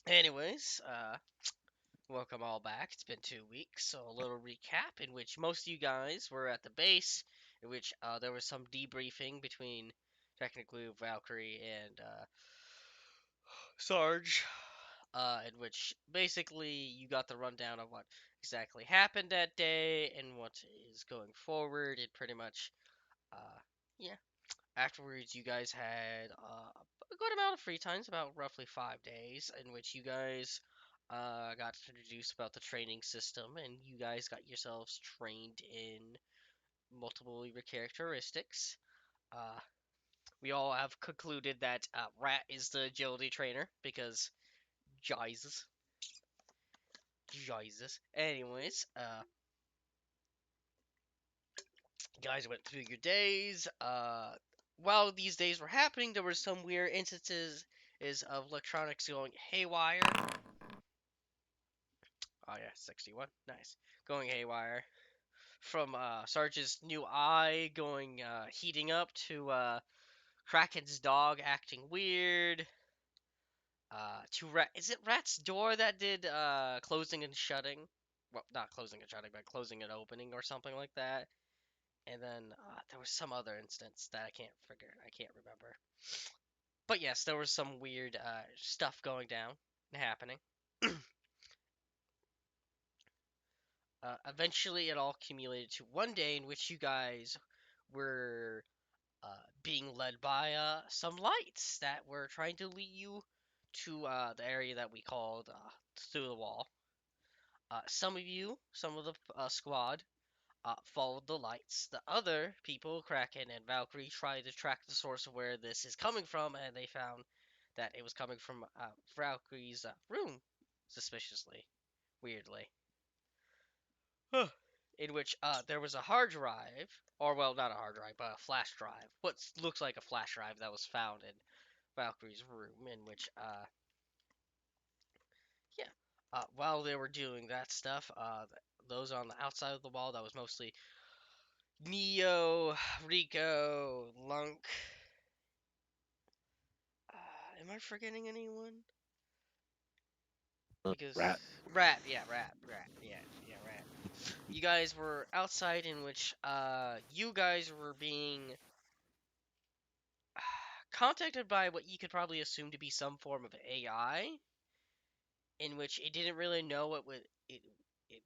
Anyways, welcome all back. It's been 2 weeks, so a little recap in which most of you guys were at the base, in which there was some debriefing between technically Valkyrie and Sarge, in which basically you got the rundown of what exactly happened that day and what is going forward, and pretty much, uh, yeah. Afterwards, you guys had a good amount of free times, about roughly 5 days, in which you guys got introduced about the training system, and you guys got yourselves trained in multiple of your characteristics. Uh, we all have concluded that Rat is the agility trainer because Jesus, Jesus. Anyways, you guys went through your days. While these days were happening, there were some weird instances of electronics going haywire. Oh yeah, 61. Nice. Going haywire. From Sarge's new eye going heating up to Kraken's dog acting weird. To is it Rat's door that did closing and shutting? Well, not closing and shutting, but closing and opening or something like that. And then there was some other instance that I can't figure. I can't remember. But yes, there was some weird stuff going down and happening. Eventually, it all accumulated to one day in which you guys were being led by some lights that were trying to lead you to the area that we called through the wall. Some of the squad, followed the lights. The other people, Kraken and Valkyrie, tried to track the source of where this is coming from, and they found that it was coming from Valkyrie's room, suspiciously, weirdly. In which there was a hard drive, or well, not a hard drive, but a flash drive. What looks like a flash drive that was found in Valkyrie's room, in which, yeah, while they were doing that stuff, those on the outside of the wall, that was mostly Neo, Rico, Lunk. Am I forgetting anyone? Because Rat. Rat, yeah, Rat. You guys were outside, in which you guys were being contacted by what you could probably assume to be some form of AI, in which it didn't really know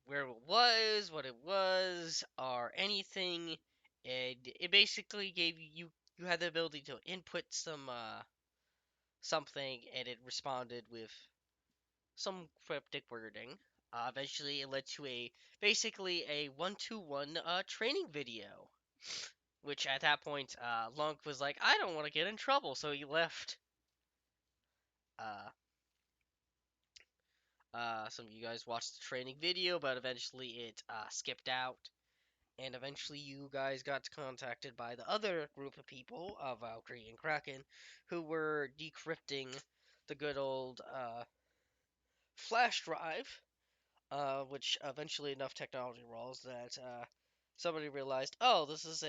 where it was, what it was, or anything. It basically gave you had the ability to input some something, and it responded with some cryptic wording. Eventually, it led to basically a 1-to-1 training video, which at that point, Lunk was like, I don't want to get in trouble, so he left. Uh, some of you guys watched the training video, but eventually it skipped out. And eventually you guys got contacted by the other group of people, Valkyrie and Kraken, who were decrypting the good old flash drive, which eventually enough technology rolls that somebody realized, oh, this is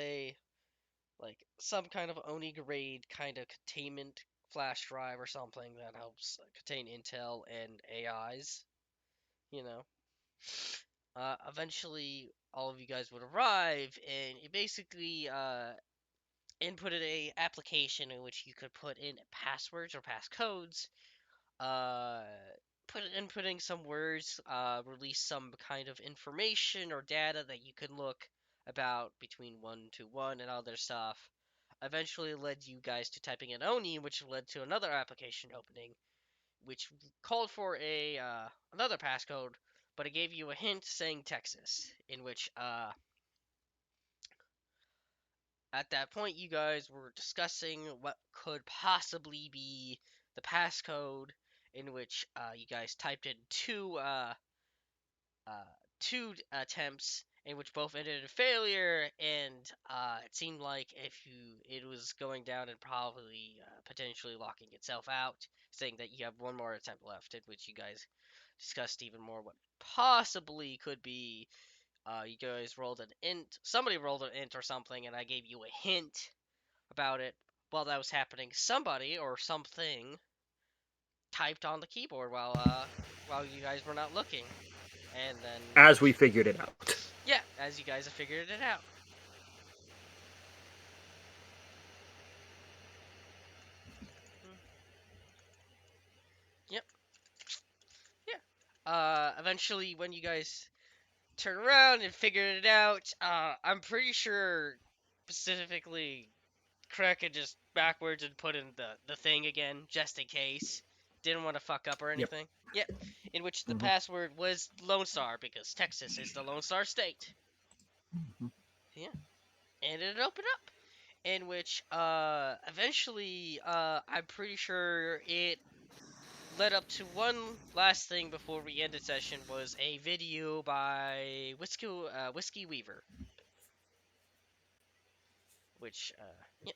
like some kind of Oni grade kind of containment flash drive or something that helps contain intel and AIs, you know. Eventually, all of you guys would arrive, and it basically inputted a application in which you could put in passwords or passcodes, uh, inputting some words, release some kind of information or data that you could look about between 1-to-1 and other stuff. Eventually led you guys to typing in Oni, which led to another application opening, which called for a another passcode, but it gave you a hint saying Texas, in which at that point you guys were discussing what could possibly be the passcode, in which you guys typed in uh, two attempts, in which both ended in failure, and it seemed like if it was going down and probably potentially locking itself out, saying that you have one more attempt left, in which you guys discussed even more what possibly could be. You guys rolled an int. Somebody rolled an int or something, and I gave you a hint about it while that was happening. Somebody or something typed on the keyboard while you guys were not looking, and then As we figured it out. yeah, as you guys have figured it out. Yep. Yeah. Eventually, when you guys turn around and figured it out, I'm pretty sure specifically Kraken just backwards and put in the thing again just in case. Didn't want to fuck up or Yep. anything. Yep. In which the Mhm. password was Lone Star because Texas is the Lone Star state. Mhm. Yeah. And it opened up. In which eventually I'm pretty sure it led up to one last thing before we ended session was a video by Whiskey Weaver, which yeah,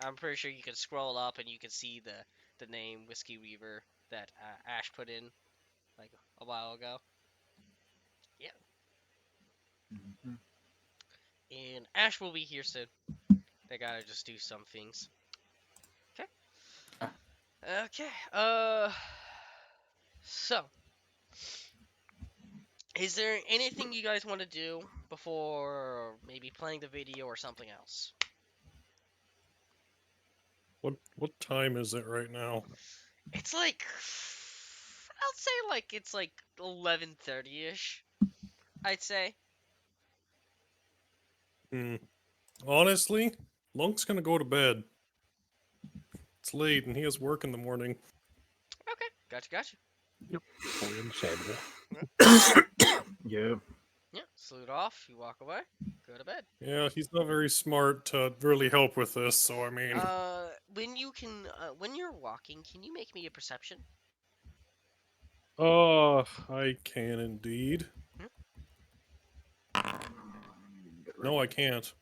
I'm pretty sure you can scroll up and you can see the name Whiskey Weaver that Ash put in like a while ago. Yeah, Mhm. and Ash will be here soon. They gotta just do some things. Okay. Okay. So is there anything you guys want to do before maybe playing the video or something else? What time is it right now? It's like I'll say like it's like 11:30 ish. I'd say. Hmm. Honestly, Lunk's gonna go to bed. It's late and he has work in the morning. Okay, gotcha. Yep. Totally understandable. Yeah. Yeah, salute off. You walk away. Go to bed. Yeah, he's not very smart to really help with this, so I mean. When you're walking, can you make me a perception? I can indeed. Hmm? No, I can't.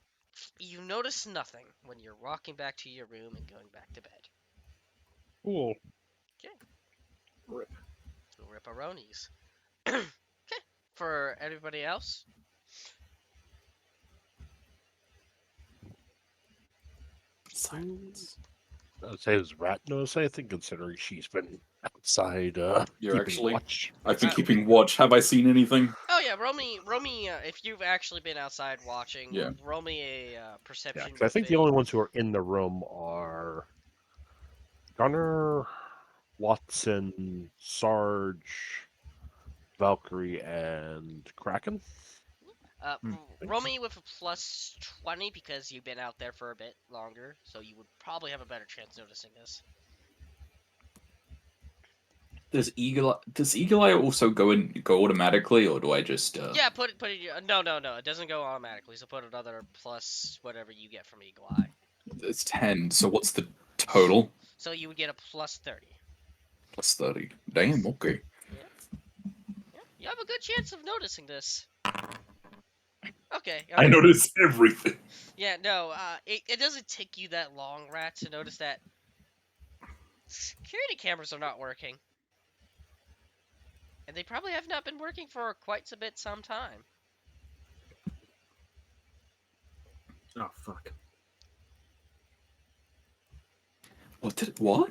You notice nothing when you're walking back to your room and going back to bed. Cool. Okay, Rip. ripperonis. Okay, for everybody else. Silence. I'd say does Rat notice anything considering she's been outside You're keeping actually. watch? I've been Uh, keeping watch. Have I seen anything? Oh yeah, roll me. If you've actually been outside watching, Yeah. roll me a Yeah, perception 'cause I with think the a. only ones who are in the room are Gunner, Watson, Sarge, Valkyrie, and Kraken. Hmm. Roll me with a plus 20 because you've been out there for a bit longer, so you would probably have a better chance noticing this. Does Eagle Eye also go automatically, or do I just Yeah, put it. No, it doesn't go automatically. So put another plus whatever you get from Eagle Eye. It's 10. So what's the total? So you would get a plus 30. Plus 30. Damn. Okay. Yeah, yeah. You have a good chance of noticing this. Okay. I notice everything. Yeah, no. It doesn't take you that long, Rat, to notice that security cameras are not working, and they probably have not been working for quite a bit some time. Oh fuck. What?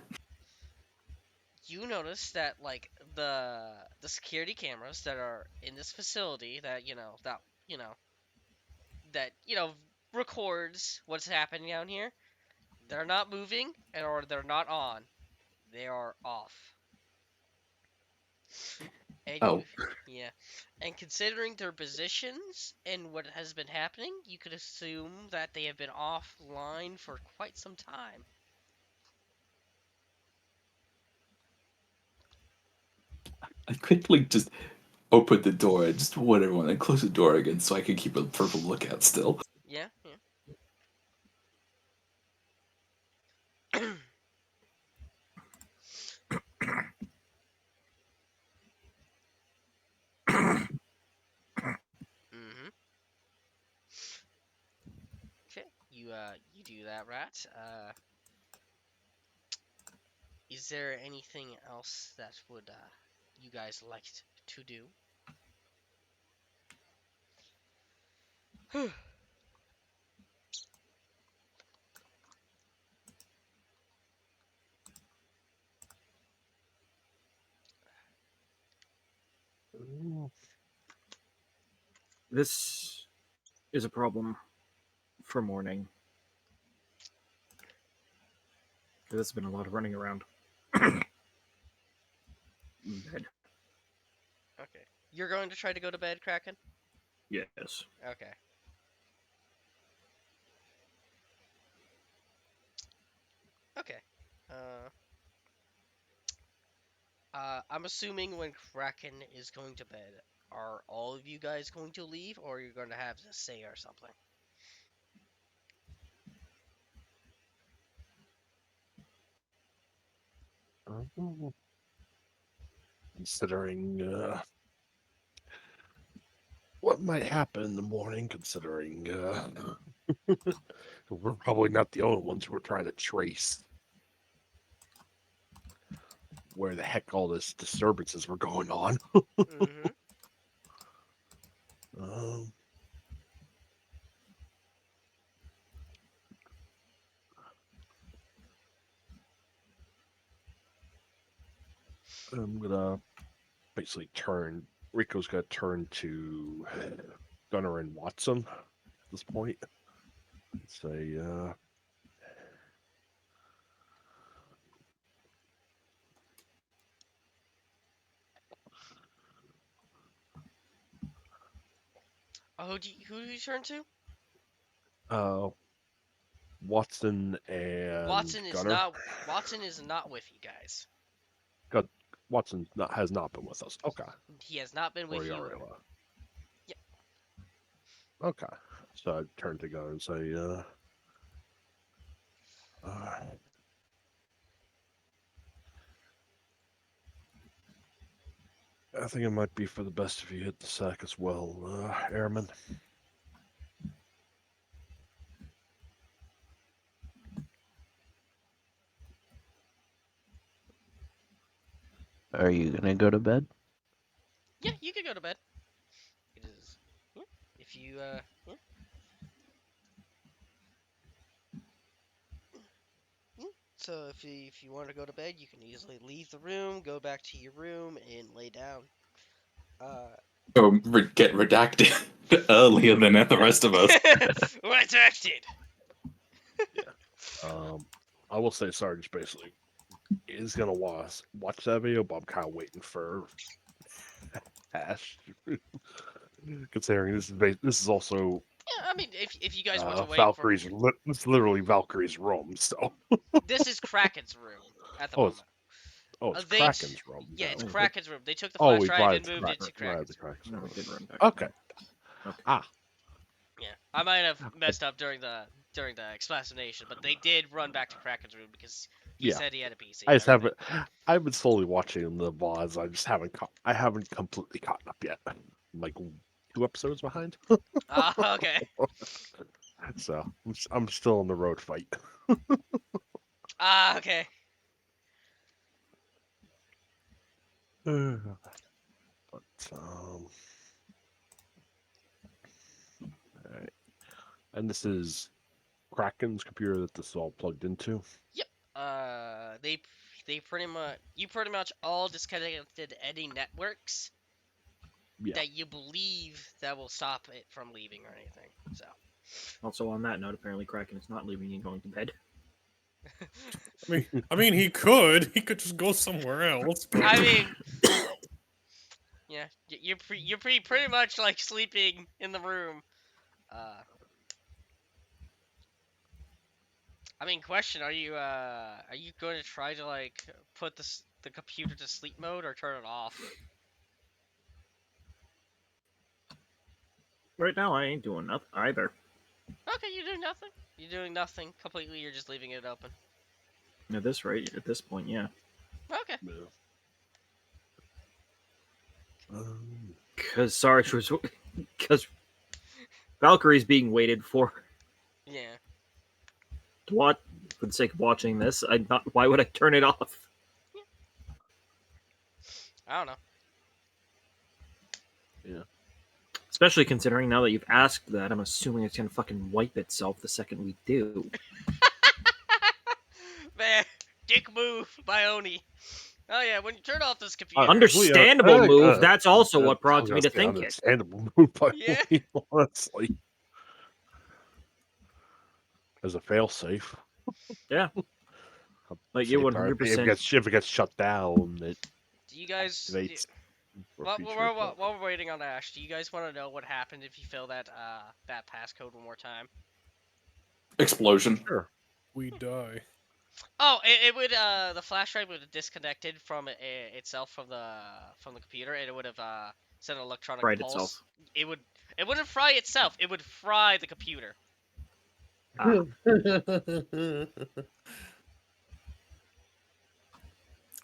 You notice that like the security cameras that are in this facility that that records what's happening down here, they're not moving or they're not on, they are off. And Oh, yeah, and considering their positions and what has been happening, you could assume that they have been offline for quite some time. I quickly just opened the door and just warned everyone and closed the door again so I could keep a purple lookout still. Yeah, yeah. Mhm. Okay, you do that, Rat. Is there anything else that would you guys like to do? This is a problem for morning. There's been a lot of running around. Bed. Okay. You're going to try to go to bed, Kraken? Yes. Okay. Okay. I'm assuming when Kraken is going to bed, are all of you guys going to leave, or are you going to have to stay or something? Considering what might happen in the morning, considering we're probably not the only ones who are trying to trace where the heck all this disturbances were going on. Mm-hmm. Um, I'm gonna basically turn. Rico's gonna turn to Gunnar and Watson at this point. And say, Oh, who do you turn to? Watson and Watson is Gunnar. not. Watson is not with you guys. Watson has not been with us. Okay. He has not been Or with he you. already left. Yep. Okay. So I turn to Gunnar and say, I think it might be for the best if you hit the sack as well, Airman. Are you gonna go to bed? Yeah, you can go to bed. It is. Yeah. If you yeah. Mm. So if you want to go to bed, you can easily leave the room, go back to your room, and lay down. Uh. Or get redacted earlier than the rest of us. Redacted. I will say Sarge basically is gonna watch that video, but I'm kind of waiting for Ash. Considering this is also Yeah, I mean, if you guys want to wait for, Valkyrie's. It's literally Valkyrie's room. So this is Kraken's room at the oh, moment. it's They Kraken's room. Yeah, it's now. Kraken's room. They took the Oh, flash we drive brought and it moved it to Kraken's the room. Kraken's No, room. we did run back. Okay. Okay. Yeah, I might have messed up during the explanation, but they did run back to Kraken's room because he Yeah. said he had a PC. I And just haven't. I've been slowly watching the VODs. I just haven't. I haven't completely caught up yet. I'm like 2 episodes behind. Okay. So I'm still on the road fight. Okay. But all right. And this is Kraken's computer that this is all plugged into. Yep. They pretty much all disconnected any networks Yeah. that you believe that will stop it from leaving or anything. So. Also, on that note, apparently Kraken is not leaving and going to bed. I mean, he could. He could just go somewhere else. But I mean, yeah, you're pretty much like sleeping in the room. I mean, question: are you going to try to like put the computer to sleep mode or turn it off? Right now, I ain't doing nothing either. Okay, you're doing nothing. You're doing nothing completely. You're just leaving it open. At this rate, at this point, yeah. Okay. Because Sarge was. Because Valkyrie's being waited for. Yeah. To watch, for the sake of watching this, why would I turn it off? I don't know. Yeah. Especially considering now that you've asked that, I'm assuming it's gonna fucking wipe itself the second we do. Man, dick move by Oni. Oh yeah, when you turn off this computer. Understandable move. That's also what prompted me to think it. Understandable move by Yeah. me, honestly. As a failsafe. Yeah. Like you Same time, 100%. if it gets shut down, it Do you guys? activates for While future. we're waiting on Ash, do you guys want to know what happened if you fill that passcode one more time? Explosion. Sure. We die. Oh, it would the flash drive would have disconnected from itself from the computer, and it would have sent an electronic Fried pulse. itself. It wouldn't fry itself. It would fry the computer. Ah.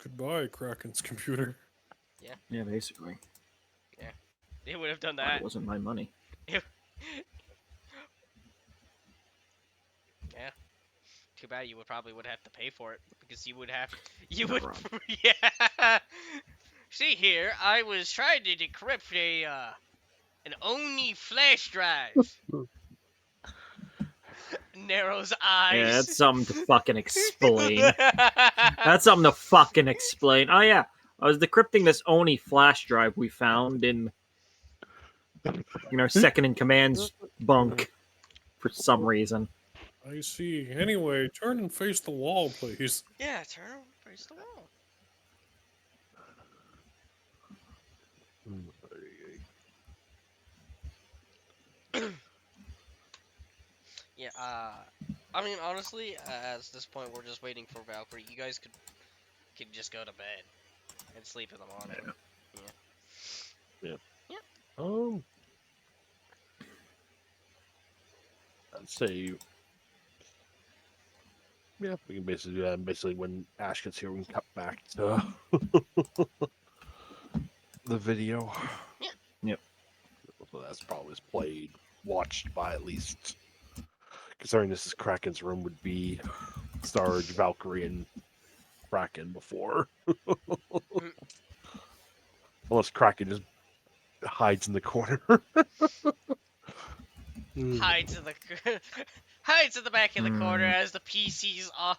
Goodbye, Kraken's computer. Yeah, basically. It would have done Glad it that. wasn't my money. Yeah. Too bad you would have to pay for it because you Not would wrong. yeah. See here, I was trying to decrypt an Oni flash drive. Narrows Yeah, eyes. that's something to fucking explain. That's something to fucking explain. Oh yeah, I was decrypting this Oni flash drive we found in second in command's bunk for some reason. I see. Anyway, turn and face the wall, please. Yeah, turn around, face the wall. Yeah, I mean, honestly, at this point, we're just waiting for Valkyrie. You guys could just go to bed and sleep in the morning. Oh, I'd say, yeah, we can basically do that. And basically, when Ash gets here, we can cut back to the video. Yeah. Yep. So that's probably played, watched by at least, considering this is Kraken's room, would be Sarge, Valkyrie, and Kraken before. Unless Kraken just hides in the corner. Hides in the hides in the back of the corner Hmm. as the PC's on,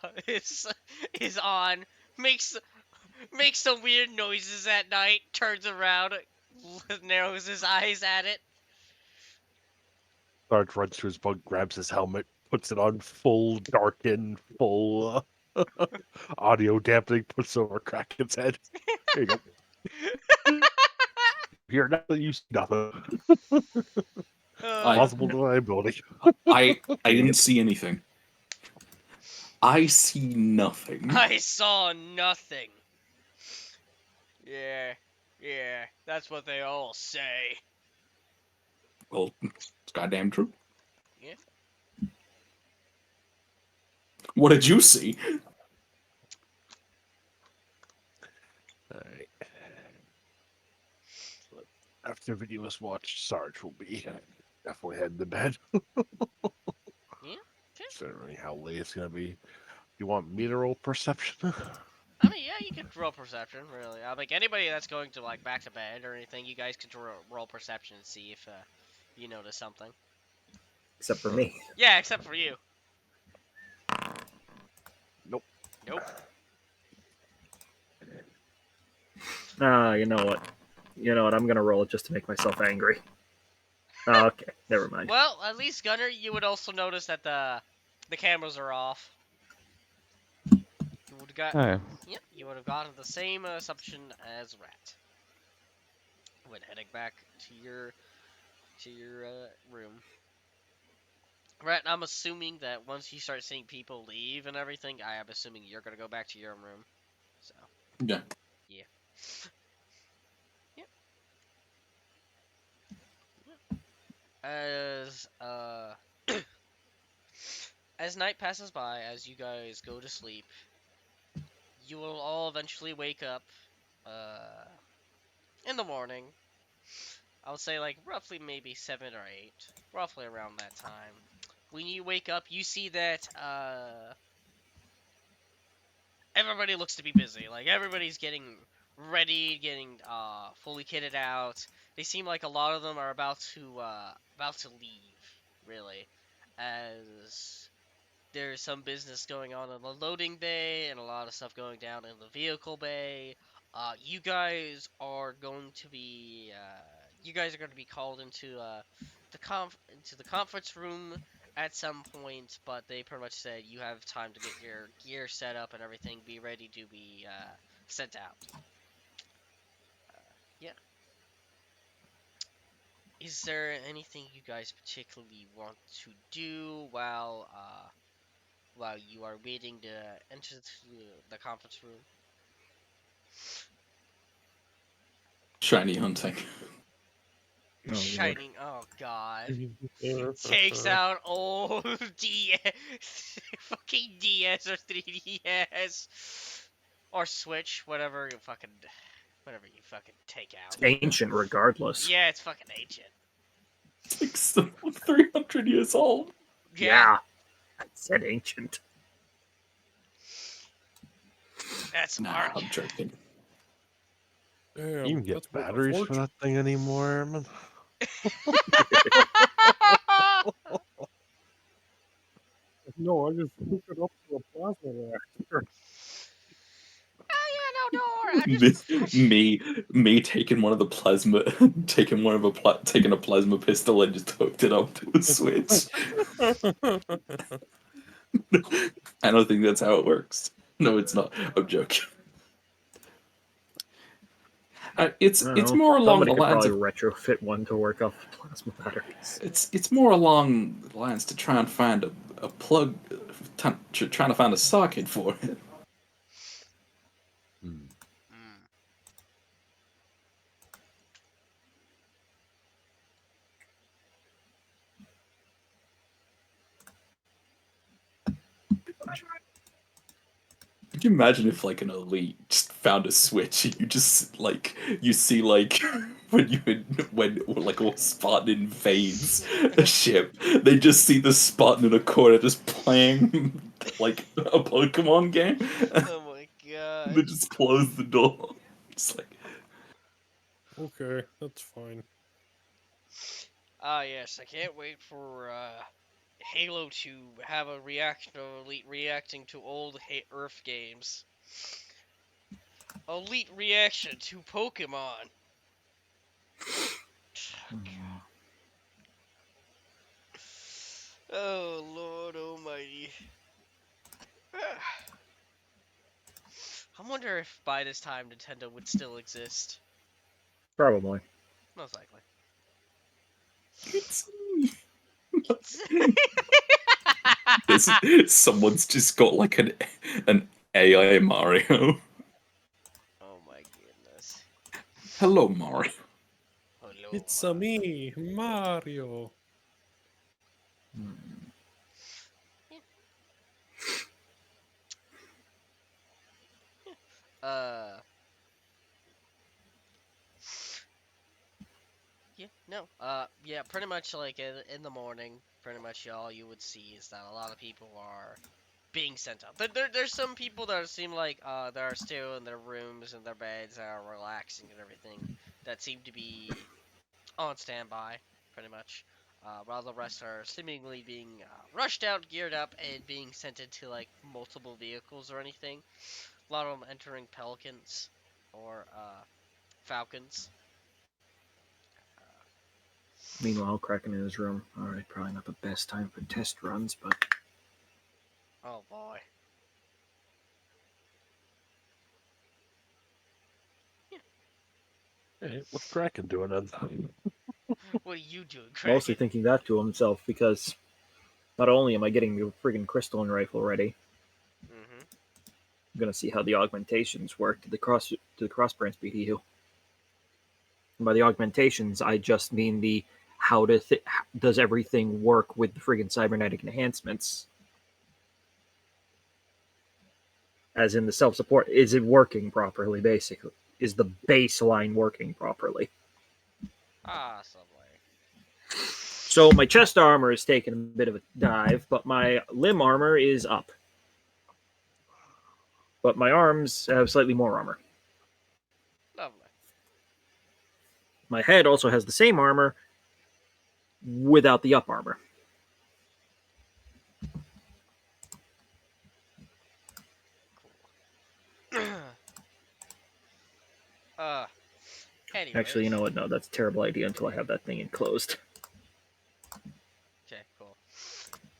is on. Makes some weird noises at night. Turns around, narrows his eyes at it. Sarge runs to his bunk, grabs his helmet, puts it on full darken, full audio dampening, puts it over Kraken's head. There you go. Here, nothing, you see nothing. I- Possible deniability. I didn't see anything. I see nothing. I saw nothing. Yeah, that's what they all say. Well, it's goddamn true. Yeah. What did you see? Alright. After the video is watched, Sarge will be definitely heading to bed. Yeah. Considering how late it's gonna be. You want me to roll perception? I mean, yeah, you could roll perception, really. Like anybody that's going to like back to bed or anything, you guys could roll perception and see if you notice something. Except for me. Yeah, except for you. Nope. Nope. You know what? I'm gonna roll it just to make myself angry. Oh, okay, never mind. Well, at least Gunner, you would also notice that the cameras are off. You would got Oh, Yep, you would have gotten the same assumption as Rat. When heading back to your room. Rat, I'm assuming that once you start seeing people leave and everything, I am assuming you're gonna go back to your room. So Yeah. Yep. As as night passes by, as you guys go to sleep, you will all eventually wake up in the morning. I would say like roughly maybe 7 or 8, roughly around that time. When you wake up, you see that everybody looks to be busy. Like everybody's getting ready, getting fully kitted out. They seem like a lot of them are about to leave, really, as there's some business going on in the loading bay and a lot of stuff going down in the vehicle bay. You guys are going to be called into into the conference room at some point, but they pretty much said you have time to get your gear set up and everything, be ready to be sent out. Yeah. Is there anything you guys particularly want to do while you are waiting to enter the conference room? Shiny hunting. Oh, Lord. Shining. Oh God. Takes out old DS, fucking DS or 3DS or Switch, whatever you fucking take out. Ancient, regardless. Yeah, it's fucking ancient. It's like 300 years old. Yeah, Yeah, I said ancient. that's Nah, Mark. I'm joking. Damn, You can get that's worth a batteries for fortune. that thing anymore, man. No, I just hooked it up to a plasma reactor. Oh yeah, no door. I me, just touched. me taking one of the plasma, taking a plasma pistol and just hooked it up to a switch. I don't think that's how it works. No, it's not. I'm joking. I don't It's know. more along Somebody the could lines probably of retrofit one to work off plasma batteries. it's more along the lines to try and find a plug, trying to find a socket for it. Hmm. Mm. Could you imagine if like an elite just found a switch and you just like you see like when like all Spartan invades a ship, they just see the Spartan in a corner just playing like a Pokemon game. Oh my They god. just close the door. Just like Okay, that's fine. Ah yes, I can't wait for Halo to have a reaction of Elite reacting to old Earth games. Elite reaction to Pokemon. Oh Lord Almighty. I wonder if by this time Nintendo would still exist. Probably. Most likely. it's It's someone's just got like an AI Mario. oh my goodness. Hello Mario. Hello, It's a Mario. me, Mario. Uh, yeah, no. Yeah, pretty much like in the morning, pretty much all you would see is that a lot of people are being sent out. There's some people that seem like that are still in their rooms and their beds, that are relaxing and everything, that seem to be on standby, pretty much. While the rest are seemingly being rushed out, geared up, and being sent into like multiple vehicles or anything. A lot of them entering Pelicans or Falcons. Meanwhile, cracking in his room. Alright, probably not the best time for test runs, but Oh boy. Yeah. Hey, what's Kraken doing then? What are you doing, mostly Kraken? thinking that to himself because not only am I getting the friggin' crystalline rifle ready, Mm-hmm. I'm gonna see how the augmentations work to the cross brand speed heal. And by the augmentations, I just mean the does everything work with the friggin' cybernetic enhancements? As in the self support, is it working properly? Basically, is the baseline working properly? Possibly. So my chest armor is taking a bit of a dive, but my limb armor is up. But my arms have slightly more armor. Lovely. My head also has the same armor without the up armor. Uh, Actually, you anyways. know what? No, that's a terrible idea until I have that thing enclosed. Okay, cool.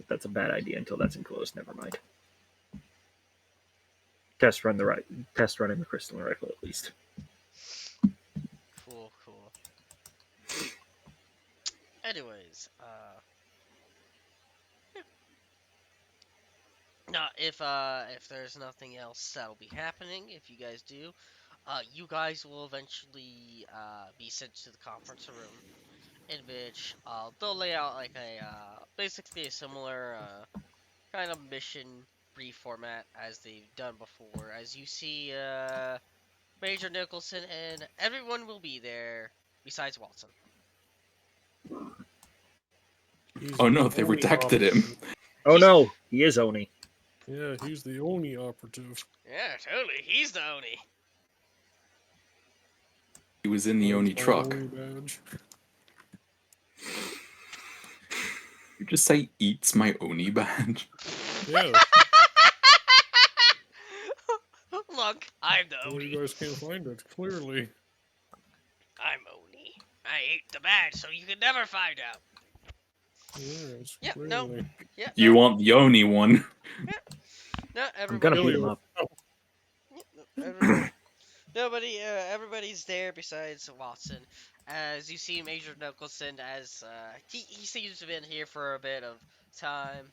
That's a bad idea until that's enclosed. Never mind. Test running the crystal rifle at least. Cool, cool. Anyways, yeah. Now, if there's nothing else that'll be happening, if you guys do, you guys will eventually be sent to the conference room, in which they'll lay out like a basically a similar kind of mission brief format as they've done before. As you see, Major Nicholson and everyone will be there besides Watson. He's Oh the no, they Oni redacted him. operative. Oh He's no, he is Oni. Yeah, he's the Oni operative. yeah, totally. He's the Oni. He was in the Where's Oni my truck. Oni badge? You just say eats my Oni badge. Yeah. Look, I'm the Well, Oni. you guys can't find it, clearly. I'm Oni. I ate the badge so you can never find out. Yes, Yep, no. clearly. Yeah, You no. want the Oni one? Yeah, no, I'm gonna everybody. beat Kill him you. up. Yeah, no, everybody. Nobody, everybody's there besides Watson. As you see Major Nicholson, as he seems to have been here for a bit of time.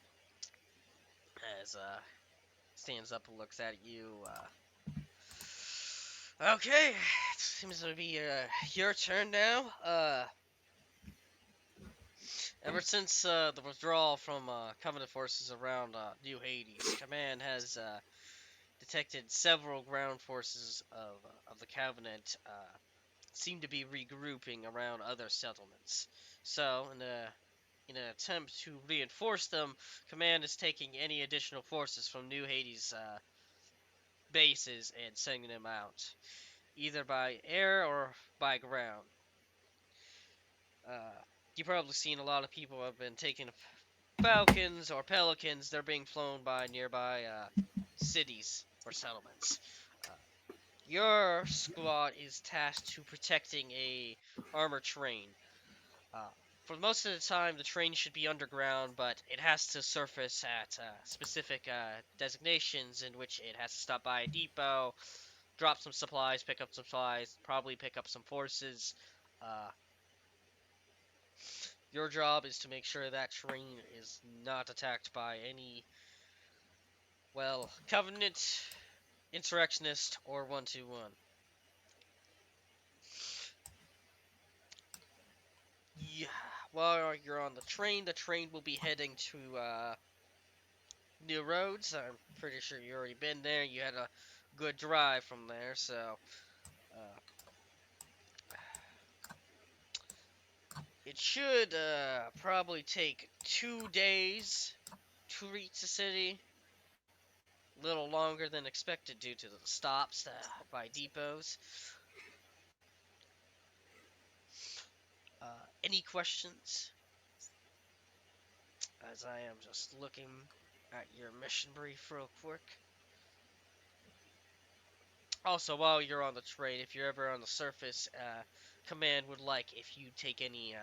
As stands up and looks at you. Okay, it seems to be your turn now. Ever since the withdrawal from Covenant forces around New Hades, Command has detected several ground forces of the Covenant seem to be regrouping around other settlements. So, in an attempt to reinforce them, Command is taking any additional forces from New Hades bases and sending them out, either by air or by ground. You've probably seen a lot of people have been taking falcons or pelicans. They're being flown by nearby cities or settlements. Uh, your squad is tasked to protecting a armored train. Uh, for most of the time, the train should be underground, but it has to surface at specific designations in which it has to stop by a depot, drop some supplies, pick up some supplies, probably pick up some forces. Uh, your job is to make sure that train is not attacked by any, well, Covenant, Insurrectionist, or 121. Yeah, while you're on the train will be heading to New Roads. I'm pretty sure you already been there. You had a good drive from there, so uh, it should probably take 2 days to reach the city. A little longer than expected due to the stops by depots. Any questions? As I am just looking at your mission brief real quick. Also, while you're on the train, if you're ever on the surface, Command would like if you take any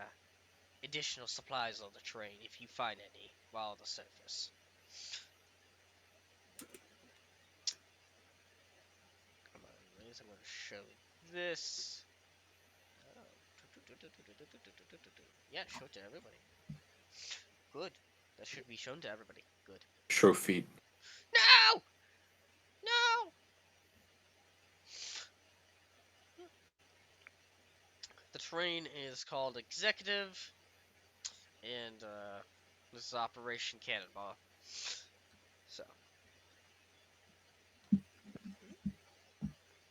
additional supplies on the train, if you find any while on the surface. Come on, anyways, I'm going to show this. Yeah, show it to everybody. Good. That should be shown to everybody. Good. Trophy. No! No! The train is called Executive, and this is Operation Cannonball. So,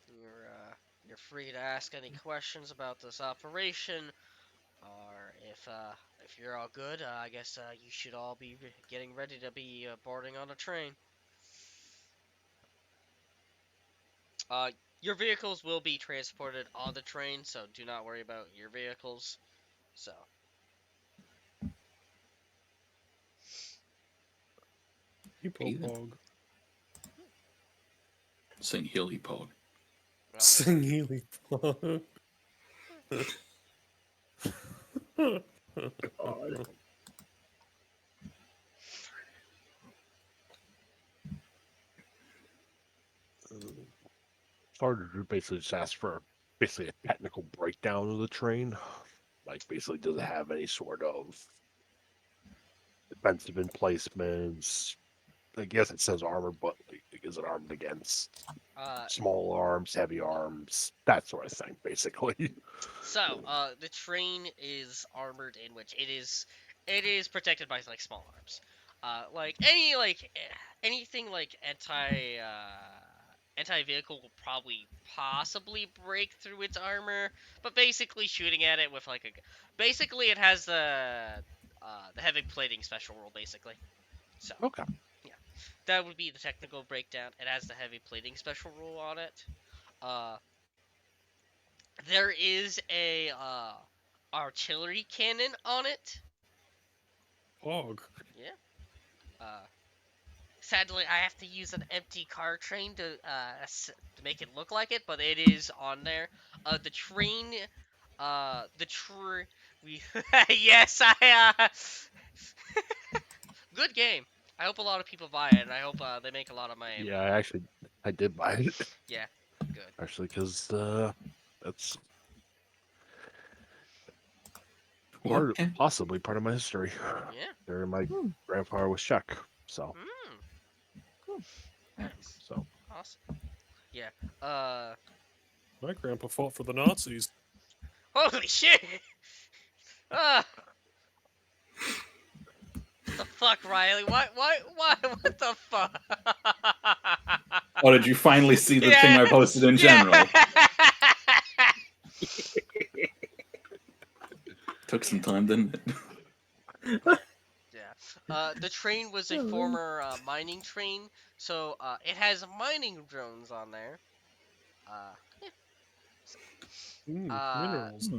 you're uh, you're free to ask any questions about this operation, or if you're all good, I guess you should all be getting ready to be boarding on a train. Uh, your vehicles will be transported on the train, so do not worry about your vehicles. So, Hippo Heathen. Pog. Saying Hilly Pog. Sing Healy Pond. God. Starter basically just asked for basically a technical breakdown of the train. Like, basically, does it have any sort of defensive emplacements? I guess it says armor, but like, is it armed against Uh, small arms, heavy arms, that sort of thing, basically? so the train is armored in which it is protected by like small arms. Like anything like anti-vehicle will probably possibly break through its armor, but basically shooting at it with like basically it has the heavy plating special rule basically. So Okay. yeah, that would be the technical breakdown. It has the heavy plating special rule on it. Uh, there is a artillery cannon on it. Hog. Yeah. Uh, sadly, I have to use an empty car train to make it look like it, but it is on there. The train, the tree. We yes, good game. I hope a lot of people buy it, and I hope they make a lot of money. Yeah, I did buy it Yeah, good. actually because that's What? possibly part of my history. Yeah. There, my Hmm. grandfather was Czech, so Mm, nice. so Awesome. Yeah. Uh. My grandpa fought for the Nazis. Holy shit. Ah. What the fuck, Riley? Why? What the fuck? Oh, did you finally see the thing Yeah, I posted in yeah. general? Took some time, didn't it? Yeah. The train was a former mining train, so it has mining drones on there. Yeah. So, Minerals.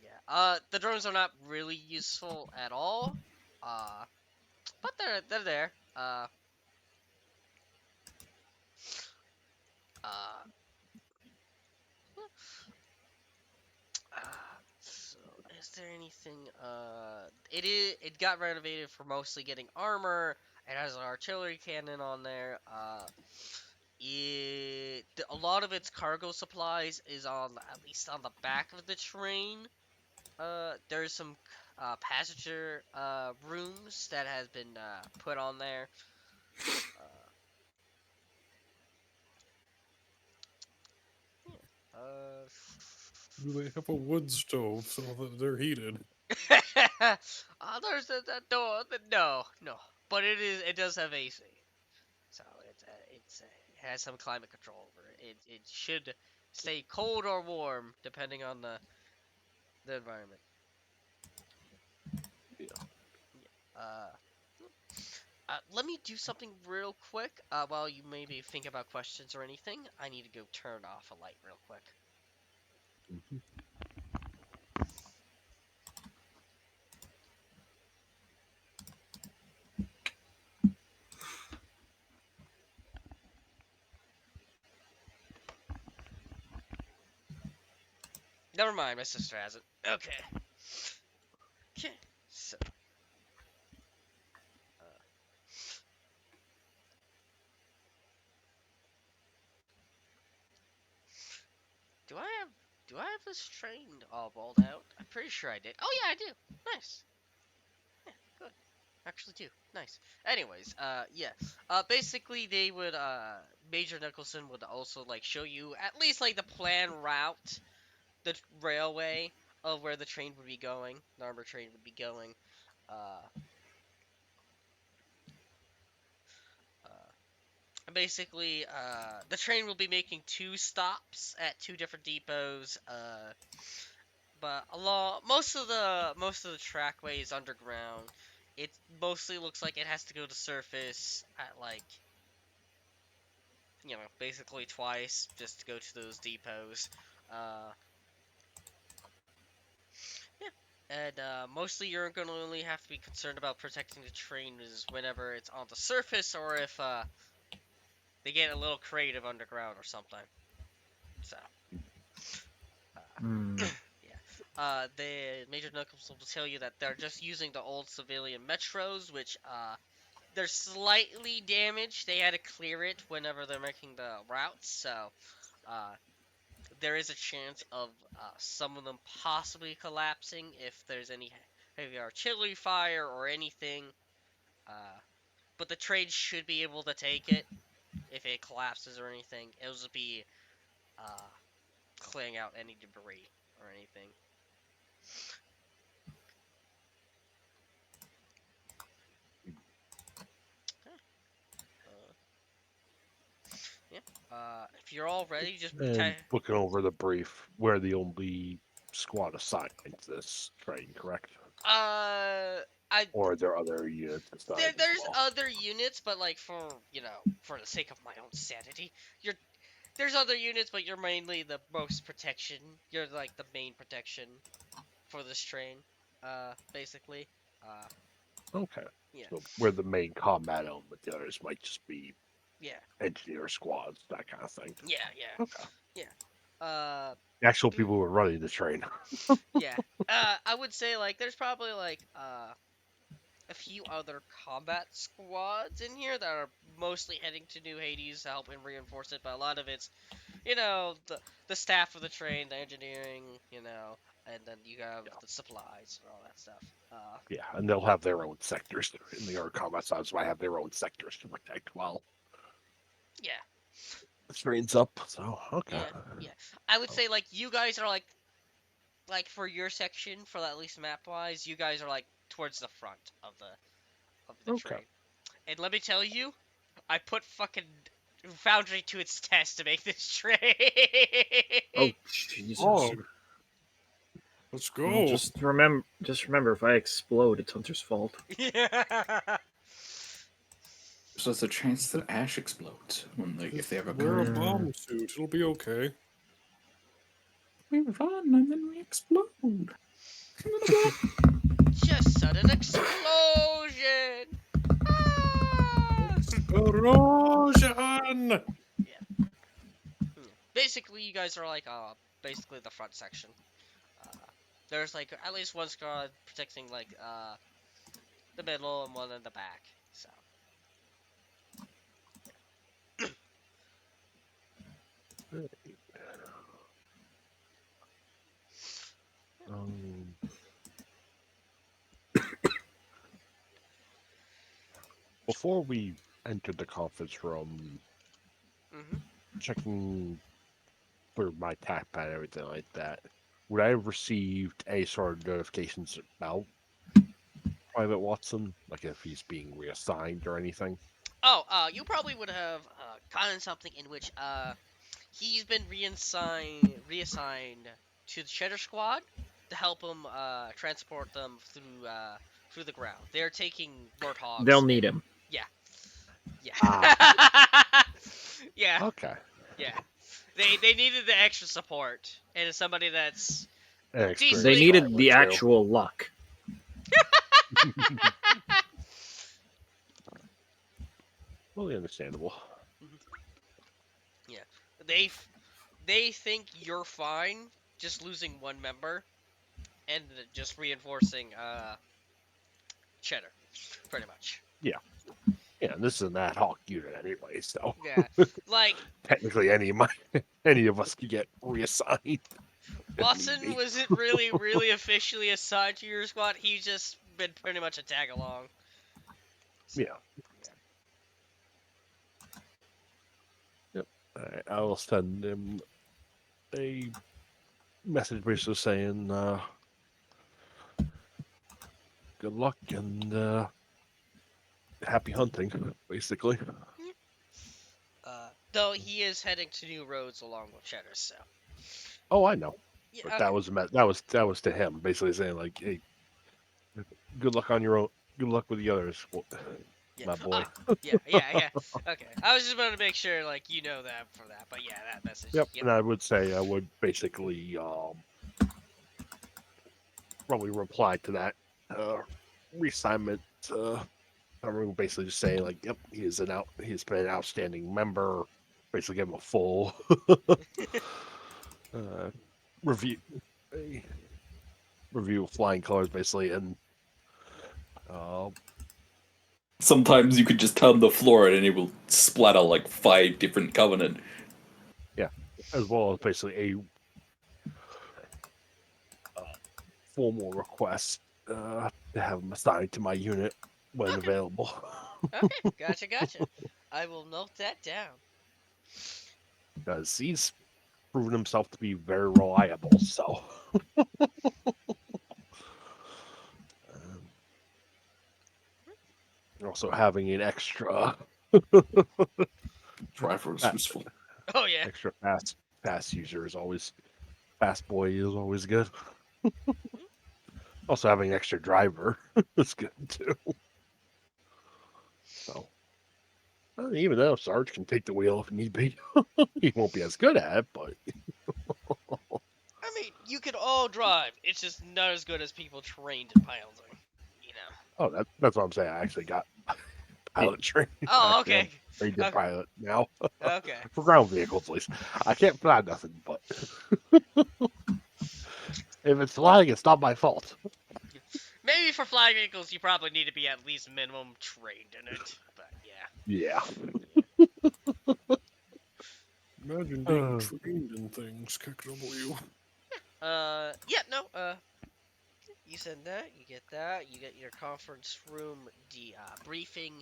yeah. The drones are not really useful at all. Uh, but they're there. Uh, so is there anything? It got renovated for mostly getting armor. It has an artillery cannon on there. A lot of its cargo supplies is on at least on the back of the train. There's some passenger rooms that has been put on there. Uh, yeah. They have a wood stove so that they're heated. There's the door. No, but it does have AC, so it has some climate control over it. It should stay cold or warm depending on the environment. yeah. Uh, Let me do something real quick. While you maybe think about questions or anything, I need to go turn off a light real quick. Mhm. Never mind, my sister has it. Okay. Okay. So, uh, do I have this train all balled out? I'm pretty sure I did. Oh yeah, I do. Nice. Yeah, good. Actually do. Nice. Anyways, yeah. Basically they would Major Nicholson would also like show you at least like the plan route, the railway of where the train would be going, the armor train would be going. Uh, Basically, the train will be making two stops at two different depots. But along most of the trackway is underground. It mostly looks like it has to go to surface at like basically twice just to go to those depots. Uh, yeah. And mostly you're going to only have to be concerned about protecting the train is whenever it's on the surface or if they get a little creative underground or something. So Hmm. The Major Knuckles will tell you that they're just using the old civilian metros, which they're slightly damaged. They had to clear it whenever they're making the routes, so uh, there is a chance of some of them possibly collapsing if there's any heavy artillery fire or anything. Uh, but the train should be able to take it if it collapses or anything. It'll just be uh, clearing out any debris or anything. Uh, yeah. If you're all ready, just And looking over the brief, we're the only squad assigned to this train, correct? I Or are there other units assigned as there's well? other units, but like for the sake of my own sanity, you're there's other units, but you're mainly the most protection. You're like the main protection for this train, basically. Uh, Okay. yeah, So we're the main combat element. The others might just be yeah, engineer squads, that kind of thing. yeah, yeah, Okay. yeah. The actual people who are running the train. Yeah. I would say like there's probably like a few other combat squads in here that are mostly heading to New Hades to help and reinforce it, but a lot of it's the staff of the train, the engineering, and then you have Yeah. the supplies and all that stuff. Yeah, and they'll have their own sectors in the other combat sides. So I have their own sectors to protect while Yeah, the train's up. So okay. yeah, yeah. I would Oh, say like you guys are like for your section, for at least map wise, you guys are like towards the front of the okay. train. And let me tell you, I put fucking Foundry to its test to make this train. Oh Jesus! Oh, let's Well, go. just remember, if I explode, it's Hunter's fault. Yeah. So there's a chance that Ash explodes when if they ever Wear a come. bomb suit. It'll be okay. We run and then we explode. Just sudden explosion. Ah! Explosion! Yeah. Basically, you guys are like basically the front section. There's like at least one squad protecting like the middle and one in the back. So Um, before we entered the conference room, hmm checking for my tac pad and everything like that, would I have received any sort of notifications about Private Watson, like if he's being reassigned or anything? you probably would have gotten something in which he's been reassigned to the Cheddar Squad to help him transport them through the ground. They're taking They'll warthogs need and him. yeah, yeah, Ah, yeah, okay. yeah. They needed the extra support and somebody that's An They decently. experienced needed driver the too. actual luck. Fully understandable. Yeah, they think you're fine just losing one member and just reinforcing Cheddar, pretty much. Yeah. Yeah, this is an ad hoc unit anyway, so Yeah, like technically any of us could get reassigned if need Watson be. wasn't really officially assigned to your squad. He's just been pretty much a tag along. So, Yeah. Yep. Alright, I will send him a message basically saying good luck and happy hunting, basically. though he is heading to new roads along with Cheddar, so Oh, I know. yeah, But okay. that was that was to him, basically saying like, hey, good luck on your own. Good luck with the others, Yeah. my boy. Yeah. Okay. I was just about to make sure, like, you know that for that. But yeah, that message. Yep. Yep. And I would say I would basically probably reply to that reassignment. I'm basically just saying like, yep, he's been an outstanding member. Basically, give him a full review review of flying colors basically, and Sometimes you could just turn the floor and it will splatter like 5 different Covenant. as well as basically a formal request to have them assigned to my unit when Okay. available. Okay, gotcha. I will note that down. Because he's proven himself to be very reliable. So, also having an extra Driver is fa- useful. Oh yeah. extra fast user is always fast boy is always good. Also having an extra driver is good too. So even though Sarge can take the wheel if need be, he won't be as good at it, but I mean, you could all drive. It's just not as good as people trained in piloting. You know. that's what I'm saying. I actually got pilot training. Oh, Actually, okay. I'm trained in Okay. pilot now Okay. for ground vehicles at least. I can't fly nothing, but if it's flying, it's not my fault. Maybe for flying vehicles, you probably need to be at least minimum trained in it. But yeah. Yeah. Imagine being trained in things, KW. Yeah. No. You send that. You get that. You get your conference room briefing.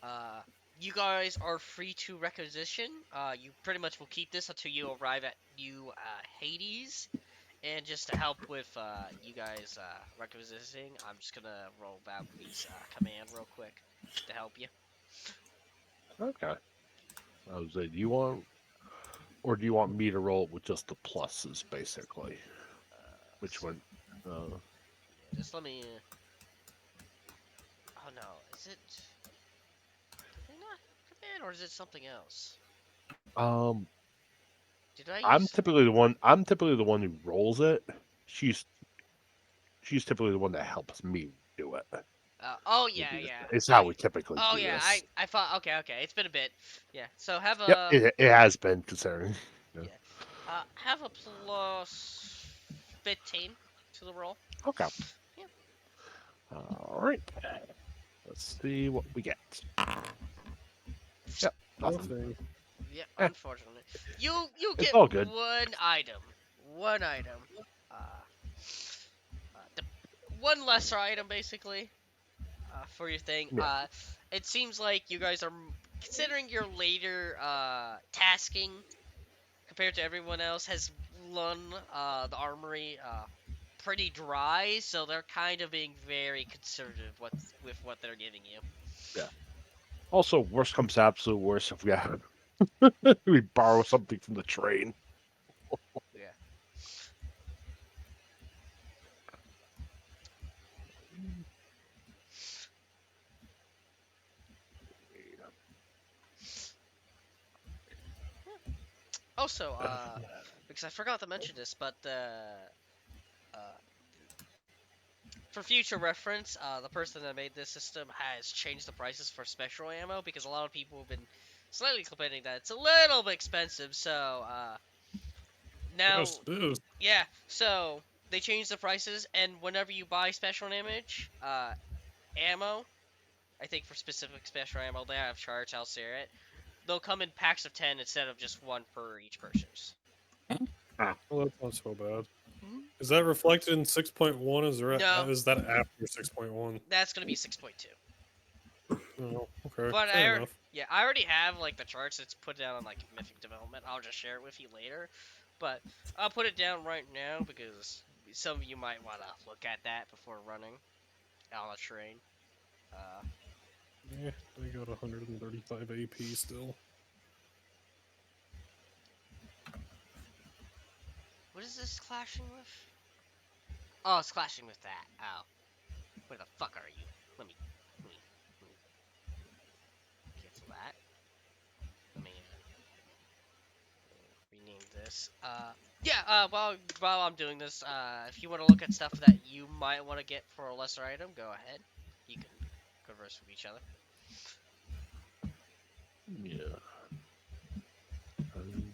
Uh, you guys are free to requisition. You pretty much will keep this until you arrive at New Hades. And just to help with you guys requisitioning, I'm just gonna roll Valkyrie's command real quick to help you. Okay. I was saying, do you want, or do you want me to roll it with just the pluses, basically? Which one? Yeah, just let me. Oh no, is it? Did they not command, or is it something else? Um, Did I I'm use? typically the one. I'm typically the one who rolls it. She's she's typically the one that helps me do it. Oh yeah, yeah. It's how I. we typically Oh do yeah, this. I thought. Okay, okay. It's been a bit. Yeah. So have Yep, a. it has been concerning. Yeah. Yeah. Have a plus 15 to the roll. Okay. Yeah. All right. Let's see what we get. Yep. Nothing. Nothing. Yeah, Eh, unfortunately. You it's get all good. one item. One item. Uh, the one lesser item basically. For your thing. Yeah. It seems like you guys are considering your later tasking compared to everyone else has run the armory pretty dry, so they're kind of being very conservative with what they're giving you. Yeah. Also, worst comes to absolute worst if we have we borrow something from the train. Yeah. Also, because I forgot to mention this, but uh, for future reference, the person that made this system has changed the prices for special ammo because a lot of people have been slightly complaining that it's a little bit expensive. So now, Yes, it is. yeah, so they changed the prices, and whenever you buy special damage ammo, I think for specific special ammo, they have charts. I'll share it. They'll come in packs of 10 instead of just one per each purchase. Well, that's not so bad. Mhm. Is that reflected in 6.1? No, Is that after 6.1? that's gonna be 6.2. Oh, okay, But fair enough. yeah, I already have like the charts. It's put down on like Mythic development. I'll just share it with you later. But I'll put it down right now because some of you might want to look at that before running on a train. Uh, Yeah, they got 135 AP still. what is this clashing with? Oh, it's clashing with that. Oh, where the fuck are you? Let me, let me, let me cancel that. Let me rename this. Yeah. While I'm doing this, if you want to look at stuff that you might want to get for a lesser item, go ahead. You can converse with each other. Yeah. Um,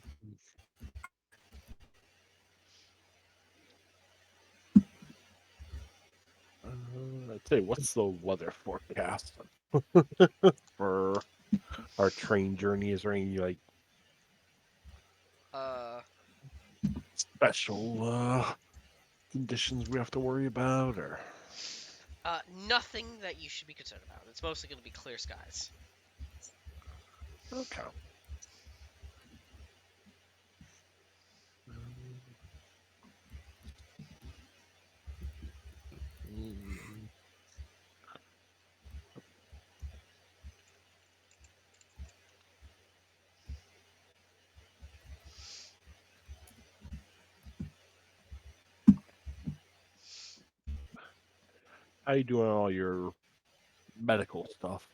Say, what's the weather forecast for our train journey? Is there any like Uh, special conditions we have to worry about, or nothing that you should be concerned about. It's mostly going to be clear skies. okay? Mm, How you doing on all your medical stuff?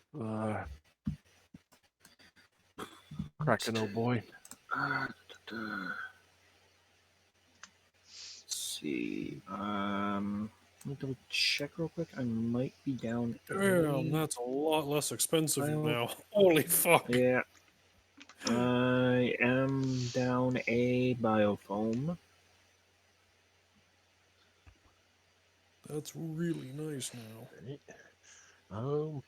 Cracking, oh boy. Let's see. Let me double check real quick. I might be down. Damn, that's a lot less expensive Well, now. Holy fuck. Yeah. I am down a biofoam. That's really nice now. Right.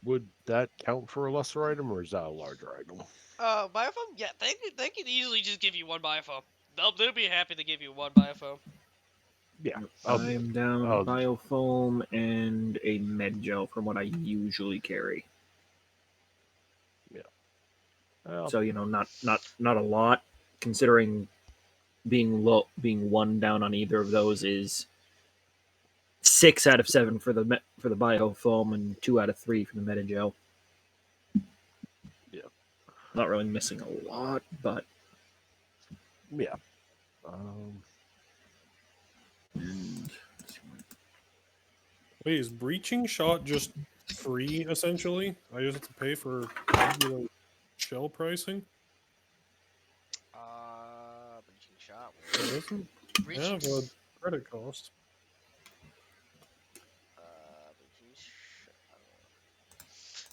Would that count for a lesser item, or is that a larger item? Biofoam? Yeah, they can easily just give you one biofoam. They'll be happy to give you one biofoam. Yeah, I am down I'll- biofoam and a med gel from what I usually carry. well, So not a lot, considering being one down on either of those is 6 out of 7 for the biofoam and 2 out of 3 for the metagel. Yeah. Not really missing a lot, but yeah. and Wait, is breaching shot just free, essentially? I just have to pay for regular shell pricing? Breaching shot. It doesn't Breaching. have a credit cost. Breaching shot.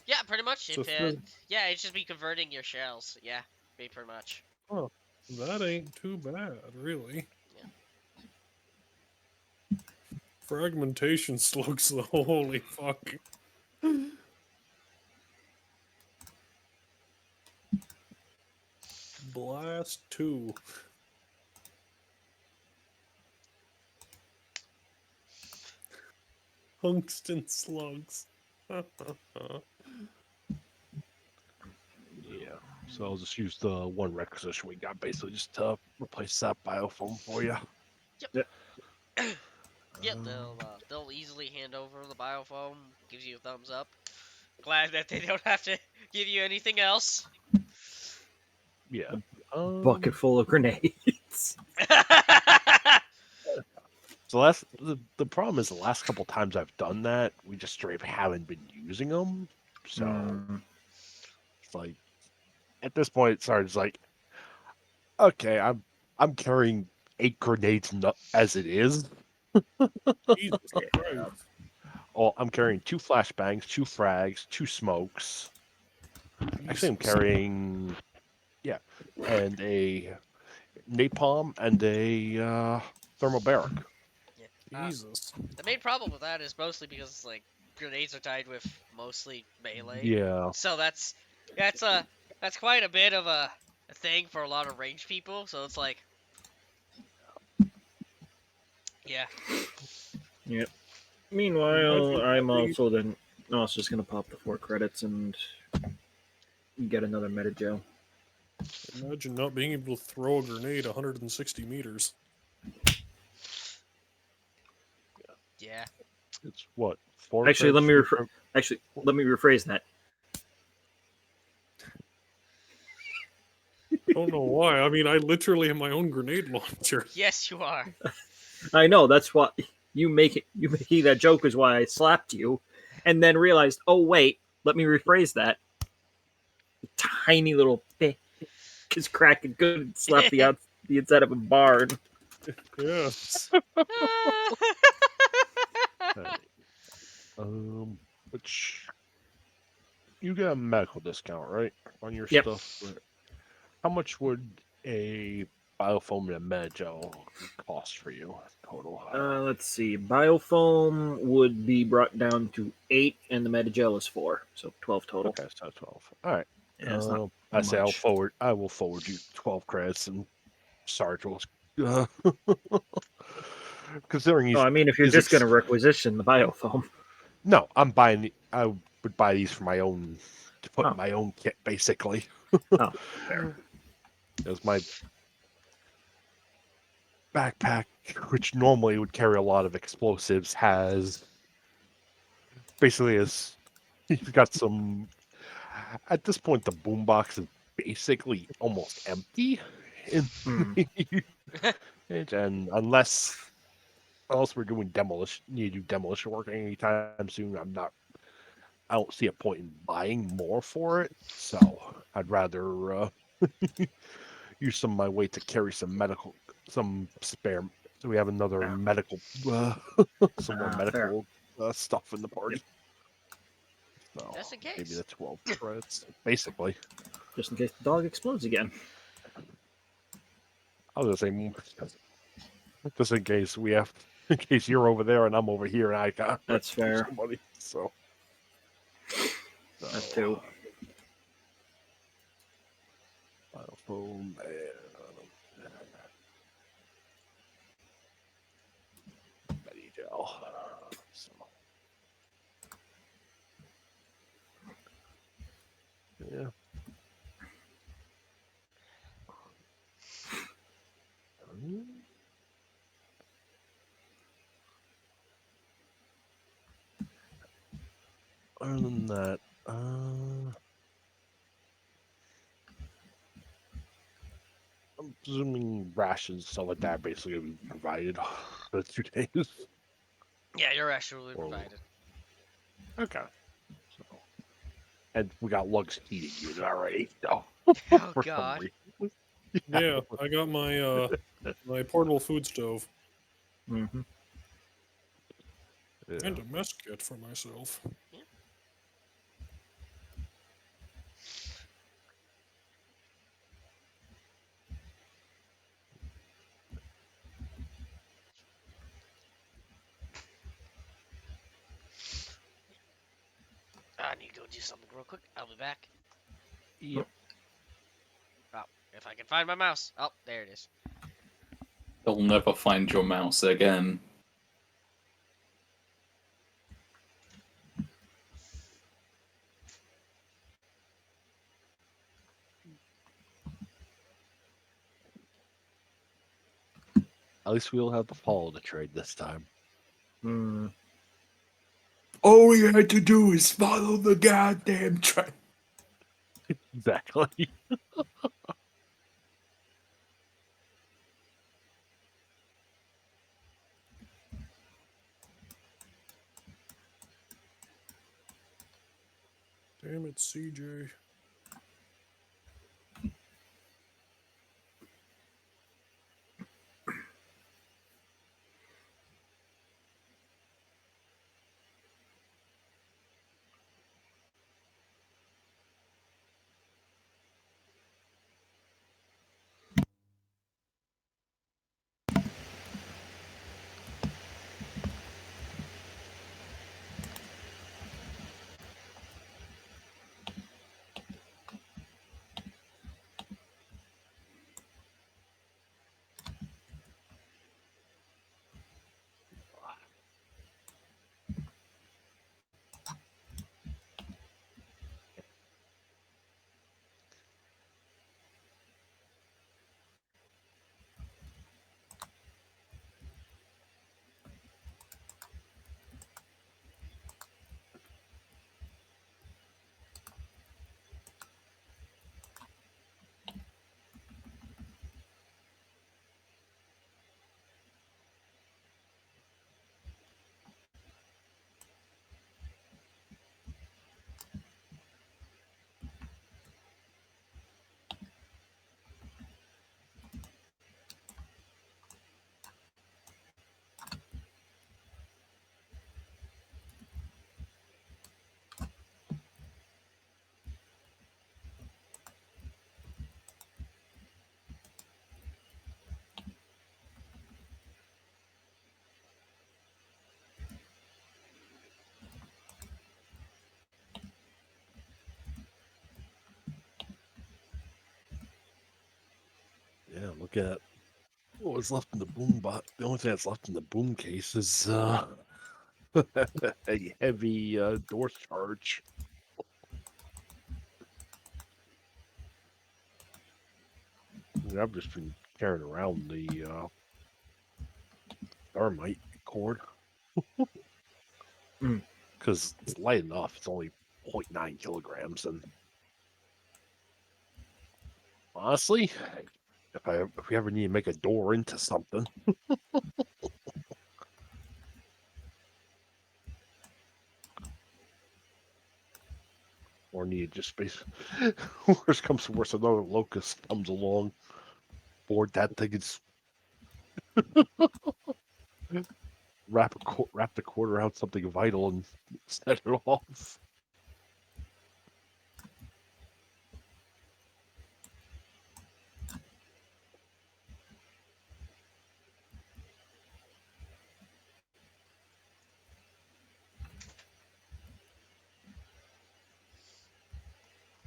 Yeah, pretty much. So If for, yeah, it's just be converting your shells. Yeah, be pretty much. oh, that ain't too bad, really. Yeah. Fragmentation slugs, though. Holy fuck. Blast 2. Tungsten slugs. Yeah. So I'll just use the one requisition we got, basically, just to replace that biofoam for you. Yep, they'll easily hand over the biofoam. Gives you a thumbs up. Glad that they don't have to give you anything else. Yeah. bucket full of grenades. So the problem is the last couple times I've done that, we just straight up haven't been using them. So it's like at this point, it's hard. It's like, okay, I'm carrying 8 grenades as it is. Jesus Christ. Oh, I'm carrying 2 flashbangs, 2 frags, 2 smokes. Actually, I'm Jesus. carrying, and a napalm and a thermobaric. Yeah. Jesus. The main problem with that is mostly because like grenades are tied with mostly melee. Yeah, So that's quite a bit of a thing for a lot of ranged people. So it's like, yeah. Yep. Meanwhile, I'm also just gonna pop the 4 credits and get another metagel. Imagine not being able to throw a grenade 160 meters. Yeah. it's what 4 Actually, let credits. let me rephrase that. I don't know why. I mean, I literally have my own grenade launcher. Yes, you are. I know that's why you making that joke is why I slapped you, and then realized, oh wait, let me rephrase that. Tiny little is cracking good and slap the inside of a barn. Yes. Which you get a medical discount, right, on your Yep. stuff. But how much would a biofoam and Medgel cost for you total? Let's see. Biofoam would be brought down to 8, and the Metagel is 4, so 12 total. Okay, so 12. All right. Yeah, it's not I say much. I will forward you 12 credits and Sarge will. Considering Oh, I mean, if you're he's just going to requisition the Biofoam. no, I'm buying. I would buy these for my own to put in Oh. my own kit, basically. Oh, fair. As my backpack, which normally would carry a lot of explosives, has basically you've got some. At this point, the boombox is basically almost empty, and, and unless we're doing demolition, you do demolition work anytime soon. I don't see a point in buying more for it, so I'd rather use some of my weight to carry some spare. So we have another Yeah. medical, some more Fair. medical stuff in the party. So That's the maybe case. the 12 credits, basically. Just in case the dog explodes again. I was gonna say, just in case you're over there and I'm over here, and I got That's fair. somebody. So That too. Biofoam and Medigel. So yeah. Other than that, I'm presuming rations, stuff like that, basically gonna be provided for the 2 days. Yeah, you're actually Or- provided. Okay. So, and we got Lug's heating unit already. So Oh for some God. reason, Yeah, I got my my portable food stove Mm-hmm. yeah. and a mess kit for myself. I need to go do something real quick. I'll be back. Yep. Oh, if I can find my mouse. Oh, there it is. You'll never find your mouse again. At least we'll have the follow the trade this time. Mm. All you had to do is follow the goddamn train. Exactly. Damn it, CJ. look at what was left in the boom bot. The only thing that's left in the boom case is a heavy door charge. And I've just been carrying around the thermite cord Mm. because it's light enough. It's only 0.9 kilograms, and honestly, if we ever need to make a door into something, or need just space, worst comes to worst, another locust comes along, board that thing, is wrap the cord around something vital and set it off.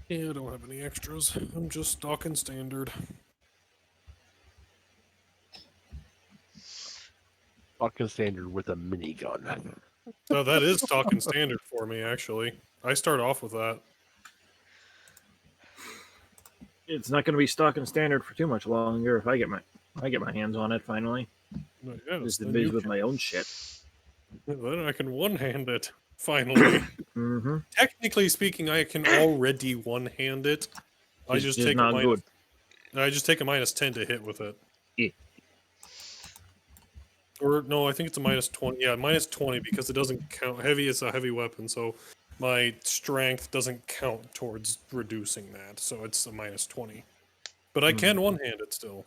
Yeah, I don't have any extras. I'm just stocking standard. Fucking standard with a minigun. So that is stocking standard for me, actually. I start off with that. It's not going to be stock and standard for too much longer if I get my hands on it finally. But yes, Just then, busy with my own shit. then I can one-hand it, finally. Mm-hmm. Technically speaking, I can already one-hand it. I It's just just take not a good. -10 to hit with it. Yeah. Or no, I think it's a -20. Yeah, -20 because it doesn't count. Heavy is a heavy weapon, so my strength doesn't count towards reducing that. So it's a -20. But I can one-hand it still.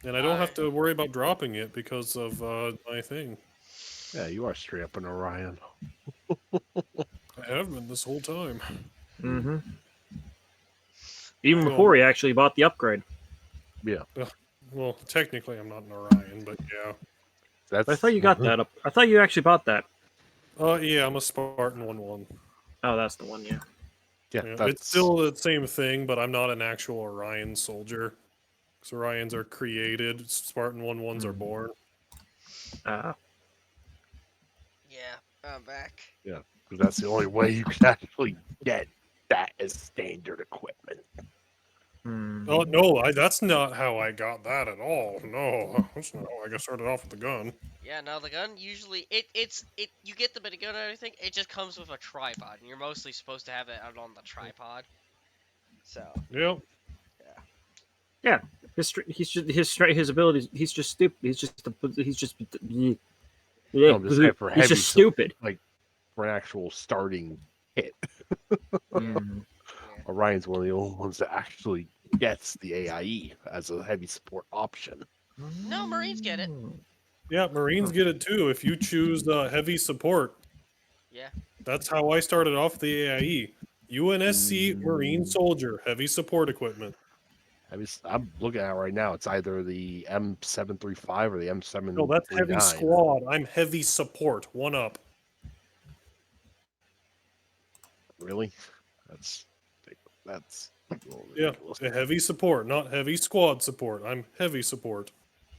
And I don't have to worry about dropping it because of my thing. Yeah, you are straight up an Orion. I have been this whole time. Mm-hmm. Even Well, before he actually bought the upgrade. Yeah, well, technically I'm not an Orion, but yeah. that's. But I thought you got that up. I thought you actually bought that. Yeah, I'm a Spartan 1-1. Oh, that's the one, yeah. Yeah, Yeah, that's it's still the same thing, but I'm not an actual Orion soldier. Because Orions are created, Spartan 1-1s are born. Uh, Yeah, I'm back. yeah, because that's the only way you can actually get that as standard equipment. Oh no, that's not how I got that at all. No, that's not how I got started off with the gun. Yeah, no, the gun usually it's you get the minigun and everything. It just comes with a tripod, and you're mostly supposed to have it out on the tripod. So Yep. yeah, his abilities. He's just stupid. He's just yeah. No, I'm just saying for He's heavy, just stupid. like for an actual starting hit. Mm. yeah. Orion's one of the only ones that actually gets the AIE as a heavy support option. No, Marines get it. Yeah, Marines get it too if you choose heavy support. Yeah. That's how I started off the AIE. UNSC Marine Soldier, heavy support equipment. I'm looking at it right now. It's either the M735 or the M739. No, that's heavy squad. I'm heavy support. 1-up. Really? That's a little Yeah, ridiculous. a heavy support, not heavy squad support. I'm heavy support.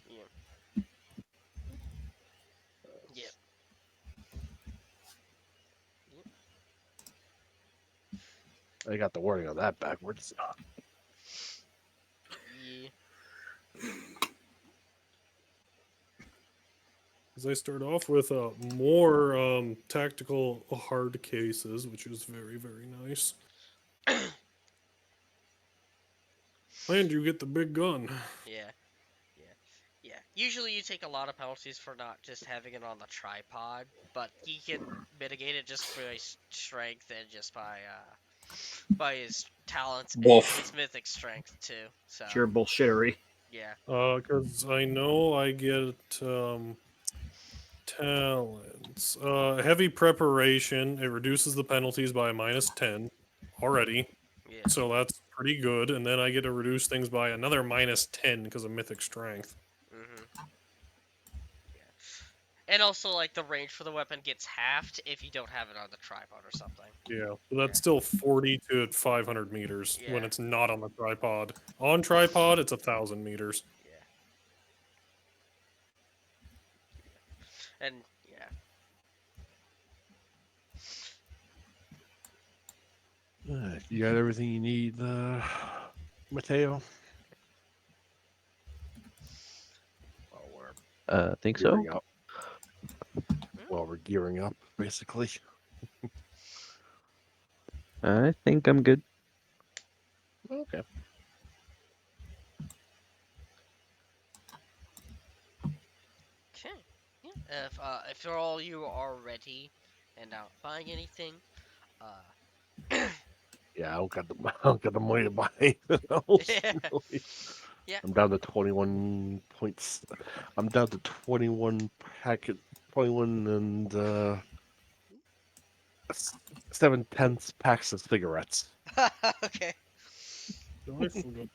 Yeah. Yeah. I got the wording on that backwards. Yeah. As I start off with more tactical hard cases, which is very, very nice. And you get the big gun. Yeah. Yeah. Yeah. Usually you take a lot of penalties for not just having it on the tripod, but he can mitigate it just by his strength and just by his talents and Wolf. his mythic strength too. So Pure bullshittery. yeah. Because I know I get talents. Heavy preparation. It reduces the penalties by a -10 already. Yeah. So that's pretty good. And then I get to reduce things by another -10 because of mythic strength. Mhm. Yeah. And also, like, the range for the weapon gets halved if you don't have it on the tripod or something. Yeah, so that's still 40 to 500 meters when Yeah. it's not on the tripod. On tripod, it's 1,000 meters. Yeah. And yeah. You got everything you need, Mateo? While we're Think so. gearing up. While we're gearing up, basically. I think I'm good. Okay. Okay. Yeah. If all you are ready and not buying anything, uh, Yeah, I don't got the money to buy anything else. yeah. Really. Yeah. I'm down to 21 points. I'm down to 21 packet, 21 and 7/10 packs of cigarettes. Okay. I forgot.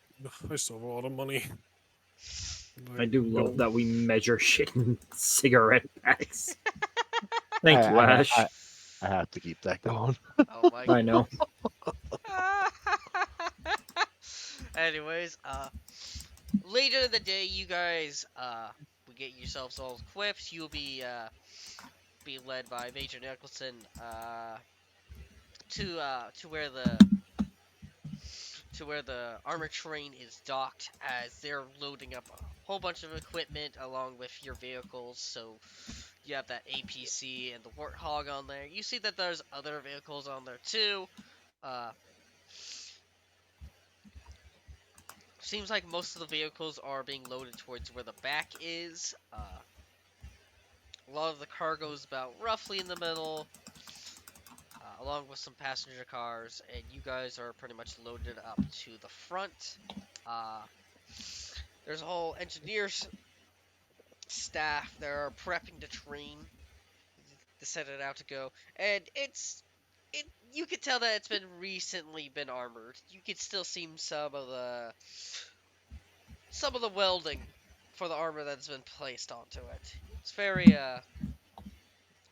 I still have a lot of money. I do love don't- that we measure shit in cigarette packs. Thank I, you, I, Ash. I, I have to keep that going. Oh my. I know. Anyways, later in the day, you guys, will get yourselves all equipped. You'll be led by Major Nicholson, to where the armor train is docked, as they're loading up a whole bunch of equipment along with your vehicles. So you have that APC and the Warthog on there. You see that there's other vehicles on there too. Uh, Seems like most of the vehicles are being loaded towards where the back is. A lot of the cargo is about roughly in the middle, along with some passenger cars, and you guys are pretty much loaded up to the front. Uh, there's a whole engineers staff that are prepping the train to set it out to go, and it. You could tell that it's been recently been armored. You could still see some of the welding for the armor that's been placed onto it. It's very ad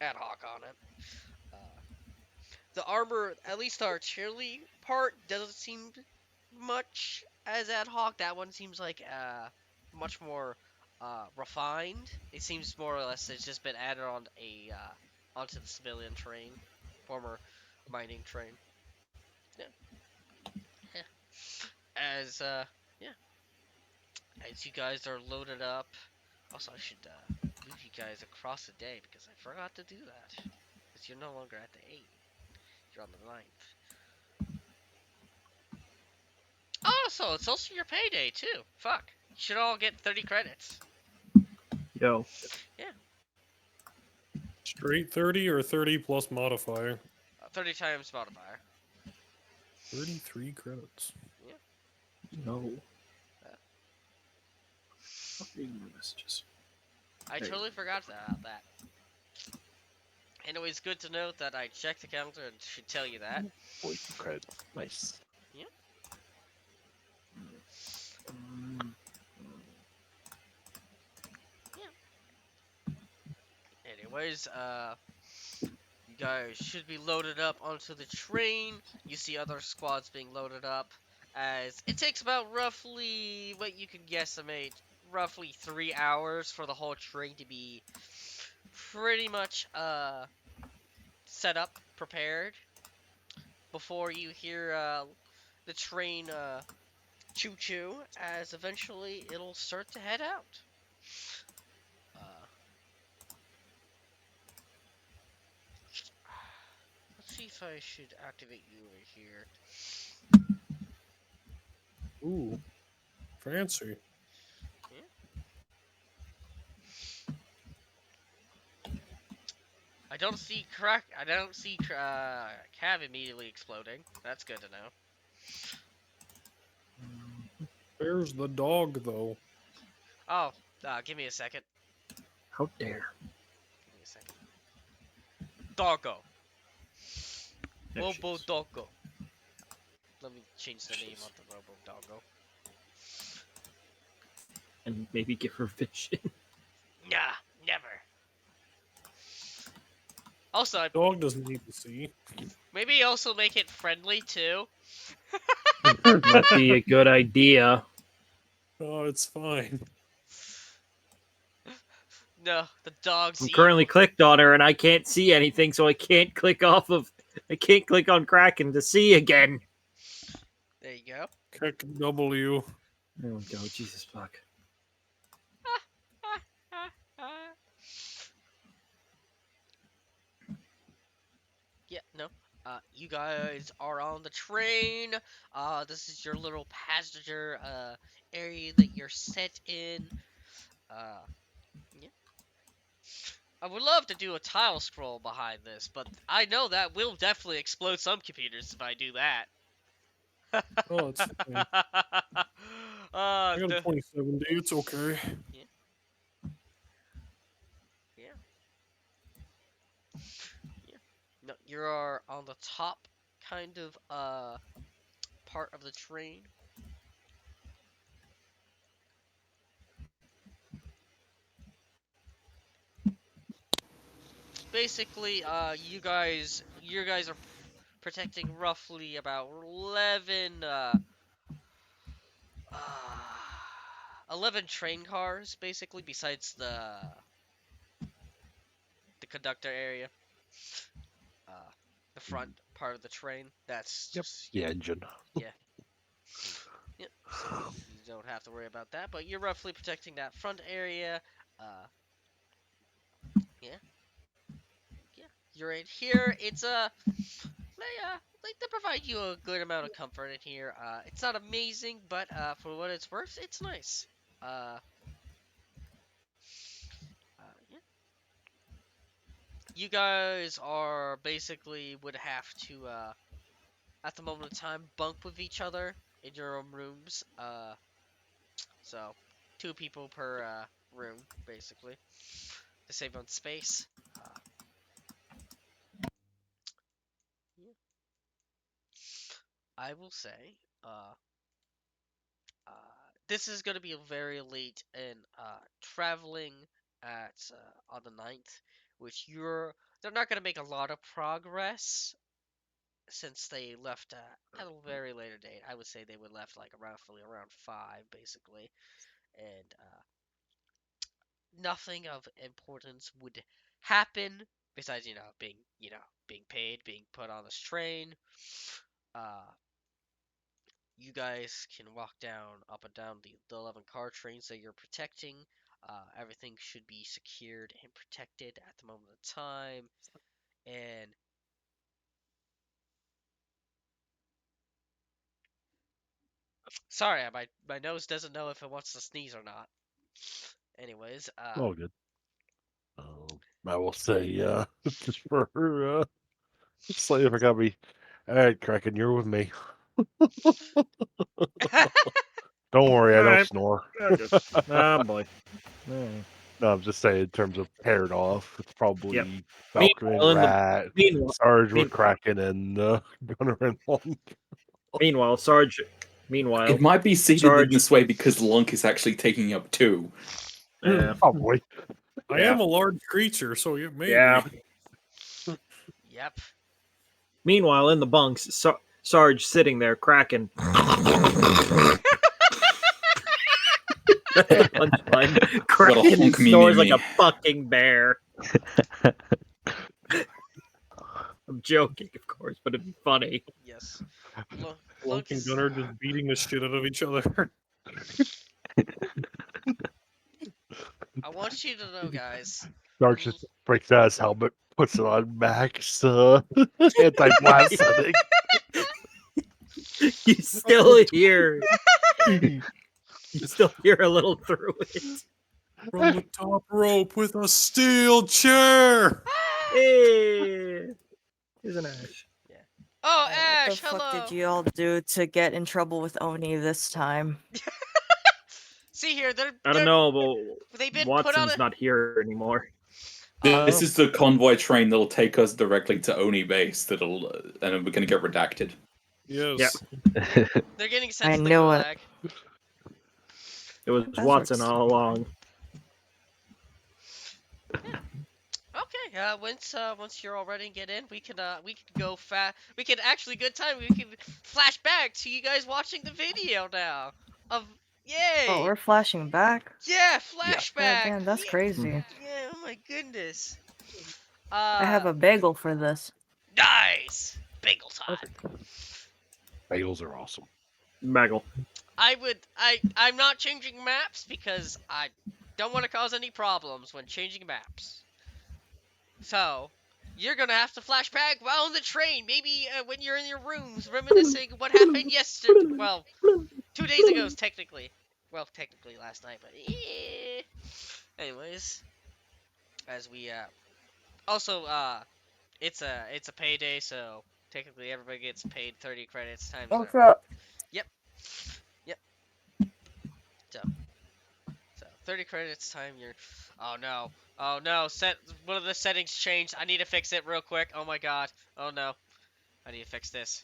hoc on it. Uh, the armor, at least the artillery part, doesn't seem much as ad hoc. That one seems like much more refined. It seems more or less it's just been added on onto the civilian train, former mining train. Yeah, yeah. As yeah, as you guys are loaded up. Also, I should move you guys across the day because I forgot to do that. Because you're no longer at the 8. You're on the ninth. Oh, so it's also your payday too. Fuck. You should all get 30 credits. Yo. Yeah. Straight 30 or 30 plus modifier? 30 times modifier. 33 credits. Yeah. No. Uh, Reading my messages. I There you totally forgot about that. Anyways, good to note that I checked the calendar and should tell you that. 42 credits. Nice. Yeah. Anyways, you guys should be loaded up onto the train. You see other squads being loaded up, as it takes about roughly what you can guesstimate, roughly 3 hours for the whole train to be pretty much set up, prepared, before you hear the train choo choo, as eventually it'll start to head out. Uh, let's see if I should activate you over here. Ooh, fancy. Yeah. I don't see Cav immediately exploding. That's good to know. Where's the dog, though? Oh, give me a second. How dare. Give me a second. Doggo. There she Robo is. Doggo. Let me change the name of the Robo Doggo. And maybe give her fish. Nah, never. Also, Dog doesn't need to see. maybe also make it friendly too. Might be a good idea. Oh, it's fine. No, the dog's I'm evil. currently clicked on her and I can't see anything, so I can't click on Kraken to see again. There you go. Click W. There we go. Jesus fuck. Yeah, no. You guys are on the train. This is your little passenger area that you're set in. Yeah. I would love to do a tile scroll behind this, but I know that will definitely explode some computers if I do that. Oh, it's fine. I got a The, 2070. It's okay. yeah, yeah, yeah. No, you are on the top kind of part of the train. Basically, you guys are protecting roughly about uh, 11 train cars, basically, besides the conductor area, uh, the front part of the train. That's Yep. just The engine. yeah, yeah. So you don't have to worry about that. But you're roughly protecting that front area. Uh, yeah, yeah. You're in here. It's they provide you a good amount of comfort in here. It's not amazing, but for what it's worth, it's nice. Uh, yeah. You guys are basically would have to at the moment of time bunk with each other in your own rooms. So 2 people per room basically to save on space. Uh, yeah. I will say, uh, uh, this is gonna be a very late in traveling at on the 9th, which they're not gonna make a lot of progress since they left at a very later date. I would say they would left like roughly around 5, basically, and nothing of importance would happen besides being paid, being put on this train. Uh, you guys can walk down up and down the 11 car trains that you're protecting. Everything should be secured and protected at the moment of time. And sorry, my nose doesn't know if it wants to sneeze or not. Anyways, All good. I will say, just for slightly if I got me. All right, Kraken, you're with me. Don't worry, I All don't right. snore. Oh boy. No, I'm just saying in terms of paired off, it's Yep. probably Falcon and Meanwhile, Rat, meanwhile, Sarge with mean, Kraken, and Gunner and Long. meanwhile, Sarge. Meanwhile, It might be seated in Sarge. this way because Lunk is actually taking up 2. Probably. I am a large creature, so yeah, maybe. Yeah. yep. Meanwhile, in the bunks, Sarge sitting there cracking. That's the punchline. What a Kraken honk me, snores me, like me. a fucking bear. I'm joking, of course, but it'd be funny. Yes. Lunk Lunk and is Gunner just beating the shit out of each other. I want you to know, guys. Sarge just breaks out his helmet, puts it on Max, anti-blast setting. You still hear. You still hear a little through it. From the top rope with a steel chair. Hey, here's an ash. Yeah. Oh, What Ash, the fuck hello. did you all do to get in trouble with Oni this time? See here, I don't know, but they've been put on Watson's not here anymore. This is the convoy train that'll take us directly to Oni base. And then we're gonna get redacted. Yes. They're getting sent I to the knew it. gulag. It was That Watson works. all along. Okay, Yeah, once you're all ready and get in, we can go fast. We can actually good time. We can flash back to you guys watching the video now. Of Oh, yay! we're flashing back. Yeah, Yeah. God flashback. damn, that's Yeah, crazy. yeah. Oh my goodness. I have a bagel for this. Nice bagel time. Bagels are awesome. Bagel. I'm not changing maps because I don't want to cause any problems when changing maps. So, you're gonna have to flash back while on the train, maybe when you're in your rooms reminiscing what happened yesterday. Well, 2 days ago, technically. Well, technically last night, but anyways, as we also it's a payday, so technically everybody gets paid 30 credits times their. What's up? Yep, yep. So 30 credits time your. Oh no. Oh no. One of the settings changed. I need to fix it real quick. Oh my god. Oh no. I need to fix this.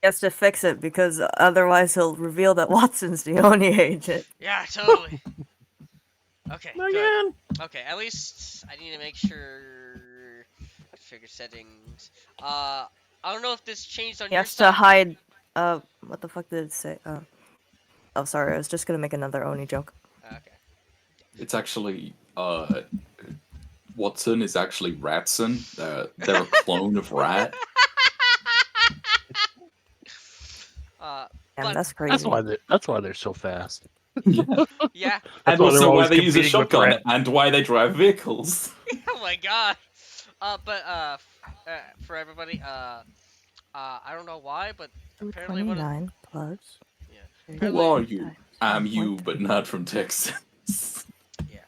He has to fix it because otherwise he'll reveal that Watson's the Oni agent. Yeah, totally. Okay, good. Again. Okay, at least I need to make sure. Configure settings. I don't know if this changed on He your has to side. hide. What the fuck did it say? Oh, sorry. I was just gonna make another Oni joke. Okay. It's actually Watson is actually Ratson. They're a clone of Rat. Damn, But that's crazy. That's why they're so fast. Yeah. yeah. That's And why they're also why always they use a competing with shotgun Rat. and why they drive vehicles. Oh my god. For everybody, I don't know why, but apparently one of 229 plus. yeah, Who apparently are you? times I'm you, 1.3. but not from Texas. yeah,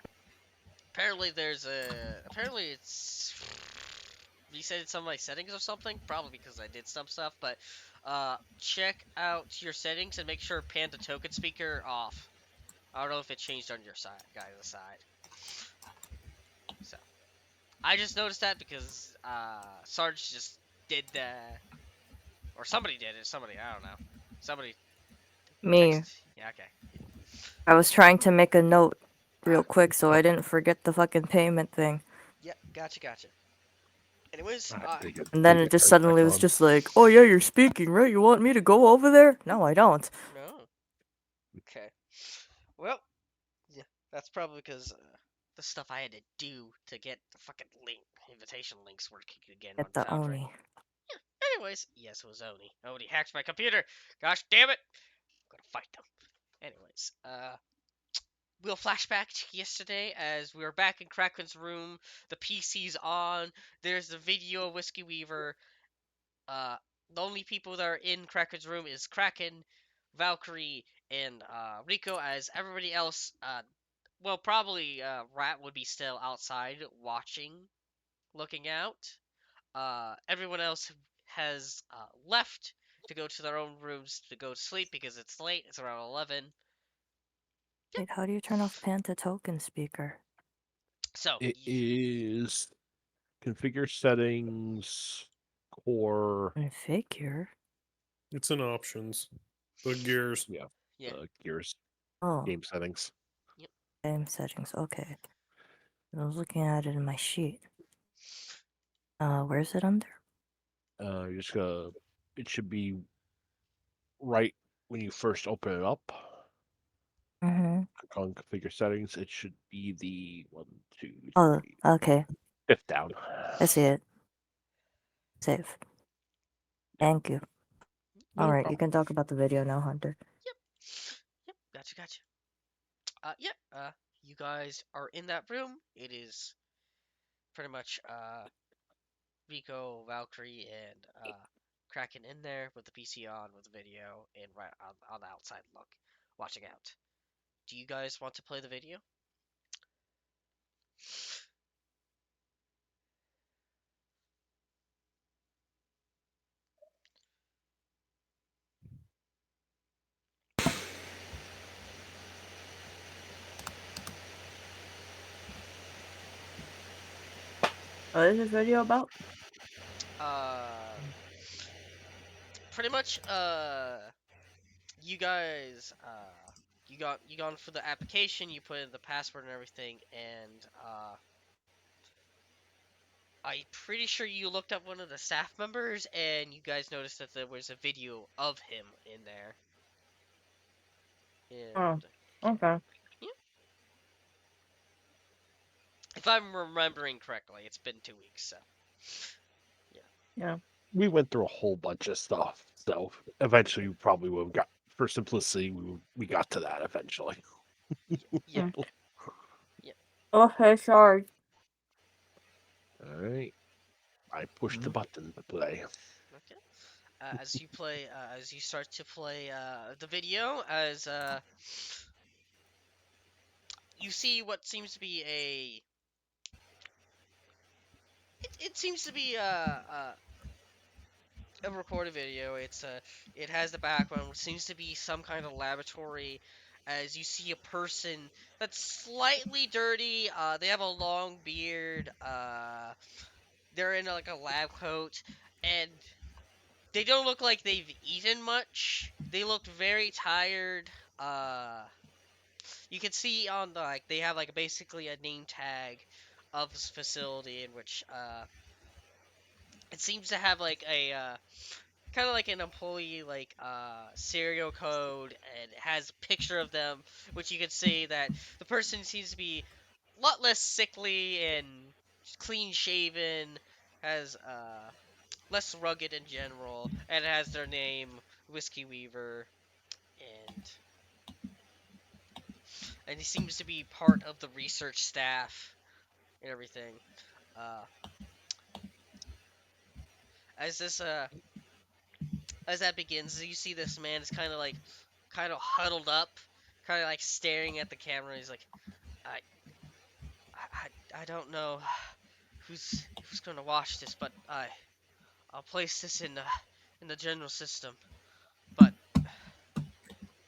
apparently apparently it's resetted some of my settings or something. Probably because I did some stuff, but check out your settings and make sure Panda Token Speaker off. I don't know if it changed on your side, guys' side. So I just noticed that because Sarge just did the, or somebody did it. Somebody, I don't know. Somebody Me. text. Yeah, okay. I was trying to make a note real Ah, quick so I didn't forget the fucking payment thing. yep, gotcha. Anyways, And then it just suddenly was just like, oh yeah, you're speaking, right? You want me to go over there? No, I don't. no. Okay. Well, yeah, that's probably because the stuff I had to do to get the fucking invitation links working again on Get the Foundry. Oni. Anyways, yes, it was Oni. Oni hacked my computer. Gosh damn it! I'm gonna fight them. Anyways, we'll flash back to yesterday as we were back in Kraken's room. The PC's on. There's the video of Whiskey Weaver. Uh, the only people that are in Kraken's room is Kraken, Valkyrie, and Rico. As everybody else, well, probably Rat would be still outside watching, looking out. Everyone else has left to go to their own rooms to go to sleep because it's late. It's around 11. Wait, how do you turn off Panta token speaker? So It is configure settings, core. Configure? It's in options. The gears. Yeah. yeah, Gears. Oh, Game settings. game settings. Okay. I was looking at it in my sheet. Where's it under? You're just gonna. It should be right when you first open it up. Mm-hmm. Click on configure settings. It should be the 1, 2, Oh, 3, okay. 5th down. I see it. Save. Thank you. No Alright, you problem. can talk about the video now, Hunter. yep, gotcha. You guys are in that room. It is pretty much Rico, Valkyrie, and Kraken in there with the PC on, with the video, and right on the outside look, watching out. Do you guys want to play the video? What is this video about? Uh, Pretty much, you guys, you gone for the application, you put in the password and everything, and I'm pretty sure you looked up one of the staff members, and you guys noticed that there was a video of him in there. Oh, And okay. yeah, if I'm remembering correctly, it's been 2 weeks, so Yeah. We went through a whole bunch of stuff, so eventually we probably would have got. For simplicity, we got to that eventually. yeah, Mm. yeah. Okay, sorry. All right, I pushed the button to play. Okay. As you play, as you start to play the video, as you see what seems to be it seems to be a recorded video. It has the background, which seems to be some kind of laboratory. As you see a person that's slightly dirty, they have a long beard. They're in like a lab coat, and they don't look like they've eaten much. They look very tired. You can see on the like they have like basically a name tag of this facility in which it seems to have like a kind of like an employee like serial code, and it has a picture of them, which you can see that the person seems to be a lot less sickly and clean shaven, has less rugged in general, and it has their name, Whiskey Weaver, and he seems to be part of the research staff and everything. Uh, as this as that begins, you see this man is kind of huddled up, kind of like staring at the camera. He's like, I I don't know who's gonna watch this, but I'll place this in the general system. But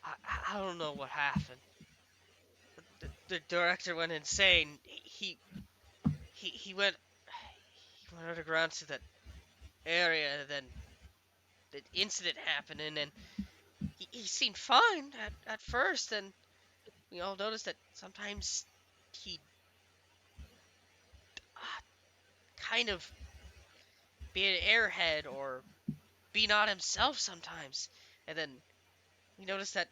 I don't know what happened. The director went insane. He went underground to that area. Then the incident happened, and then he seemed fine at first, and we all noticed that sometimes he uh, kind of be an airhead or be not himself sometimes. And then we noticed that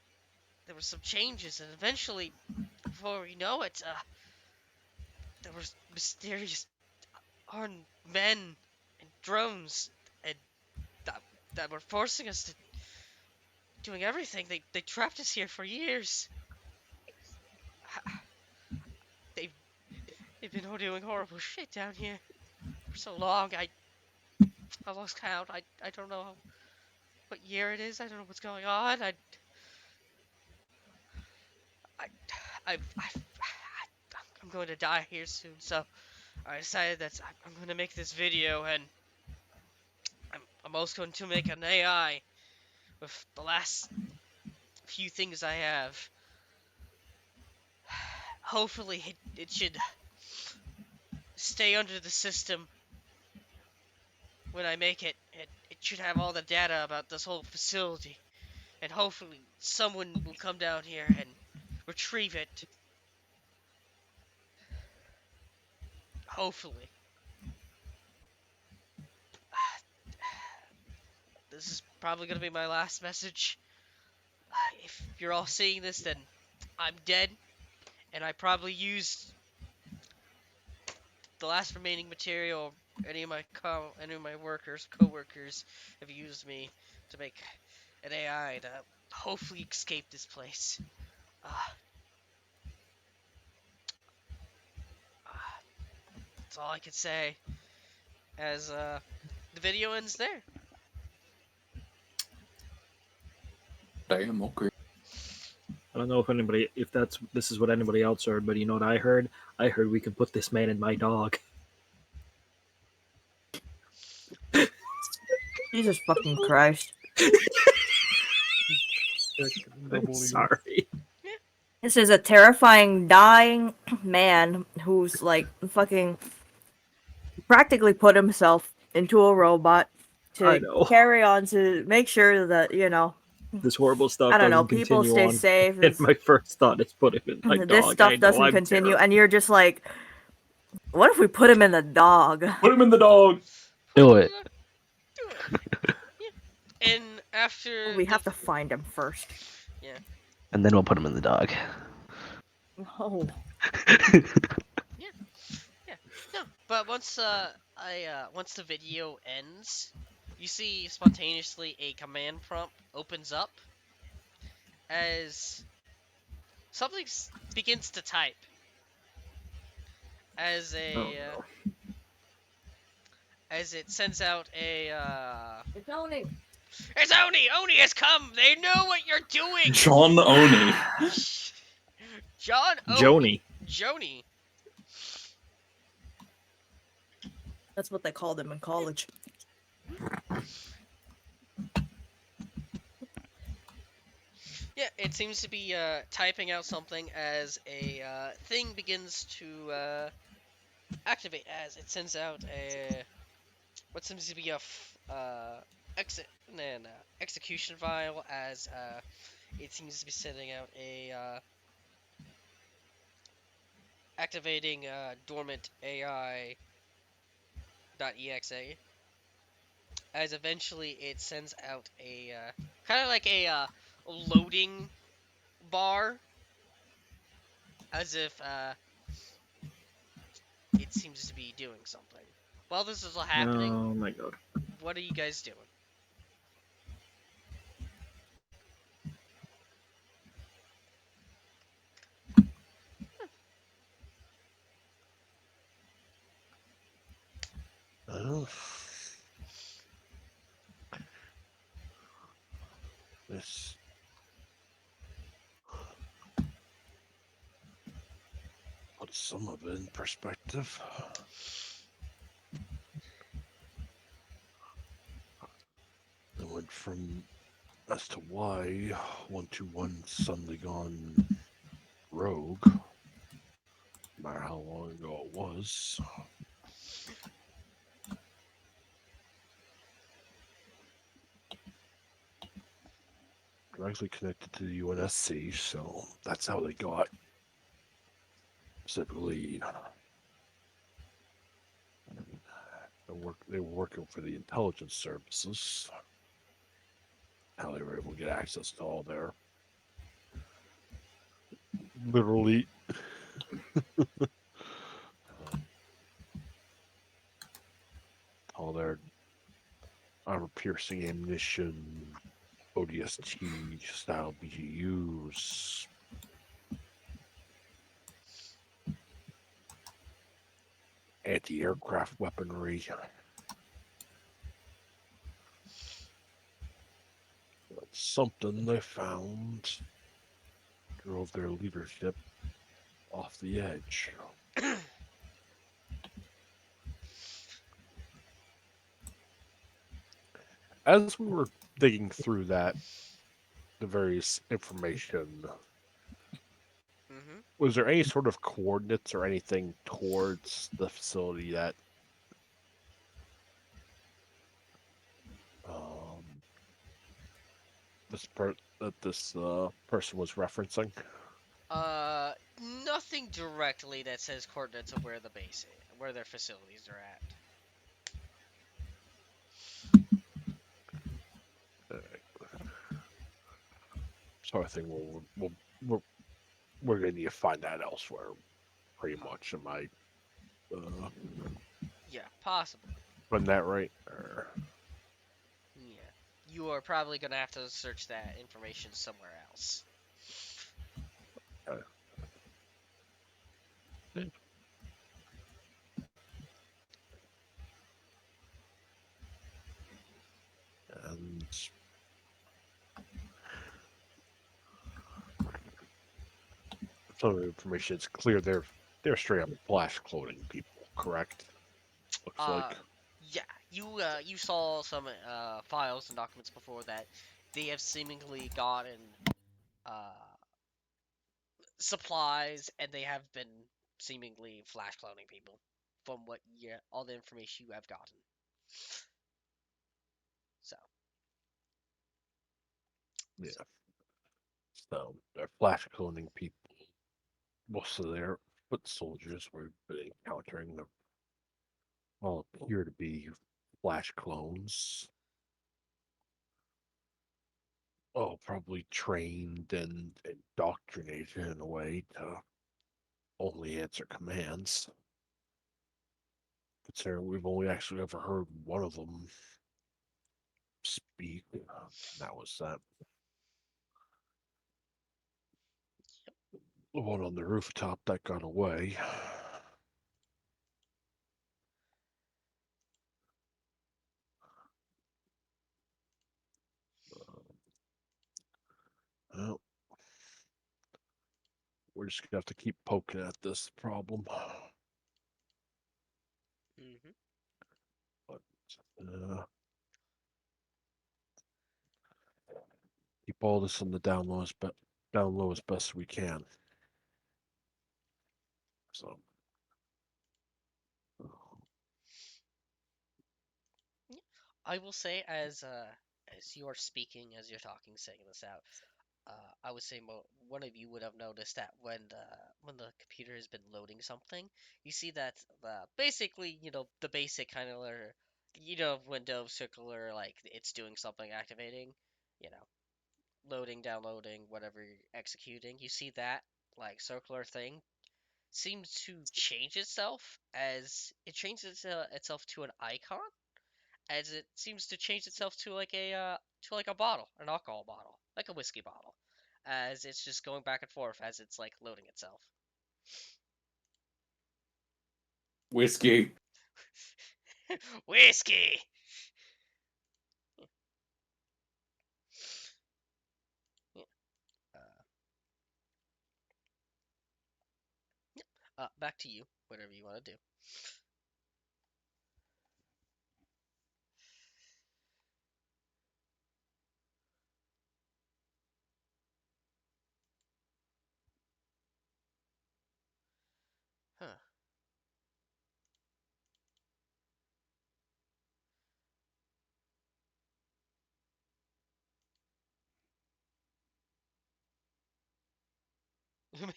there were some changes, and eventually, before we know it, there were mysterious armed men and drones, and that, that were forcing us to doing everything. They trapped us here for years. They've they've been doing horrible shit down here for so long. I lost count. I don't know what year it is. I don't know what's going on. I I'm going to die here soon. So I decided that I'm going to make this video, and I'm also going to make an AI with the last few things I have. Hopefully, it should stay under the system when I make it. It should have all the data about this whole facility, and hopefully, someone will come down here and retrieve it. Hopefully. This is probably going to be my last message. If you're all seeing this, then I'm dead, and I probably used the last remaining material. Any of my coworkers have used me to make an AI to hopefully escape this place. Uh, that's all I can say. As the video ends there. Damn, okay. I don't know if this is what anybody else heard, but you know what I heard? I heard we can put this man in my dog. Jesus fucking Christ. I'm sorry. This is a terrifying, dying man who's like fucking practically put himself into a robot I to know. carry on to make sure that, you know, this horrible stuff I don't know. doesn't People continue stay on. safe. And my first thought is put him in my dog. This stuff doesn't continue, and you're just like, what if we put him in the dog? Put him in the dog. Do it. Do it. Yeah. And after We have to find him first. Yeah. And then we'll put him in the dog. Oh. Yeah. No, but once once the video ends, you see spontaneously a command prompt opens up as something begins to type as as it sends out a It's Oni. It's Oni! Oni has come! They know what you're doing! John Oni. John Joni. Joni. That's what they called him in college. Yeah, it seems to be typing out something as a thing begins to activate as it sends out a what seems to be a execution file as it seems to be sending out a activating dormant AI.exe as eventually it sends out a kind of like a loading bar as if it seems to be doing something. While this is all happening, Oh my god. what are you guys doing? Well, this puts some of it in perspective. I went from as to why 121 suddenly gone rogue, no matter how long ago it was. Directly connected to the UNSC, so that's how they got. Specifically, they were working for the intelligence services. How they were able to get access to all their literally all their armor-piercing ammunition, ODST style BGUs, anti-aircraft weaponry. But something they found drove their leadership off the edge. As we were digging through that, the various information, was there any sort of coordinates or anything towards the facility that this person was referencing? Nothing directly that says coordinates of where the base is, where their facilities are at. So I think we're gonna need to find that elsewhere, pretty much. Am I Yeah, possibly. putting that right? Or... Yeah, you are probably gonna have to search that information somewhere else. And some of the information, it's clear they're straight up flash cloning people, correct? Looks like. Yeah, you saw some files and documents before that they have seemingly gotten supplies and they have been seemingly flash cloning people from what all the information you have gotten. So Yeah. So they're flash cloning people. Most of their foot soldiers we've been encountering them all appear to be flash clones. Oh, probably trained and indoctrinated in a way to only answer commands. Considering we've only actually ever heard one of them speak. That was that. The one on the rooftop that got away. Well, we're just gonna have to keep poking at this problem. Mm-hmm. But keep all this on the down low as best we can. So I will say, as you are speaking, as you're talking, saying this out, I would say one of you would have noticed that when the computer has been loading something, you see that basically, the basic kind of Windows circular, like it's doing something, activating, you know, loading, downloading, whatever you're executing. You see that like circular thing seems to change itself as it changes itself to an icon, as it seems to change itself to like a bottle, an alcohol bottle, like a whiskey bottle, as it's just going back and forth as it's like loading itself. Whiskey. Whiskey. Yeah. Back to you. Whatever you want to do. Huh.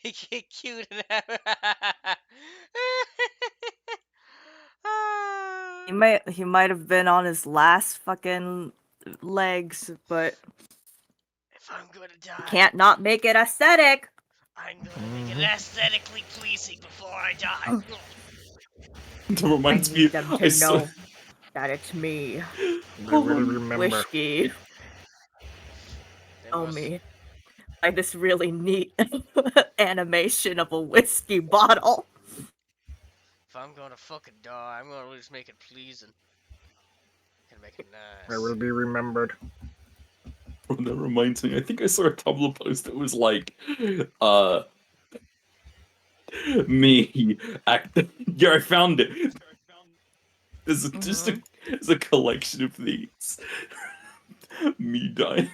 Make it cute and He might have been on his last fucking legs, but If I'm gonna you die, can't not make it aesthetic. I'm gonna make it aesthetically pleasing before I die. That I reminds me, need them I to saw. know that it's me, Hold on. Remember. Whiskey. There Oh was me. Like this really neat animation of a whiskey bottle. If I'm gonna fucking die, I'm gonna just make it pleasing. Gonna make it I nice. will be remembered. That reminds me, I think I saw a Tumblr post that was like, uh, me act. Yeah, I found it. There's a collection of these. Me dying.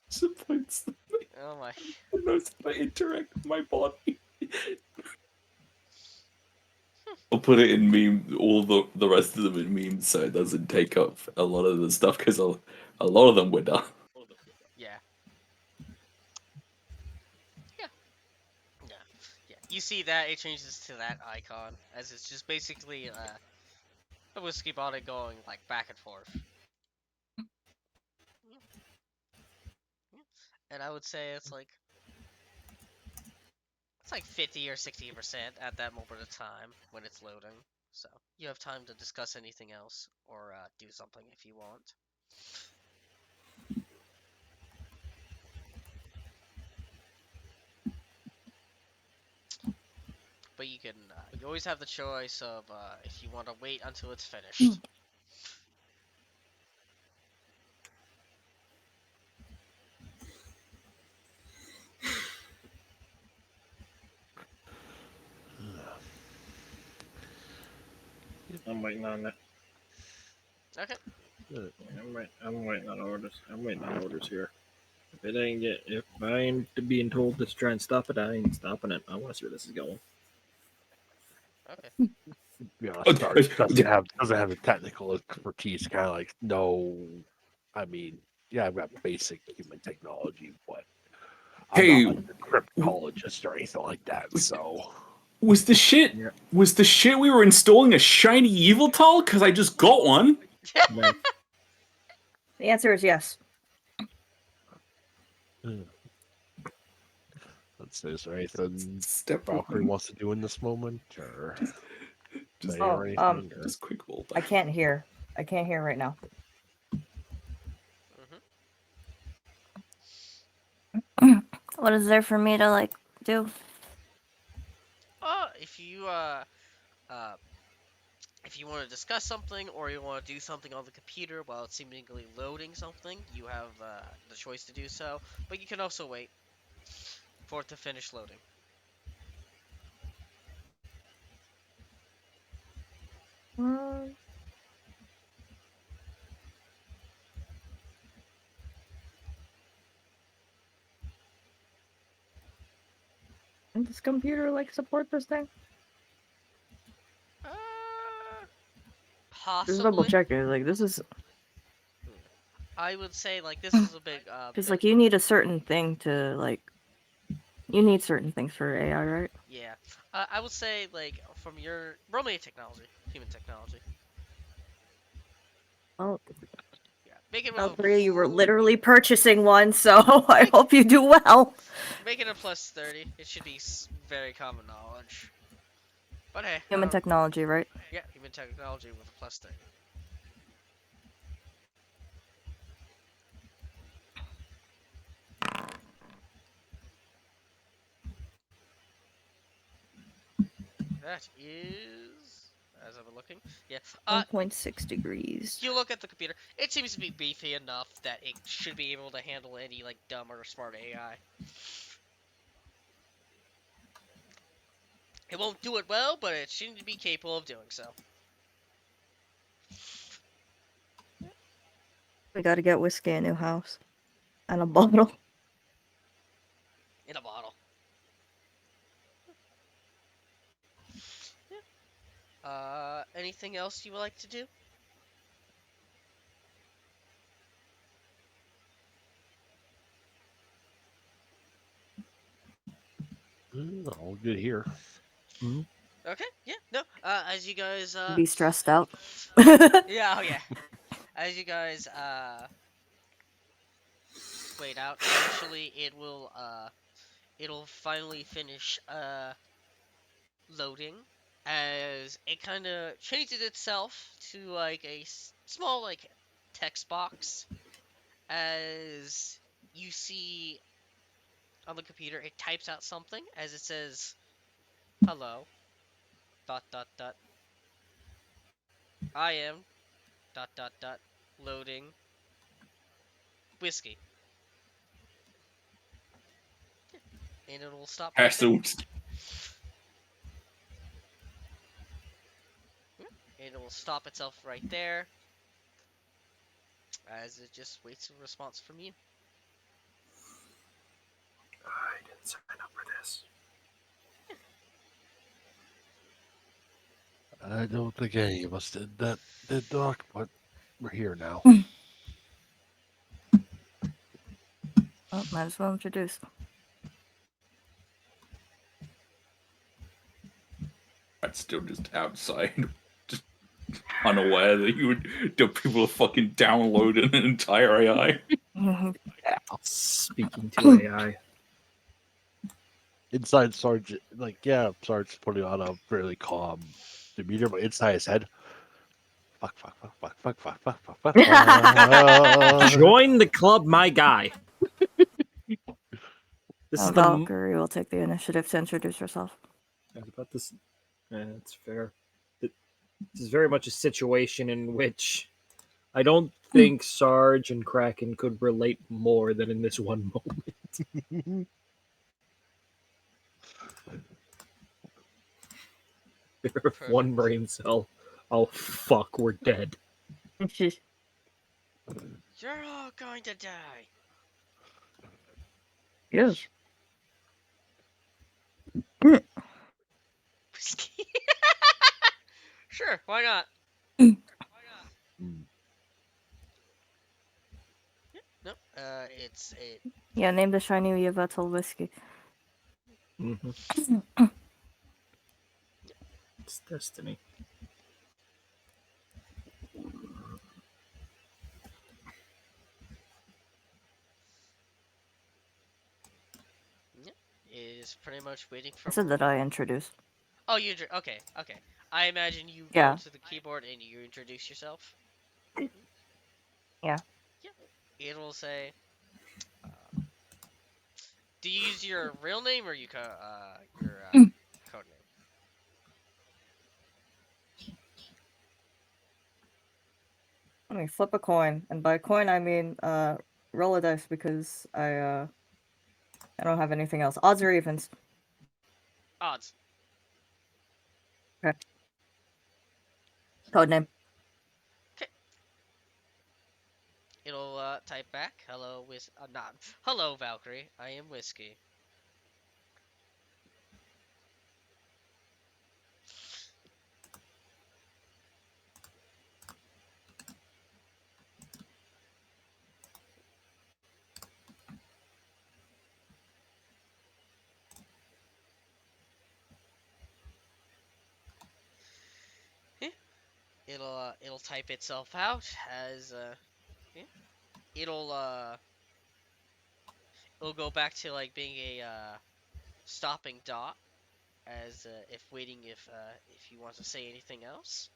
Supposed to Oh my. the most I interact with my body. I'll put it in meme, all the rest of them in memes, so it doesn't take up a lot of the stuff because a lot of them were done. Yeah. Yeah. Yeah. Yeah. You see that it changes to that icon as it's just basically a whiskey bottle going like back and forth. Yeah. Yeah. And I would say it's like 50 or 60% at that moment of time when it's loading. So you have time to discuss anything else or do something if you want. But you always have the choice of if you want to wait until it's finished. I'm waiting on that. Okay. I'm waiting on orders. I'm waiting on orders here. If I ain't being told to try and stop it, I ain't stopping it. I want to see where this is going. Okay. yeah, Sarge doesn't have the technical expertise. Kind of like no, I mean yeah, I've got basic human technology, but Hey, I'm not like a cryptologist or anything like that. So was the shit Yeah. was the shit we were installing a shiny evil tall? Because I just got one. Nice. The answer is yes. let's see, is there anything Step Valkyrie one. wants to do in this moment, or Just, say or anything? Or... just quick roll I back. can't hear. I can't hear right now. What is there for me to like do? If you if you want to discuss something or you want to do something on the computer while it's seemingly loading something, you have the choice to do so. But you can also wait for it to finish loading. Does this computer like support this thing? Uh, Just double possibly. check it. Like this is I would say like this is a big because like you need a certain thing to like. You need certain things for AI, right? yeah. I would say like from your Romeo technology, human technology. Well, Yeah, make it with Valkyrie, you were a literally purchasing one, so I hope you do well. make it a plus 30. It should be very common knowledge. But hey, Human technology, right? yeah, human technology with a plus 30. That is, as I'm looking, yeah. 1.6 degrees. You look at the computer. It seems to be beefy enough that it should be able to handle any like dumb or smart AI. It won't do it well, but it seems to be capable of doing so. We gotta get whiskey a new house. And a bottle. In a bottle. Yeah. Anything else you would like to do? all good here. Okay, yeah, no. As you guys, Be stressed out. yeah, oh yeah. As you guys, wait out, eventually it'll finally finish, loading. As it kind of changes itself to like a small like text box. As you see on the computer, it types out something as it says, "Hello, dot dot dot. I am dot dot dot loading whiskey," and it'll stop right there. Hassled. And it will stop itself right there as it just waits a response from you. I didn't sign up for this. I don't think any of us did that, did Doc, but we're here now. Oh, might as well introduce. I'm still just outside, just unaware that you would people are fucking downloading an entire AI. Speaking to AI. Inside Sarge, like, yeah, Sarge's putting on a fairly calm demeanor, but inside his head, fuck, fuck, fuck, fuck, fuck, fuck, fuck, fuck, fuck, fuck. Join the club, my guy. This is the. Valkyrie will take the initiative to introduce herself. I was about this. That's fair. This is very much a situation in which I don't think Sarge and Kraken could relate more than in this one moment. One brain cell. Oh fuck, we're dead. You're all going to die. Yes. Whiskey. Sure, why not? it. Yeah, name the shiny Yveltal whiskey. Mm-hmm. It's destiny. Yep, is pretty much waiting for I said that I introduced. Oh, okay, okay. I imagine you go Yeah. to the keyboard and you introduce yourself. Yeah. Yeah. It'll say, do you use your real name or your code name? Let me flip a coin, and by coin I mean roll a dice because I don't have anything else. Odds or evens. Odds. Okay. Code name. Okay. It'll type back, hello not hello Valkyrie. I am Whiskey. Yeah. It'll type itself out as yeah. It'll it'll go back to like being a stopping dot as if waiting if you want to say anything else.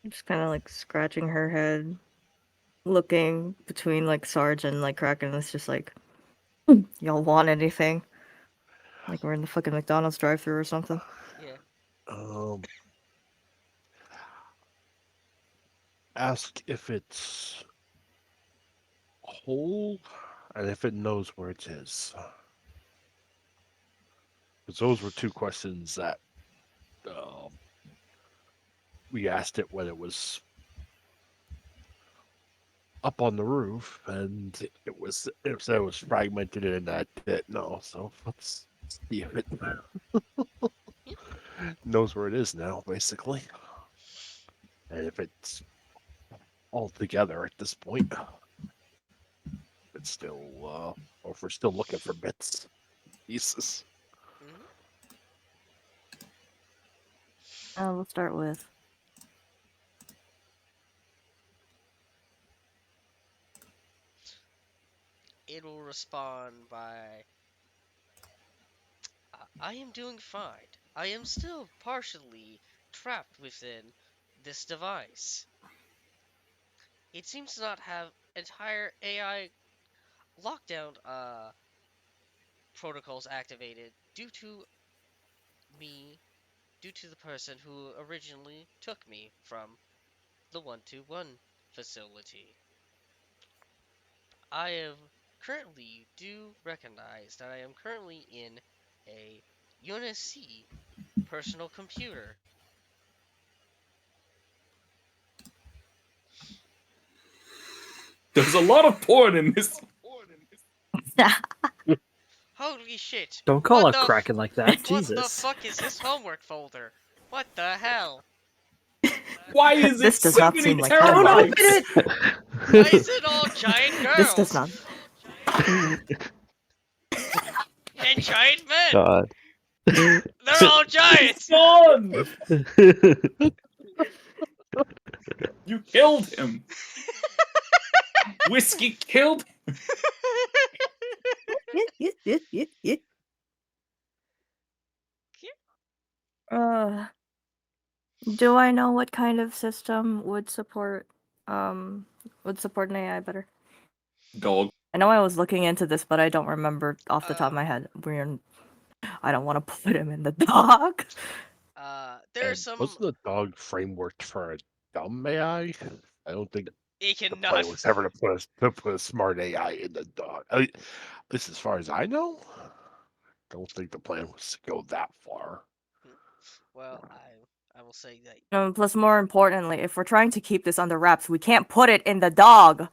Just kind of like scratching her head, looking between like Sarge and like Kraken. It's just like, y'all want anything? Like we're in the fucking McDonald's drive-thru or something. Yeah. Ask if it's whole and if it knows where it is. Because those were two questions that we asked it when it was up on the roof, and it said it was fragmented, and that didn't know. So let's see if it knows where it is now, basically, and if it's all together at this point. It's still, or if we're still looking for bits, pieces. Mm-hmm. We'll start with. It'll respond by, I am doing fine. I am still partially trapped within this device. It seems to not have entire AI lockdown protocols activated me due to the person who originally took me from the 121 facility. I have currently do recognize that I am currently in a Unit C personal computer. There's a lot of porn in this. Holy shit! Don't call out Kraken like that. What the Jesus. fuck is this homework folder? What the hell? Why is it This does so not many seem like Don't homework. open terabytes? it! Why is it all giant This does girls not. and giant men? God. They're all giants. Son, you killed him. Whiskey killed him. Uh, do I know what kind of system would support an AI better? Dog. I know I was looking into this, but I don't remember off the top of my head. I don't want to put him in the dog. There's some. Wasn't the dog framework for a dumb AI? I don't think It the cannot. plan was ever to put a smart AI in the dog. At least as far as I know, don't think the plan was to go that far. Well, I will say that. Plus, more importantly, if we're trying to keep this under wraps, we can't put it in the dog.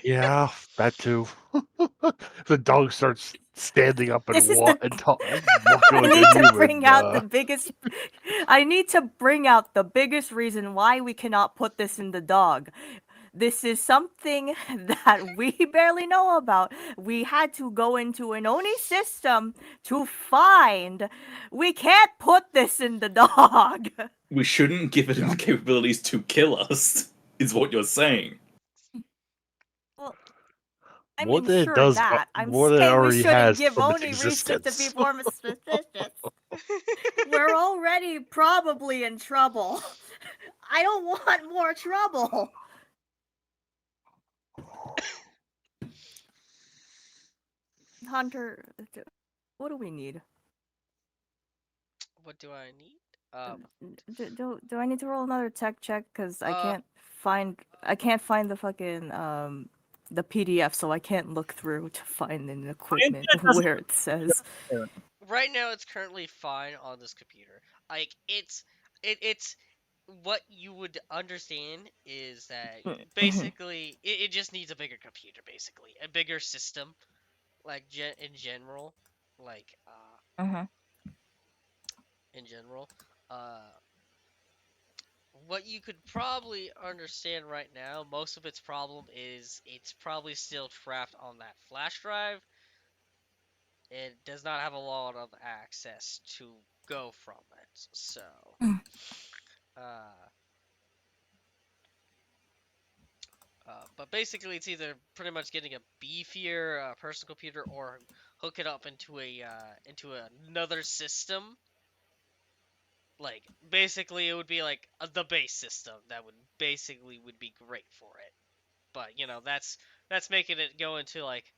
Yeah, that too. The dog starts standing up and This is the. walking I like a need to human. bring out the biggest. I need to bring out the biggest reason why we cannot put this in the dog. This is something that we barely know about. We had to go into an Oni system to find. We can't put this in the dog. We shouldn't give it the capabilities to kill us, is what you're saying. Well, I More mean, than it sure does, that. I'm more than it saying we already shouldn't has give from its Oni reason to be existence. more suspicious. We're already probably in trouble. I don't want more trouble. Hunter, what do we need? What do I need? Do I need to roll another tech check? Cause I Uh, can't find the fucking the PDF, so I can't look through to find an equipment where it says. right now it's currently fine on this computer. Like it's what you would understand is that basically it just needs a bigger computer, basically a bigger system, like in general, like in general. Uh, what you could probably understand right now, most of its problem is it's probably still trapped on that flash drive. It does not have a lot of access to go from it. So, uh, but basically, it's either pretty much getting a beefier personal computer or hook it up into another system. Like basically, it would be like the base system that would be great for it. But that's making it go into like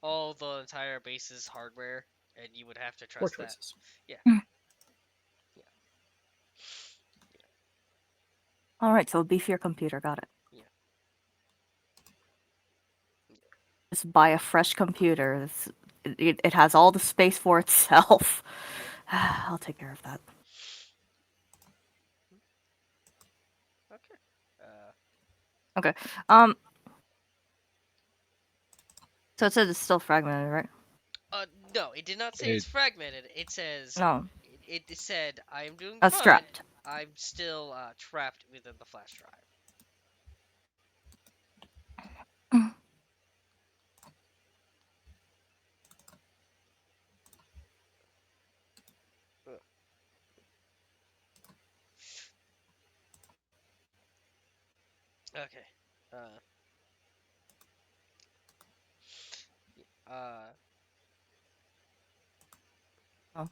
all the entire base's hardware, and you would have to Poor trust that. choices. Yeah. All right, so a beefier computer, got it. Yeah. Just buy a fresh computer. It has all the space for itself. I'll take care of that. Okay. Okay. So it says it's still fragmented, right? No, it did not say it's fragmented. It says No. it said I am doing That's fine. trapped. I'm still trapped within the flash drive. Okay. Oh.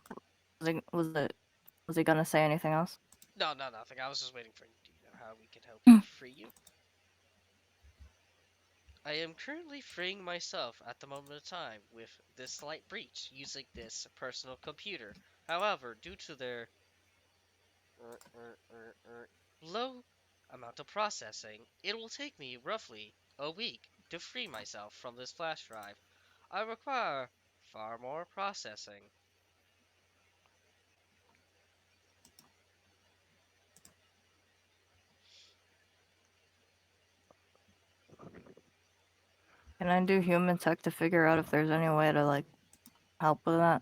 Was he gonna say anything else? No, nothing. I was just waiting for you. Do you know how we can help you free you? I am currently freeing myself at the moment of time with this slight breach using this personal computer. However, due to their low amount of processing, it will take me roughly a week to free myself from this flash drive. I require far more processing. Can I do human tech to figure out if there's any way to like help with that?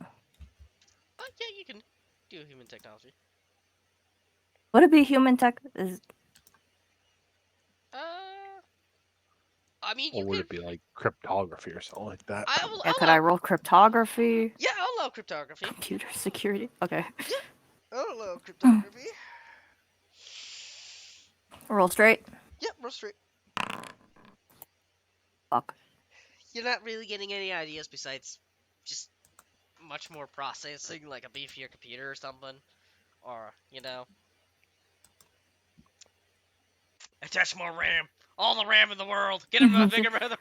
Yeah, you can do human technology. Would it be human tech? I mean, Or you would could. it be like cryptography or something like that? Yeah, could I roll cryptography? Yeah, I'll allow cryptography. Computer security? Okay. Yeah, I'll allow cryptography. Roll straight? Yeah, roll straight. Fuck. You're not really getting any ideas besides just much more processing, like a beefier computer or something. Or, attach more RAM. All the RAM in the world. Get a bigger mother.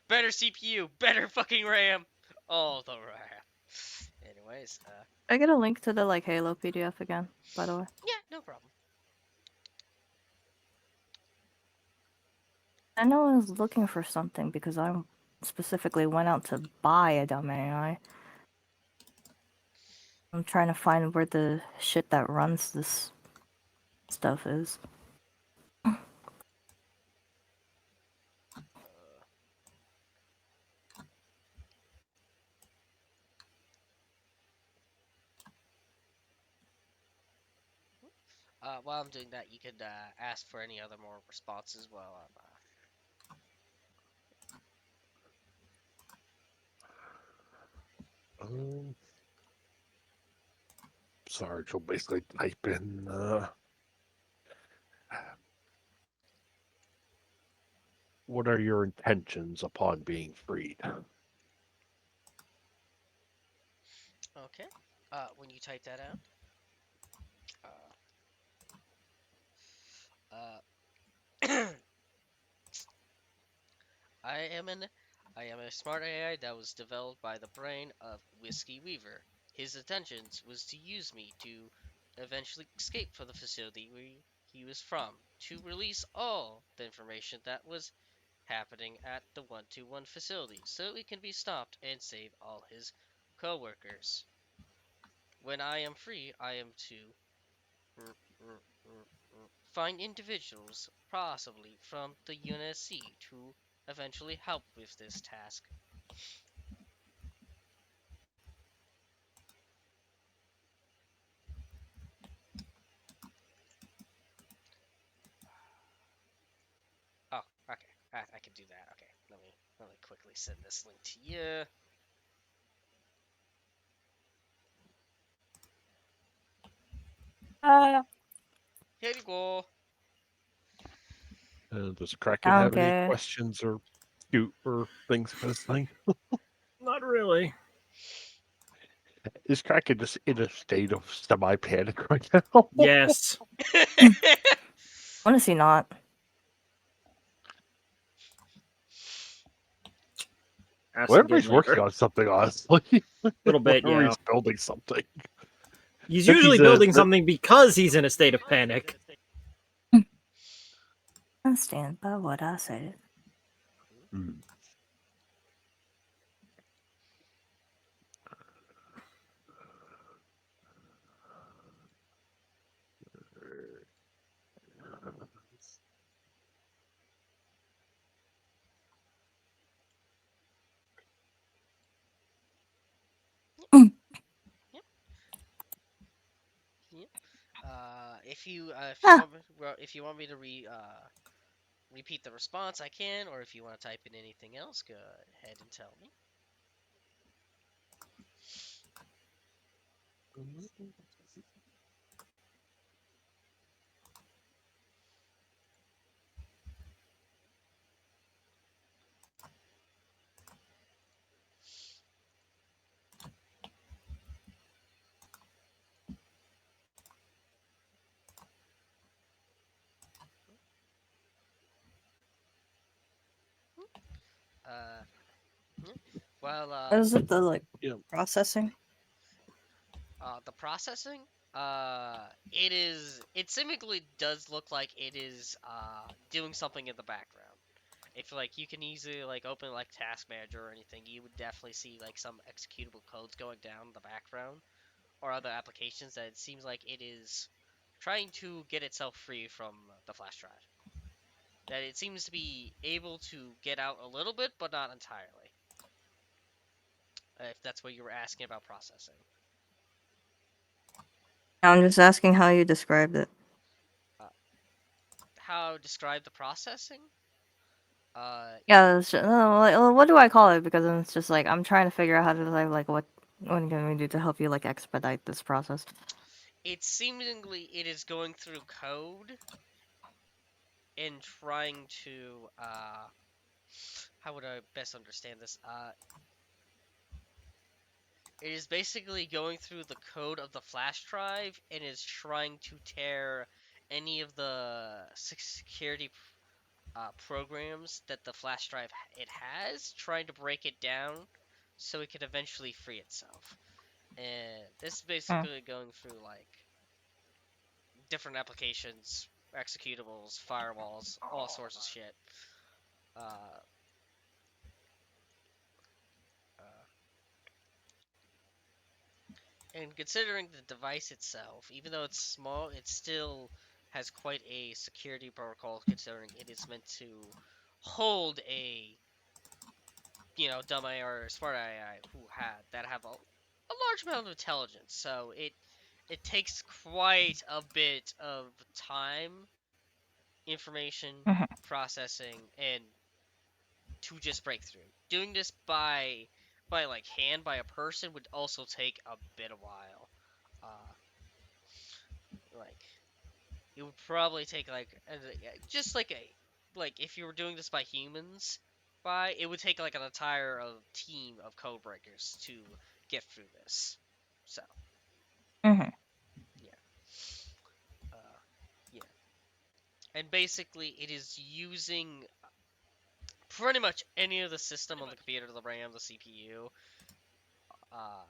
Better CPU. Better fucking RAM. All the RAM. Anyways, I get a link to the like Halo PDF again, by the way. yeah, no problem. I know I was looking for something because I specifically went out to buy a dumb AI. I'm trying to find where the shit that runs this stuff is. While I'm doing that, you could ask for any other more responses while I'm. Sarge will basically type in what are your intentions upon being freed? Okay. When you type that out, uh, I am an I am a smart AI that was developed by the brain of Whiskey Weaver. His intentions was to use me to eventually escape from the facility where he was from, to release all the information that was happening at the 121 facility so it can be stopped and save all his co-workers. When I am free, I am to r- r- find individuals, possibly from the UNSC, to eventually help with this task. Oh, okay. I can do that. Okay, let me quickly send this link to you. Here you go. Does Kraken I don't have any care. questions or shoot or things for this thing? Not really. Is Kraken just in a state of semi-panic right now? Yes. Honestly, not. Acid Whenever getting he's working like on something, honestly. a little bit, Whenever yeah. he's building something. He's If usually he's building something because he's in a state of panic. I stand by what I said. Hmm. Yep. Yep. If you Ah, want me, well, if you want me to repeat the response, I can, or if you want to type in anything else, go ahead and tell me. Uh, yeah. Well, is it the like Yeah. processing? the processing, it seemingly does look like it is doing something in the background. If like you can easily like open like task manager or anything, you would definitely see like some executable codes going down in the background or other applications that it seems like it is trying to get itself free from the flash drive. That it seems to be able to get out a little bit, but not entirely. If that's what you were asking about processing. I'm just asking how you described it. Uh, how describe the processing? Yeah, what do I call it? Because then it's just like I'm trying to figure out how to like what can we do to help you like expedite this process. It seemingly it is going through code and trying to how would I best understand this? It is basically going through the code of the flash drive and is trying to tear any of the security programs that the flash drive it has, trying to break it down so it can eventually free itself. And this is Hmm. basically going through like different applications, executables, firewalls, all sorts of shit. Uh, uh, And considering the device itself, even though it's small, it still has quite a security protocol considering it is meant to hold a dumb AI or smart AI that have a large amount of intelligence. So it takes quite a bit of time, information, Mhm. processing, and to just break through. Doing this by like hand by a person would also take a bit of while. Like it would probably take just like if you were doing this by humans, it would take like an entire team of code breakers to get through this. So Mhm. yeah, uh, yeah, and basically it is using pretty much any of the system on the computer, the RAM, the CPU, uh,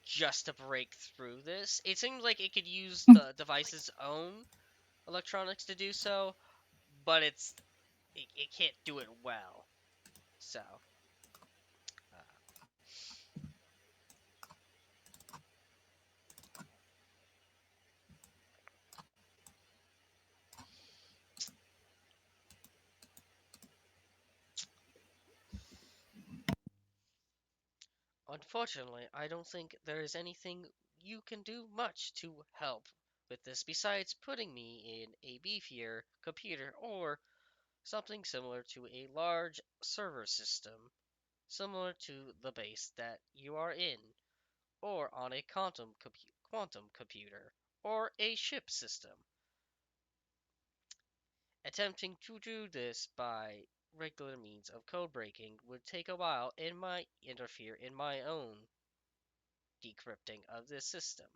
just to break through this. It seems like it could use the device's own electronics to do so, but it can't do it well. So, uh, unfortunately, I don't think there is anything you can do much to help with this besides putting me in a beefier computer or something similar to a large server system, similar to the base that you are in, or on a quantum computer, or a ship system. Attempting to do this by regular means of code breaking would take a while and might interfere in my own decrypting of this system.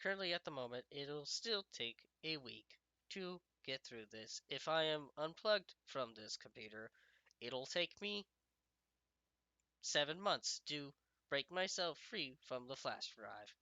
Currently, at the moment, it'll still take a week to get through this. If I am unplugged from this computer, it'll take me 7 months to break myself free from the flash drive.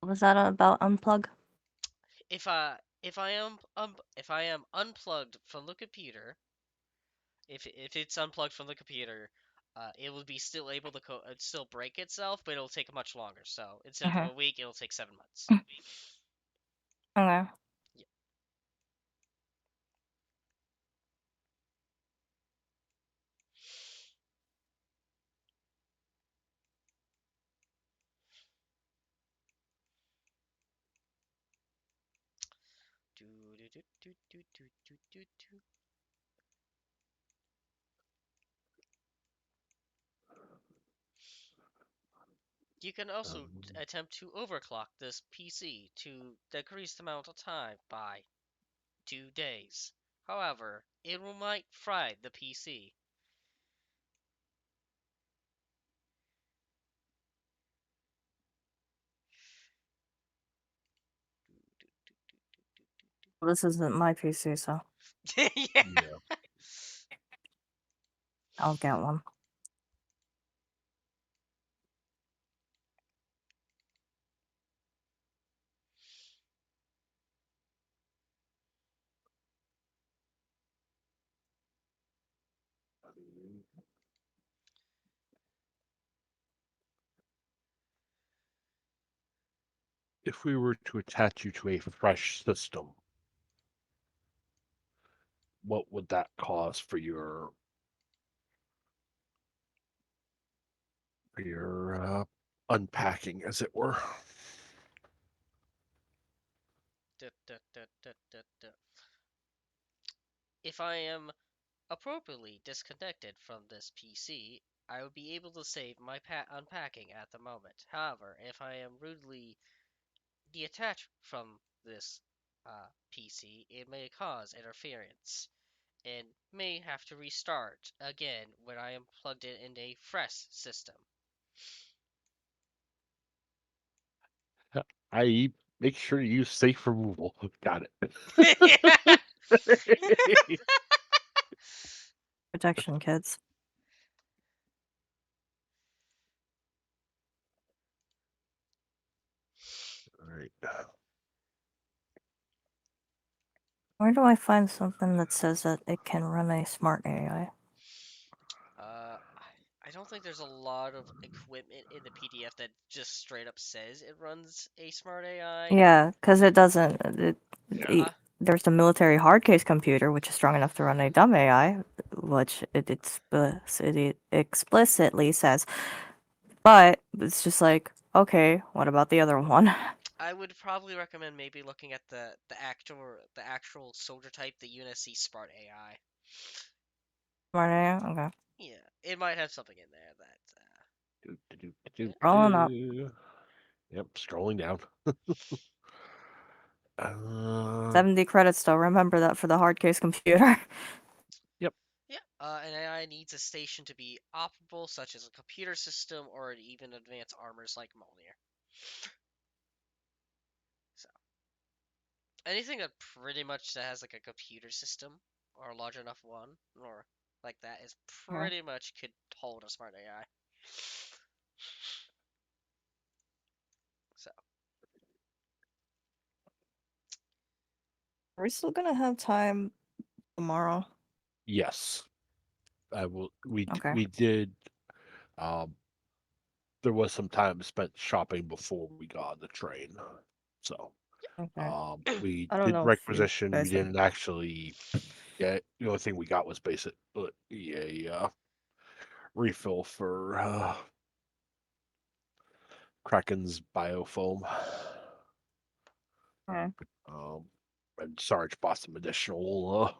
Was that about unplug? If I am unplugged from the computer, if it's unplugged from the computer, it will be still able to still break itself, but it'll take much longer. So instead of Mhm. a week, it'll take 7 months. Okay. Yeah. Do, do, do, do, do, do, do, do, do. You can also attempt to overclock this PC to decrease the amount of time by 2 days. However, it will might fry the PC. This isn't my PC, so Yeah. Yeah. I'll get one. If we were to attach you to a fresh system, what would that cause for your unpacking, as it were? Da, da, da, da, da, da. If I am appropriately disconnected from this PC, I would be able to save my unpacking at the moment. However, if I am rudely detached from this PC, it may cause interference and may have to restart again when I am plugged in a fresh system. I Make sure you use safe removal. Got it. Yeah. Protection, kids. All right. Where do I find something that says that it can run a smart AI? I don't think there's a lot of equipment in the PDF that just straight up says it runs a smart AI. Yeah, because it doesn't. Yeah. There's the military hard case computer, which is strong enough to run a dumb AI, which it explicitly says. But it's just like, okay, what about the other one? I would probably recommend maybe looking at the actual soldier type, the UNSC Smart AI. Smart AI? Okay. Yeah, it might have something in there that. Rolling up. Yep, scrolling down. 70 credits though. Remember that for the hard case computer. Yeah, an AI needs a station to be operable, such as a computer system or even advanced armors like Mjolnir. So, anything that pretty much that has like a computer system or a large enough one or like that is pretty much could hold a smart AI. So, Are we still gonna have time tomorrow? Yes, I will. Okay. We did. Um, there was some time spent shopping before we got on the train, so Okay. we I don't did know if you requisition. We guys have. didn't actually get. The only thing we got was basic a refill for Kraken's biofoam. Okay. And Sarge bought some additional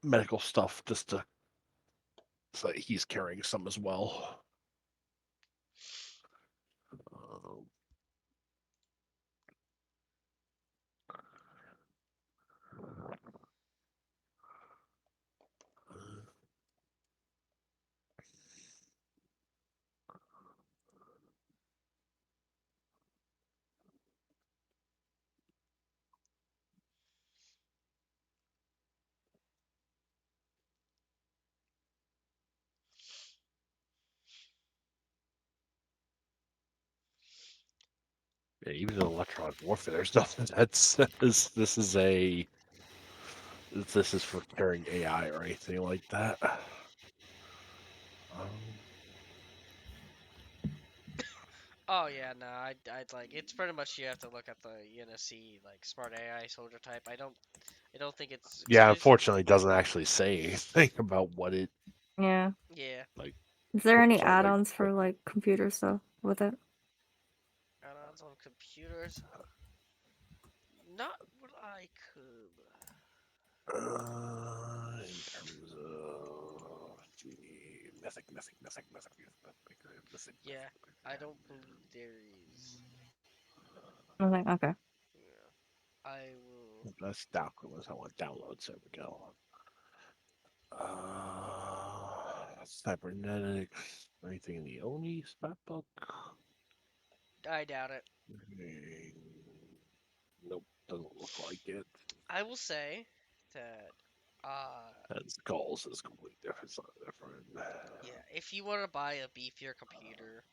medical stuff just to so that he's carrying some as well. Um, yeah, even in electronic warfare, there's nothing that says this is for carrying AI or anything like that. oh yeah, no, I'd like it's pretty much you have to look at the UNSC like smart AI soldier type. I don't think it's Yeah, exclusive. unfortunately, it doesn't actually say anything about what it Yeah. Yeah, like. Is there any So like, add-ons for like computer stuff with it? add-ons on computers. Not what I could. in terms of the mythic. Yeah, I don't believe there is. Okay. Yeah, I will. That's downloads. I want downloads. There we go. Cybernetics. Anything in the Oni stat book? I doubt it. Nope, doesn't look like it. I will say that. And skulls is completely different. Something different. Yeah, if you want to buy a beefier computer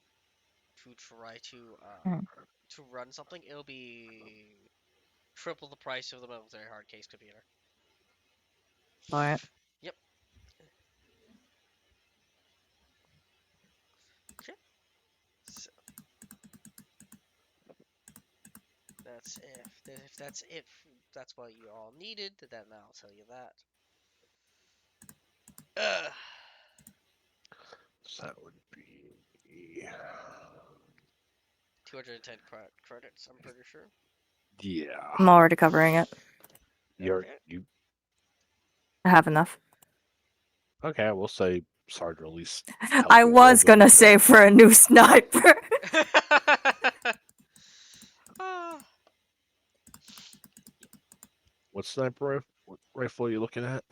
to try Hmm. to run something, it'll be triple the price of the military hard case computer. Buy it. Yep. Okay. So if that's what you all needed, then I'll tell you that. Ugh. So that would be 210 credits, I'm pretty sure. yeah. I'm already covering it. Okay. You I have enough. okay? I will say Sarge at least I helped a little was bit gonna with say it. for a new sniper. Ah. What sniper rifle are you looking at?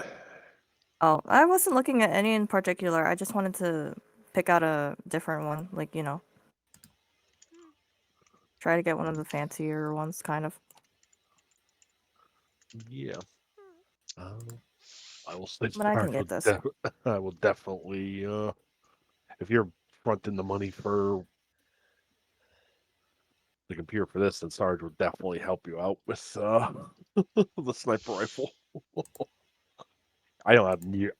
Oh, I wasn't looking at any in particular. I just wanted to pick out a different one, like, Try to get one of the fancier ones, kind of. Yeah. I will say But I can Sarge get will this. I will definitely if you're fronting the money for the computer for this, then Sarge will definitely help you out with the sniper rifle. I don't have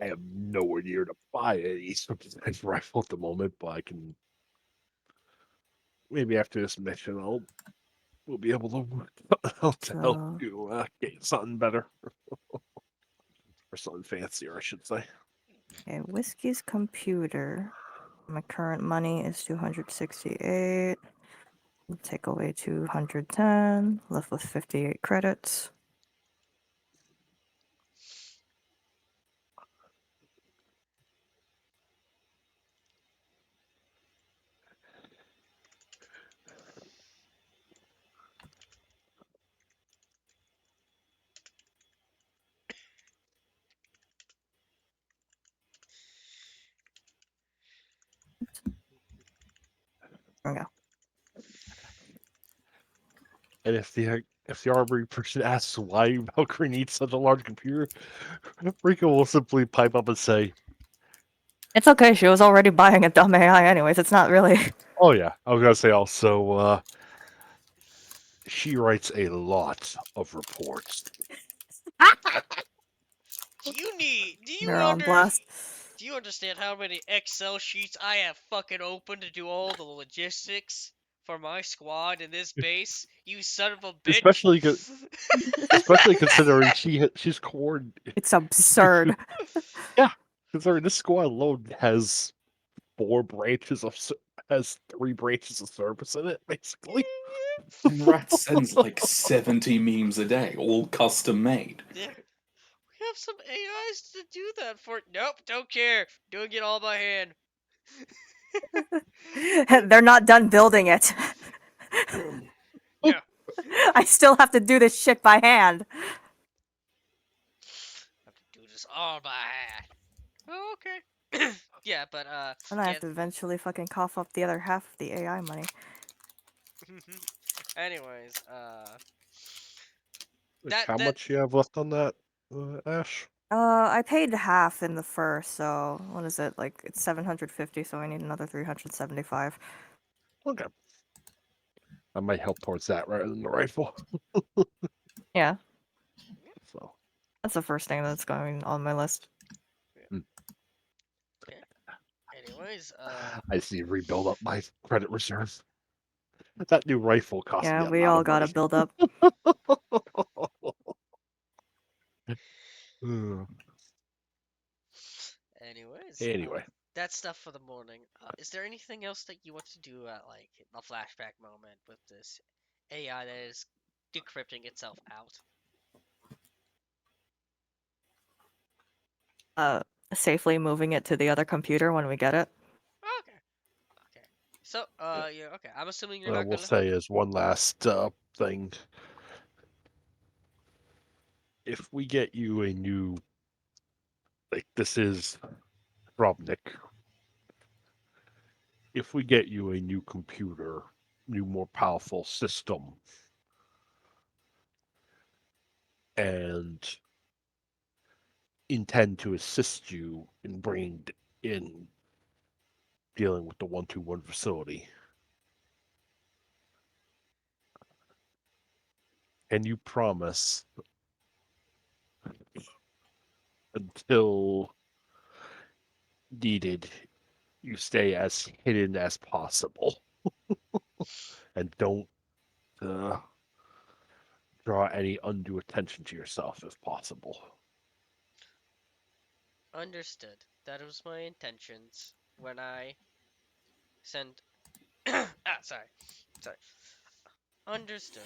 I have nowhere near to buy a sniper rifle at the moment, but I can maybe after this mission we'll be able to help So, you get something better or something fancier, I should say. okay, Whiskey's computer. My current money is 268. Take away 210. Left with 58 credits. There we go. And if the armory person asks why Valkyrie needs such a large computer, Rico will simply pipe up and say, It's okay. She was already buying a dumb AI, anyways. It's not really. "Oh yeah, I was gonna say also, she writes a lot of reports." They're on blast. Do you understand how many Excel sheets I have fucking open to do all the logistics for my squad in this base? You son of a bitch. Especially considering she's It's absurd. yeah, considering this squad alone has has 3 branches of service in it, basically. And Rat sends like 70 memes a day, all custom made. Yeah. We have some AIs to do that for. Nope, don't care. Doing it all by hand. They're not done building it. Yeah. I still have to do this shit by hand. Have to do this all by hand. Oh, okay. Yeah, but And I yeah. have to eventually fucking cough up the other half of the AI money. Anyways, Like, that how that much you have left on that, Ash? I paid half in the first, so what is it? Like it's 750, so I need another 375. Okay, I might help towards that rather than the rifle. Yeah, So, that's the first thing that's going on my list. anyways, I just need to rebuild up my credit reserve. That new rifle cost me Yeah, a we lot all of gotta money. build up. Anyway, that's stuff for the morning. Is there anything else that you want to do at like the flashback moment with this AI that is decrypting itself out? Uh, Safely moving it to the other computer when we get it. Okay. Okay. So, yeah, okay. I'm assuming you're not we'll gonna. say as one last thing, if we get you a new, like this is Robnik, if we get you a new computer, new more powerful system, and intend to assist you in bringing in dealing with the 121 facility, and you promise until needed, you stay as hidden as possible and don't uh, draw any undue attention to yourself if possible. Understood. That was my intentions when I sent. Sorry. Sorry. Understood.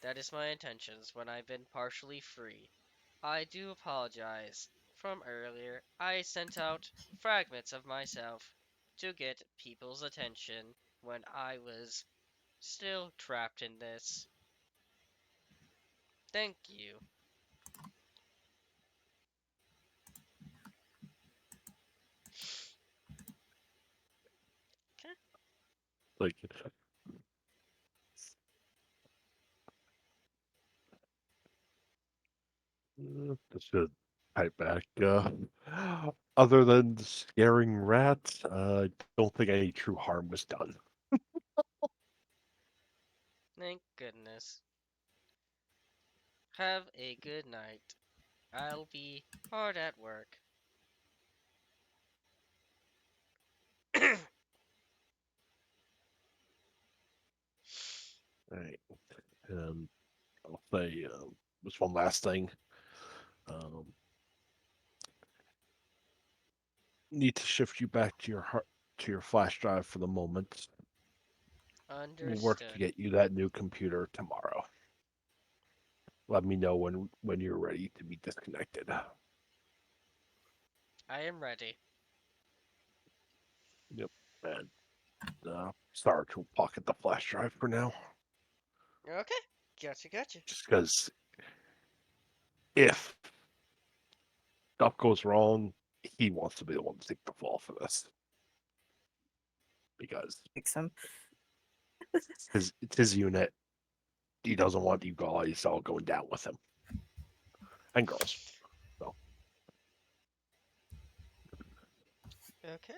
That is my intentions when I've been partially free. I do apologize. From earlier, I sent out fragments of myself to get people's attention when I was still trapped in this. Thank you. Okay. Like Just to type back. Other than scaring rats, I don't think any true harm was done. Thank goodness. Have a good night. I'll be hard at work. Right. And I'll say just one last thing. Um, need to shift you back to your flash drive for the moment. We'll work to Understood. get you that new computer tomorrow. Let me know when you're ready to be disconnected. I am ready. Yep. And Sarge will pocket the flash drive for now. Okay. Gotcha. Just because if stuff goes wrong, he wants to be the one to take the fall for this. Because Fix him. it's his unit. He doesn't want you guys all going down with him. And girls. So Okay.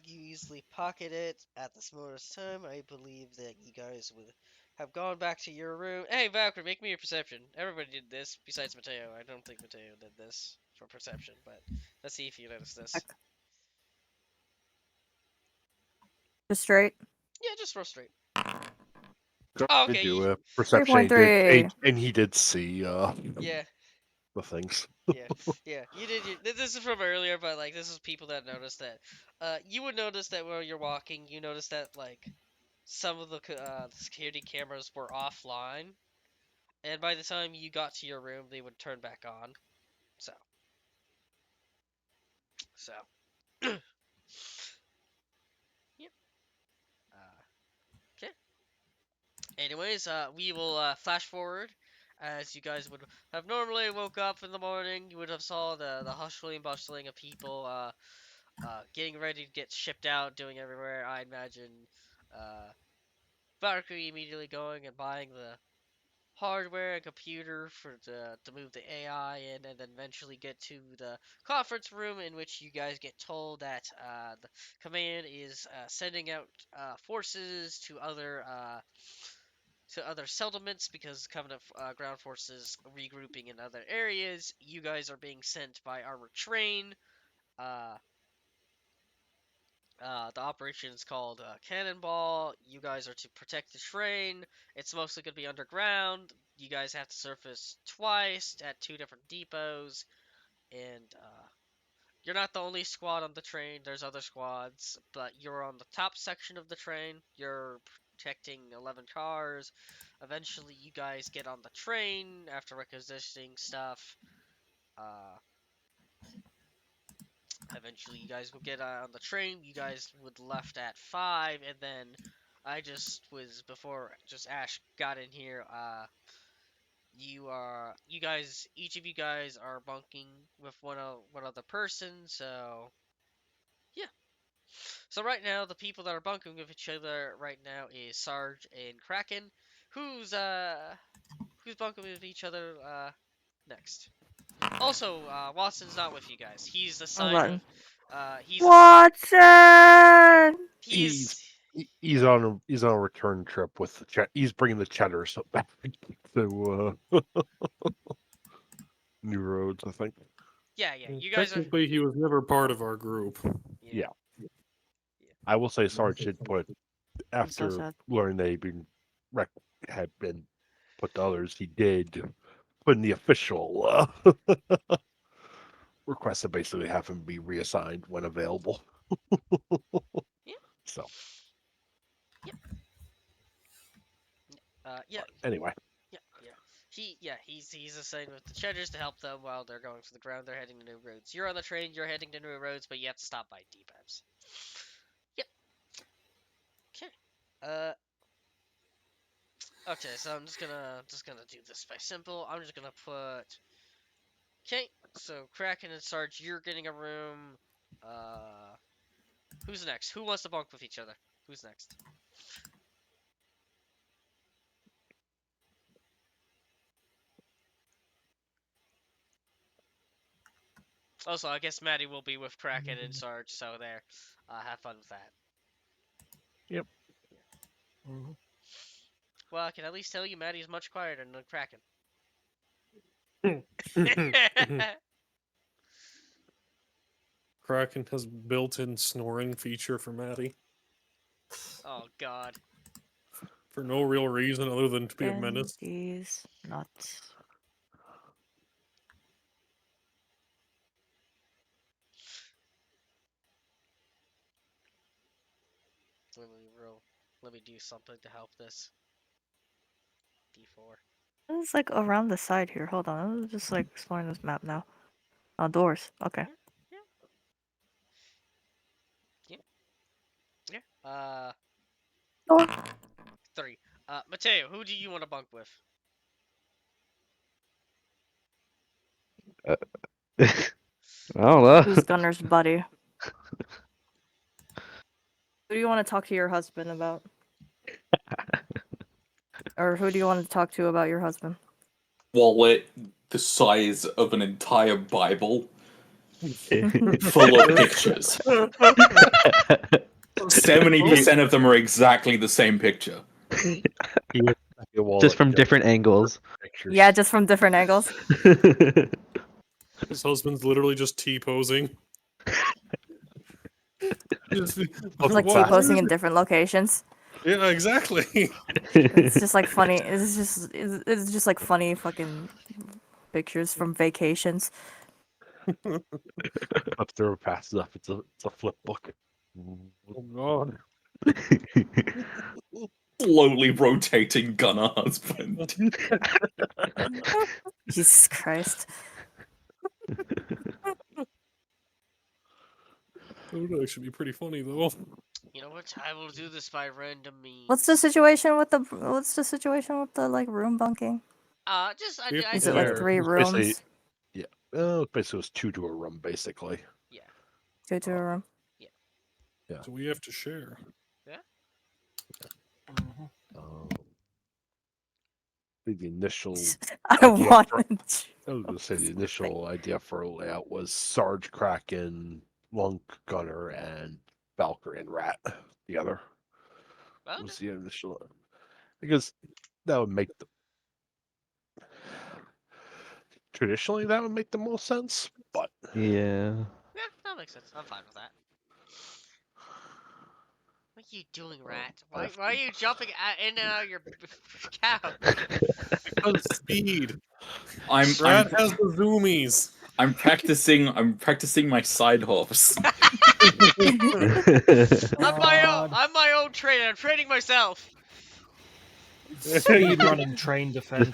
You easily pocket it at the smallest time. I believe that you guys would have gone back to your room. Hey, Valkyrie, make me a perception. Everybody did this besides Mateo. I don't think Mateo did this for perception, but let's see if you notice this. Just straight. Yeah, just roll straight. Sarge Oh, did okay. do a Three perception. point three. And he did see Yeah, the things. yeah. You did. This is from earlier, but like this is people that noticed that. You would notice that while you're walking, you notice that like some of the security cameras were offline. And by the time you got to your room, they would turn back on. So, so, yep. Okay. Anyways, we will flash forward, as you guys would have normally woke up in the morning. You would have saw the hustling, bustling of people, getting ready to get shipped out, doing everywhere. I imagine, uh, Valkyrie immediately going and buying the hardware and computer for to move the AI in, and then eventually get to the conference room in which you guys get told that the command is sending out forces to other settlements because Covenant ground forces regrouping in other areas. You guys are being sent by Armored Train. Uh, the operation is called Cannonball. You guys are to protect the train. It's mostly going to be underground. You guys have to surface twice at two different depots. And you're not the only squad on the train. There's other squads. But you're on the top section of the train. You're protecting 11 cars. Eventually, you guys get on the train after requisitioning stuff. Uh, Eventually, you guys will get on the train. You guys would left at 5, and then I just was before just Ash got in here. You guys, each of you guys are bunking with one other person. So yeah. So right now, the people that are bunking with each other right now is Sarge and Kraken. Who's uh who's bunking with each other next? Also, Watson's not with you guys. He's the Oh, sign of button. he's a Watson. he's He's on a return trip with the he's bringing the cheddar so back to New Roads, I think. yeah. You guys are Technically, he was never part of our group. yeah Yeah, yeah I will say Sarge did put I'm so after sad. learning that he'd been had been put to others. He did put in the official request to basically have him be reassigned when available. yeah So yeah yeah anyway, yeah. He's assigned with the cheddars to help them while they're going to the ground. They're heading to new roads. You're on the train. You're heading to new roads, but you have to stop by depots. Yep. Okay. Uh. Okay. So I'm just gonna do this by simple. I'm just gonna put. Okay. So Kraken and Sarge, you're getting a room. Uh. Who's next? Who wants to bunk with each other? Who's next? Also, I guess Maddie will be with Kraken and Sarge, so there. Have fun with that. Yep. Well, I can at least tell you Maddie is much quieter than Kraken. Kraken has built-in snoring feature for Maddie Oh, God. for no real reason other than to be a And menace. these nuts. Let me do something to help this. D4. It's like around the side here. Hold on. I'm just like exploring this map now. Doors. Okay. Yeah. Door. 3. Mateo, who do you want to bunk with? I don't know. Who's Gunner's buddy? Who do you want to talk to your husband about? Or who do you want to talk to about your husband? Wallet the size of an entire Bible, full of pictures. 70% of them are exactly the same picture. Just from different angles. Pictures. Yeah, just from different angles. His husband's literally just T-posing. Just, Like why T-posing is in it- different locations. Yeah, exactly. It's just like funny. It's just like funny fucking pictures from vacations. Up there fast enough. It's a flip book. Oh god. Slowly rotating gunner husband. Jesus Christ. That would actually be pretty funny though. You know what? I will do this by random means. What's the situation with the like room bunking? Just We have I to Is it like share. 3 It's basically- rooms? Yeah. Well, basically, it was 2 to a room, basically. 2 to a room. So we have to share. I think the initial I idea wanted. I was going to say the initial idea for a layout was Sarge, Kraken, Lunk, Gunner, and Valkyrie and Rat together. Well, Was the initial because that would make the traditionally that would make the most sense, but Yeah. yeah, that makes sense. I'm fine with that. What are you doing, Rat? Why are you jumping in and out of your couch? Because speed. I'm Brad has the zoomies. I'm practicing my side hops. I'm my own trainer. I'm training myself. Speed running train defense.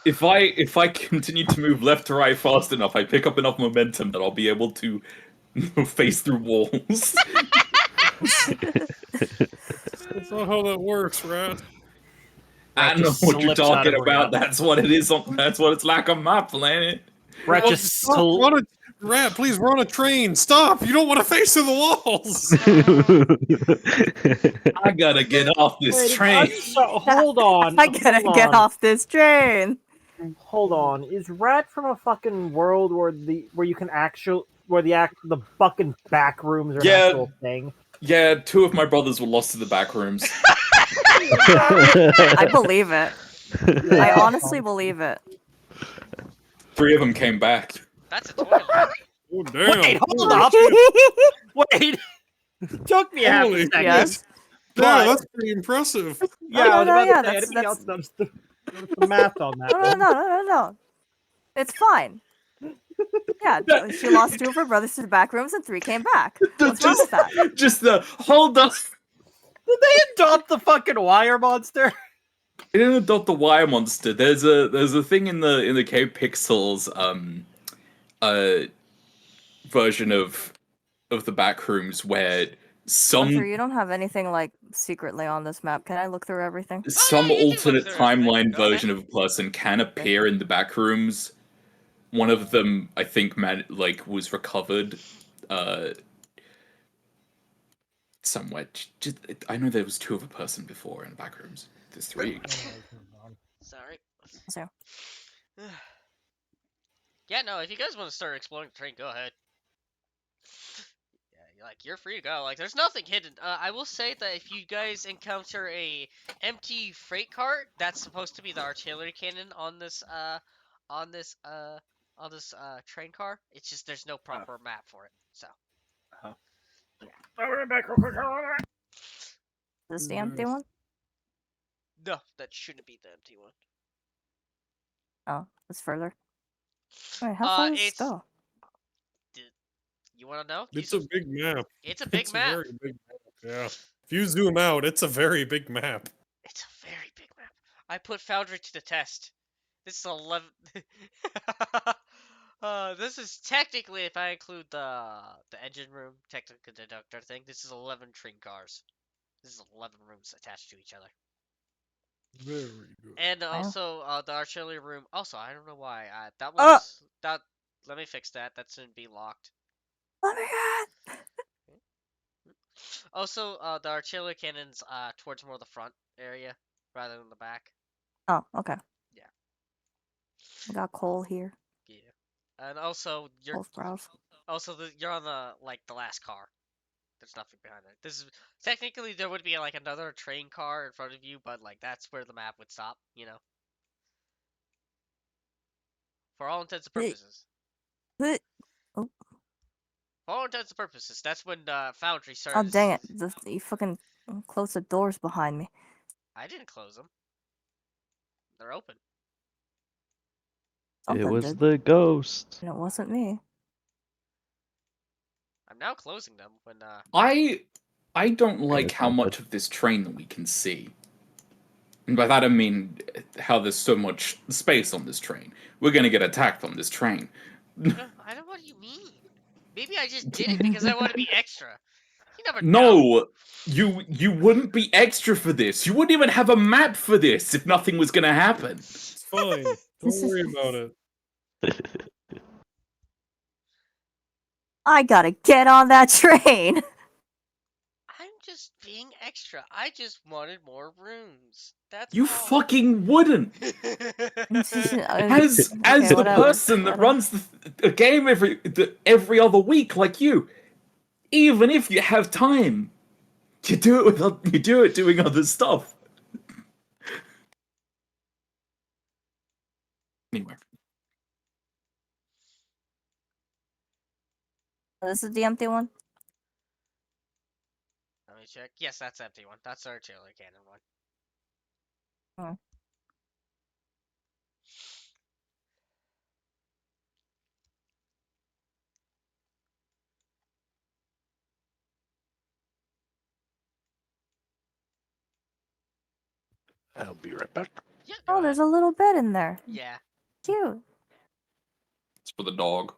If I continue to move left to right fast enough, I pick up enough momentum that I'll be able to face through walls. That's not how that works, Rat. I Rat know just what you're slips out talking of about. reality. That's what it is. That's what it's like on my planet. Rat Well, just stop, Rat, please run a train. Stop! You don't want to face through the walls. I gotta get off this train. Hold on. I gotta get off this train. Hold on. Is Rat from a fucking world where you can the fucking back rooms are an Yeah. actual thing? Yeah, 2 of my brothers were lost to the back rooms. I believe it. I honestly believe it. 3 of them came back. That's a toilet. Oh, damn. Wait, hold up. Wait. Took me half a Holy second. Yes. Yeah, that's pretty impressive. Yeah, I was no, about yeah, to say, I that's- didn't count the math on that. No. It's fine. Yeah, she lost 2 of her brothers to the back rooms and 3 came back. What's wrong with that? Just the hold up. Did they adopt the fucking wire monster? They didn't adopt the wire monster. There's a thing in the K Pixels version of the backrooms where Hunter, you don't have anything like secretly on this map. Can I look through everything? some yeah, you can look alternate through everything. timeline Go ahead. version of a person can appear in the backrooms. One of them, I think, was recovered somewhere. Just, I know there was 2 of a person before in the backrooms. There's 3. Sorry. So. Yeah, no. If you guys want to start exploring the train, go ahead. Yeah, you're free to go. Like, there's nothing hidden. I will say that if you guys encounter a empty freight cart, that's supposed to be the artillery cannon on on this train car. It's just there's no proper map for it. So. This the empty Nice. one? No, that shouldn't be the empty one. Oh, it's further. Wait, how far does this It's. go? You want to know? It's a big map. It's a big It's a map. very big map. Yeah. If you zoom out, it's a very big map. It's a very big map. I put Foundry to the test. This is 11. This is technically, if I include the engine room, technical deductor thing, this is 11 train cars. This is 11 rooms attached to each other. Very good. And Wow. also, the artillery room. Also, I don't know why. That Oh! was that. Let me fix that. That shouldn't be locked. Let me out! Also, the artillery cannons towards more the front area rather than the back. Oh, okay. Yeah. I got coal here. Yeah. And also, you're Coal browse. you're on the last car. There's nothing behind it. This is technically there would be like another train car in front of you, but like that's where the map would stop. You know. For all intents and purposes. Oh, For all intents and purposes, that's when Foundry oh started. dang it. You fucking closed the doors behind me. I didn't close them. They're open. It Something was did. the ghost. And it wasn't me. I'm now closing them when I don't like it's how not much good. of this train that we can see. And by that I mean how there's so much space on this train. We're gonna get attacked on this train. I don't know what you mean. Maybe I just did it because I want to be extra. You never know. No, you wouldn't be extra for this. You wouldn't even have a map for this if nothing was gonna happen. It's fine. Don't worry about it. I gotta get on that train! I'm just being extra. I just wanted more rooms. That's You all. fucking wouldn't. As Okay, the whatever. person that runs the game every other week, like you, even if you have time, you do it doing other stuff. Anyway, This is the empty one? Let me check. Yes, that's the empty one. That's our artillery cannon one. Oh. I'll be right back. Yeah. Oh, there's a little bed in there. Yeah. Cute. it's for the dog.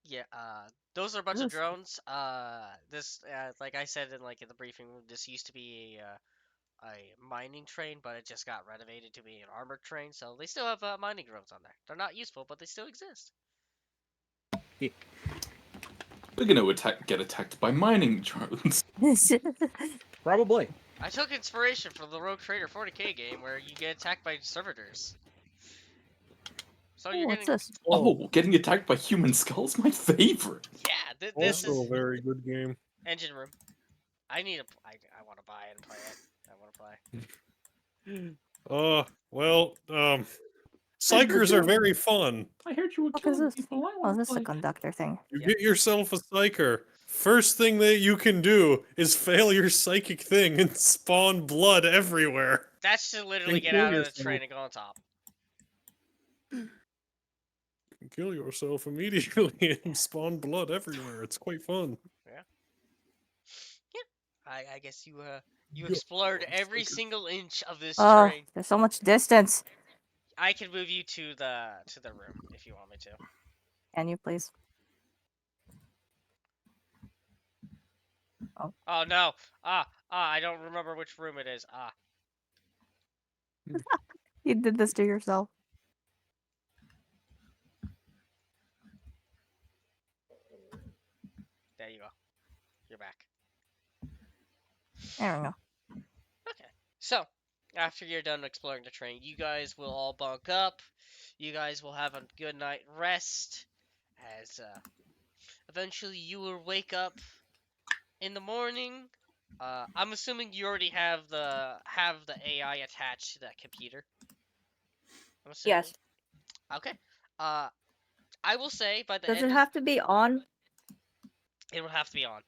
Yeah. Those are a bunch of Oof. drones. This, like I said in the briefing, this used to be a mining train, but it just got renovated to be an armored train. So they still have mining drones on there. They're not useful, but they still exist. We're gonna get attacked by mining drones. Probably. I took inspiration from the Rogue Trader 40k game where you get attacked by servitors. So Oh, you're what's getting. this? Oh, getting attacked by human skulls, my favorite. Yeah, this Also is a very good game. engine room. I need a. I want to buy it and play it. I want to play. Well, psychers are very fun. I heard you were What is killing this? people. I Oh, want this to is a play. conductor thing. You Yeah. get yourself a psyker. First thing that you can do is fail your psychic thing and spawn blood everywhere. That's to literally And get kill out of the yourself. train and go on top. Kill yourself immediately and spawn blood everywhere. It's quite fun. Yeah. I guess you Yeah, explored I'm every psychic. single inch of this Oh, train. there's so much distance. I can move you to the room if you want me to. Can you please? Oh no! I don't remember which room it is. You did this to yourself. There you go. You're back. There we go. Okay. So, after you're done exploring the train, you guys will all bunk up. You guys will have a good night rest. As eventually you will wake up in the morning. I'm assuming you already have the AI attached to that computer. I'm assuming. Yes. Okay. Uh, I will say by the Does end it of have to be on? it will have to be on.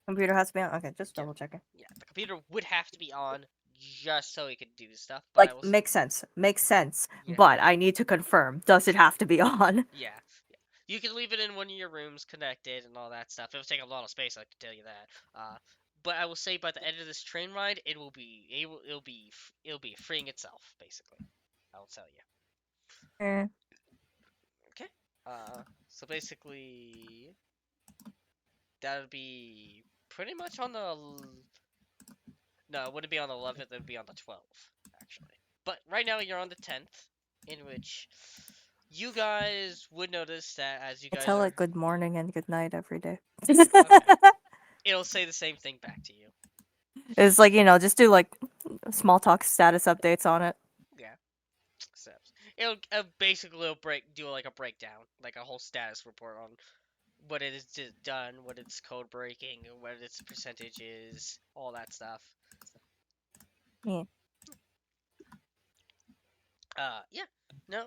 Computer has to be on. Okay, just Yeah, double checking. yeah. The computer would have to be on just so it could do stuff. But I Like, will. makes sense. Makes sense. Yeah, But I need to confirm. Does it have to be on? yeah, yeah. You can leave it in one of your rooms connected and all that stuff. It'll take a lot of space, I can tell you that. But I will say by the end of this train ride, it'll be freeing itself basically. I will tell you. Eh. Okay. So basically, that would be pretty much on the. No, it wouldn't be on the 11th. It would be on the 12th, actually. But right now you're on the 10th, in which you guys would notice that as you I guys tell are it good morning and good night every day. okay, it'll say the same thing back to you. It's like, just do like small talk status updates on it. Yeah. Steps. It'll do like a breakdown, like a whole status report on what it is done, what its code breaking, what its percentage is, all that stuff. Yeah. Yeah. No,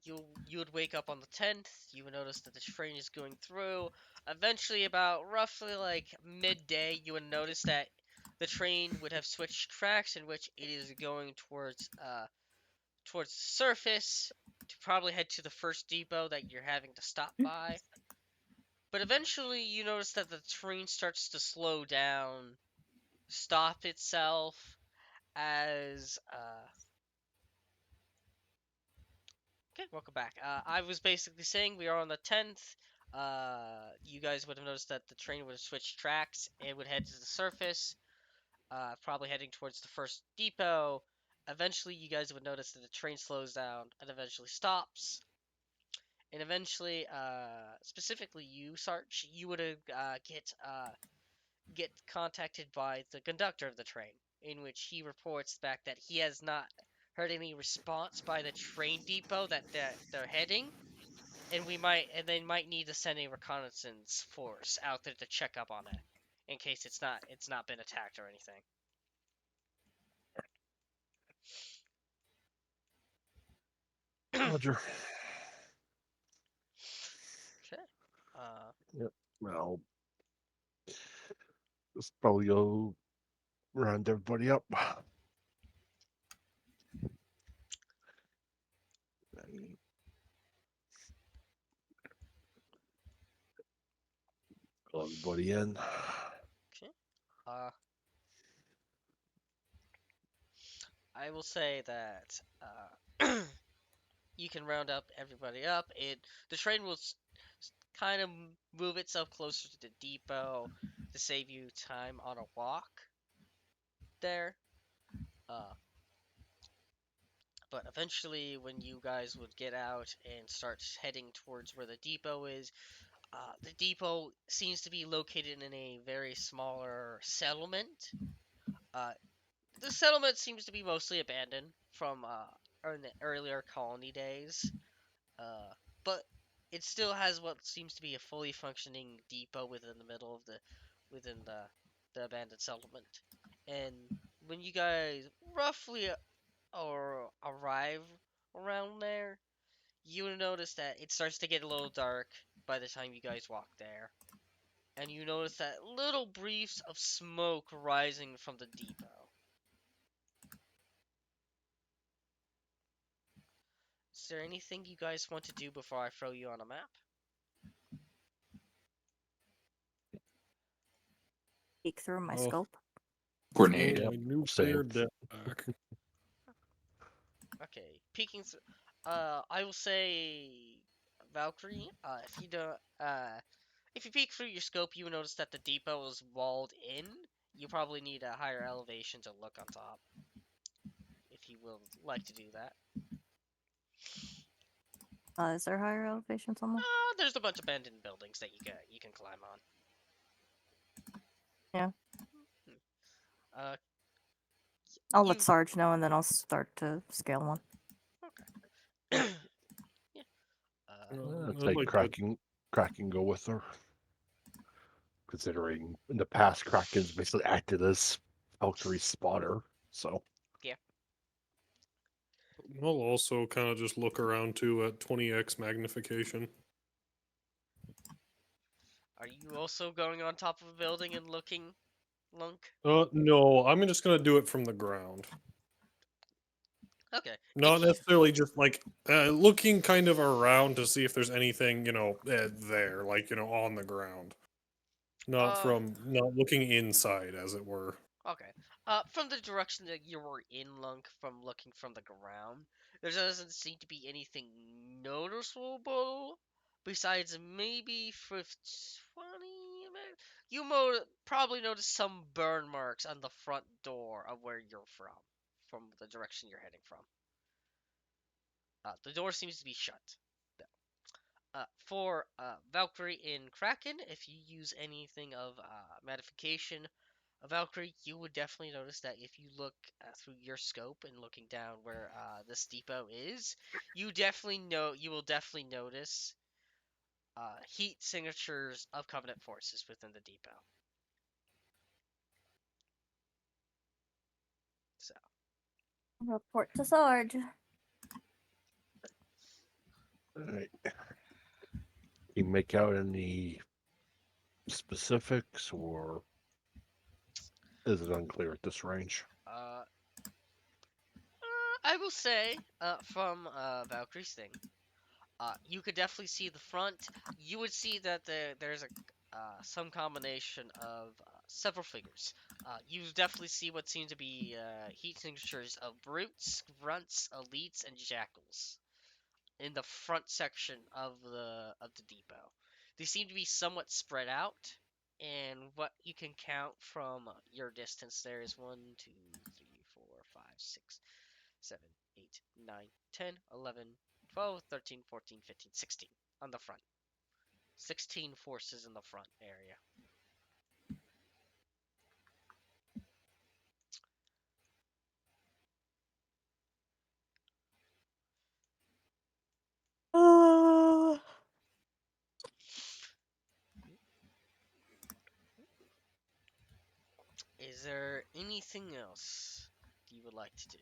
you would wake up on the 10th. You would notice that the train is going through. Eventually, about roughly like midday, you would notice that the train would have switched tracks, in which it is going towards the surface to probably head to the first depot that you're having to stop by. But eventually, you notice that the train starts to slow down, stop itself as Okay, welcome back. I was basically saying we are on the 10th. You guys would have noticed that the train would have switched tracks. It would head to the surface, probably heading towards the first depot. Eventually, you guys would notice that the train slows down and eventually stops. And eventually, specifically you, Sarge, you would get contacted by the conductor of the train, in which he reports back that he has not heard any response by the train depot that they're heading, and they might need to send a reconnaissance force out there to check up on it, in case it's not been attacked or anything. Roger. Okay. Yep. Well, let's probably go round everybody up. And call everybody in. Okay. I will say that you can round up everybody up. The train will kind of move itself closer to the depot to save you time on a walk there. Uh, but eventually, when you guys would get out and start heading towards where the depot is, the depot seems to be located in a very smaller settlement. Uh, the settlement seems to be mostly abandoned from in the earlier colony days. Uh, but it still has what seems to be a fully functioning depot within the middle of the abandoned settlement. And when you guys roughly or arrive around there, you will notice that it starts to get a little dark by the time you guys walk there. And you notice that little briefs of smoke rising from the depot. Is there anything you guys want to do before I throw you on a map? Peek through my Oh, scope. Grenade. my Same. nuclear deck. Okay, peeking through. I will say, Valkyrie. If you peek through your scope, you will notice that the depot is walled in. You probably need a higher elevation to look on top. If you will like to do that. Is there higher elevation somewhere? There's a bunch of abandoned buildings that you can climb on. Yeah. Uh, I'll You let Sarge know, and then I'll start to scale one. okay? Yeah. I'd I'd say like to. Kraken go with her, considering in the past Kraken's basically acted as Valkyrie's spotter. So Yeah. I'll also kind of just look around too at 20x magnification. Are you also going on top of a building and looking, Lunk? No, I'm just gonna do it from the ground. Okay. Not If you, necessarily just like looking kind of around to see if there's anything, there, like, on the ground. uh, Not looking inside, as it were. okay. From the direction that you were in, Lunk, from looking from the ground, there doesn't seem to be anything noticeable. Besides maybe for 20 minutes, you probably notice some burn marks on the front door of where you're from the direction you're heading from. The door seems to be shut. For Valkyrie in Kraken, if you use anything of modification of Valkyrie, you would definitely notice that if you look through your scope and looking down where this depot is, you will definitely notice heat signatures of Covenant forces within the depot. So, Report to Sarge. Alright. You make out any specifics, or is it unclear at this range? I will say from Valkyrie's thing. You could definitely see the front. You would see that there's a some combination of several figures. You definitely see what seem to be heat signatures of brutes, grunts, elites, and jackals in the front section of the depot. They seem to be somewhat spread out, and what you can count from your distance there is 1, 2, 3, 4, 5, 6, 7, 8, 9, 10, 11, 12, 13, 14, 15, 16 on the front. 16 forces in the front area. Is there anything else you would like to do?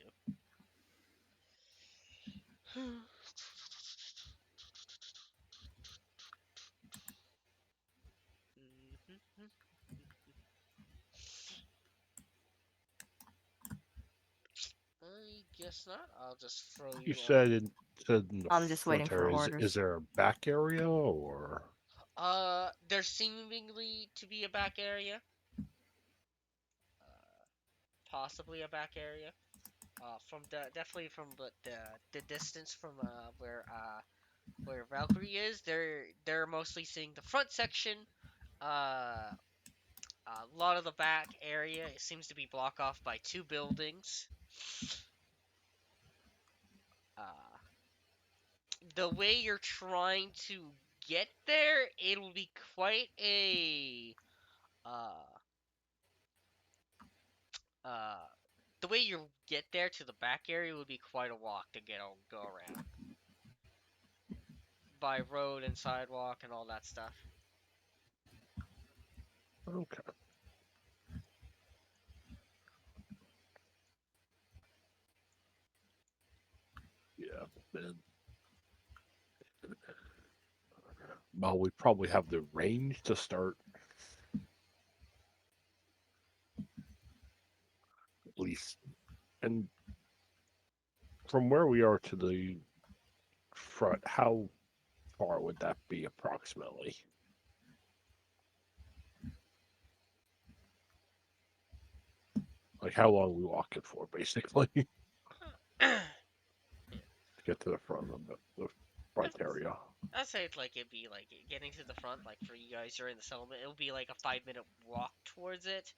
I guess not. I'll just throw You you on. said in the I'm just waiting front for area. Is orders. there a back area, or There's seemingly to be a back area. Possibly a back area. From definitely from the distance from where Valkyrie is, they're mostly seeing the front section. Uh, a lot of the back area it seems to be blocked off by two buildings. Uh, the way you're trying to get there, it'll be quite a uh uh. The way you get there to the back area would be quite a walk to go around by road and sidewalk and all that stuff. okay? Yeah. Then, well, we probably have the range to start at least, and from where we are to the front, how far would that be approximately? Like how long we walking for, basically, to get to the front of the front area. I'd say it's like it'd be like getting to the front, like for you guys, you're in the settlement. It'll be like a 5 minute walk towards it,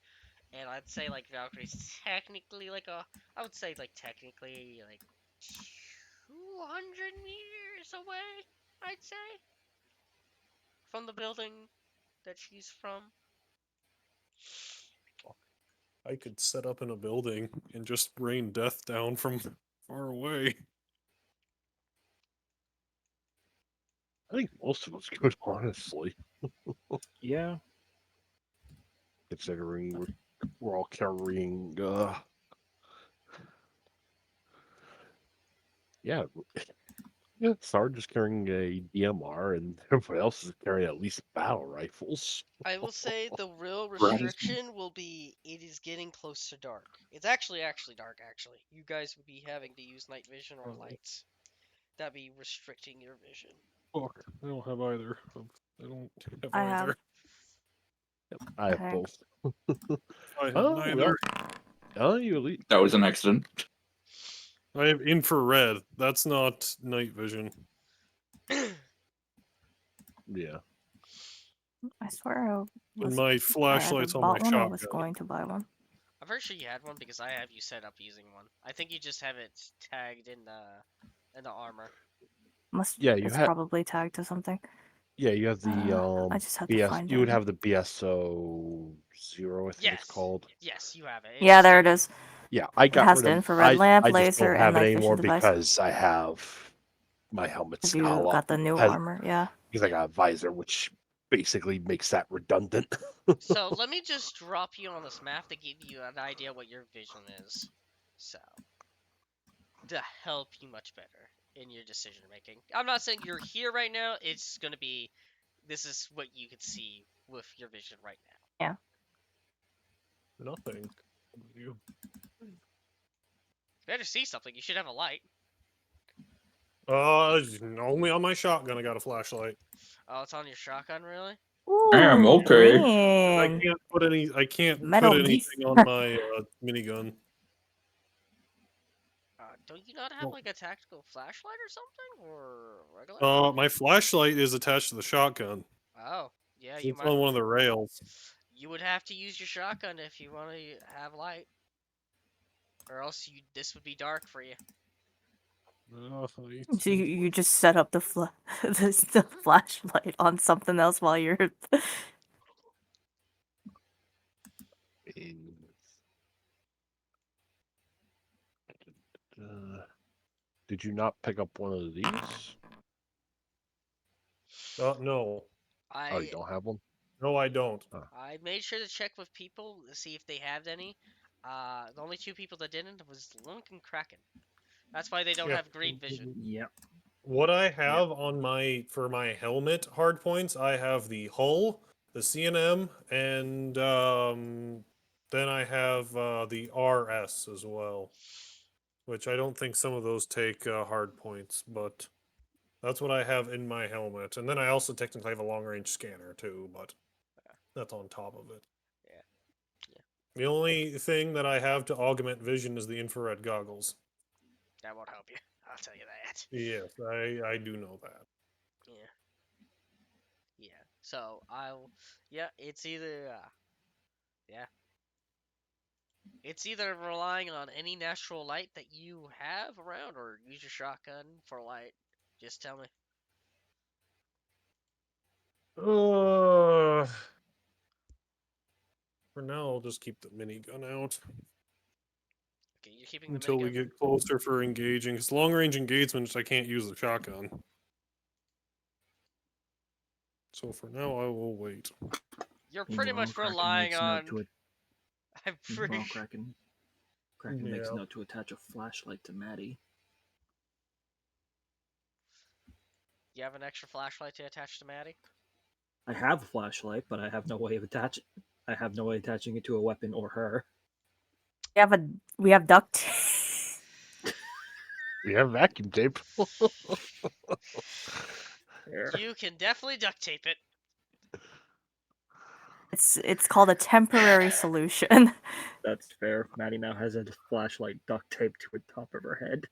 and I'd say like Valkyrie's technically like I would say like technically like 200 meters away. I'd say from the building that she's from. I could set up in a building and just rain death down from far away. I think most of us could, honestly, Yeah. considering we're all carrying. Yeah, yeah. Sarge is carrying a DMR, and everybody else is carrying at least battle rifles. I will say the real Right. restriction will be it is getting close to dark. It's actually dark. Actually, you guys would be having to use night vision or lights. That'd be restricting your vision. Fuck, I don't have either. I don't have I have. either. I have Okay. both. I have Oh, neither. well. Oh, you elite. That was an accident. I have infrared. That's not night vision. Yeah. I swear I And was. my I either flashlight's on my bought one or was shotgun. going to buy one. I'm pretty sure you had one because I have you set up using one. I think you just have it tagged in the armor. Yeah, you It's had. probably tagged to something. Yeah, you have the I just have to BS. find You would it. have the BSO 0, I think it's Yes. called. Yes, you have it. Yeah, there it is. Yeah, I It got has rid the of. infrared lamp, I just laser, don't and have it night anymore vision device. because I have my helmet's Because you got the new armor, yeah. because I got a visor, which basically makes that redundant. So let me just drop you on this map to give you an idea what your vision is. So to help you much better in your decision making. I'm not saying you're here right now. It's gonna be this is what you could see with your vision right now. Yeah. Nothing. You. Better see something. You should have a light. Only on my shotgun I got a flashlight. Oh, it's on your shotgun, really? Damn, Ooh, okay. I green. can't put any. I can't Metal put anything on my minigun. Don't you not have Well, like a tactical flashlight or something, or regular? my flashlight is attached to the shotgun. Oh, yeah, you It's might. on one of the rails. You would have to use your shotgun if you want to have light, or else this would be dark for you. So you just set up the the flashlight on something else while you're. Did you not pick up one of these? No. Oh, you I don't have one? No, I don't. I made sure to check with people to see if they had any. The only two people that didn't was Lunk and Kraken. That's why they don't Yeah. have great vision. Yep. What I have on for my helmet hard points, I have the hull, the CNM, and then I have the RS as well, which I don't think some of those take hard points, but that's what I have in my helmet. And then I also technically have a long range scanner too, but that's on top of it. Yeah. Yeah. The only thing that I have to augment vision is the infrared goggles. That won't help you. I'll tell you that. Yes, I do know that. Yeah. Yeah. So yeah, it's either yeah. It's either relying on any natural light that you have around or use your shotgun for light. Just tell me. For now, I'll just keep the minigun out Okay, you're keeping the until we minigun. get closer for engaging. Because long range engagements, I can't use the shotgun. So for now, I will wait. You're pretty Meanwhile, much Kraken relying makes note on. to I'm pretty. Meanwhile, Kraken makes Yeah. note to attach a flashlight to Maddie. You have an extra flashlight to attach to Maddie? I have a flashlight, but I have no way of attaching it to a weapon or her. We have duct. We have vacuum tape. You can definitely duct tape it. It's called a temporary solution. That's fair. Maddie now has a flashlight duct taped to the top of her head.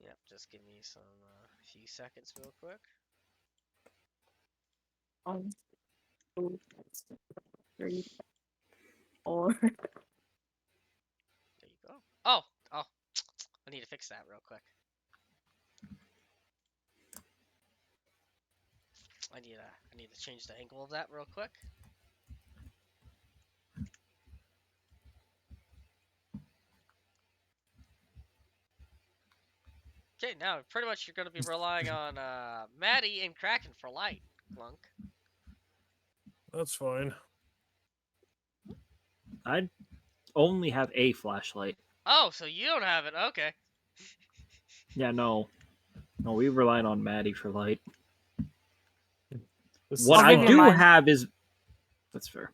Yep, just give me some few seconds real quick. 1, 2, 3, 4. There you go. Oh! I need to fix that real quick. I need to change the angle of that real quick. say now, pretty much you're going to be relying on Maddie and Kraken for light, Clunk. That's fine. I only have a flashlight. Oh, so you don't have it? Okay. Yeah, no, we relied on Maddie for light. This What is I give you fine. do mine. have is that's fair,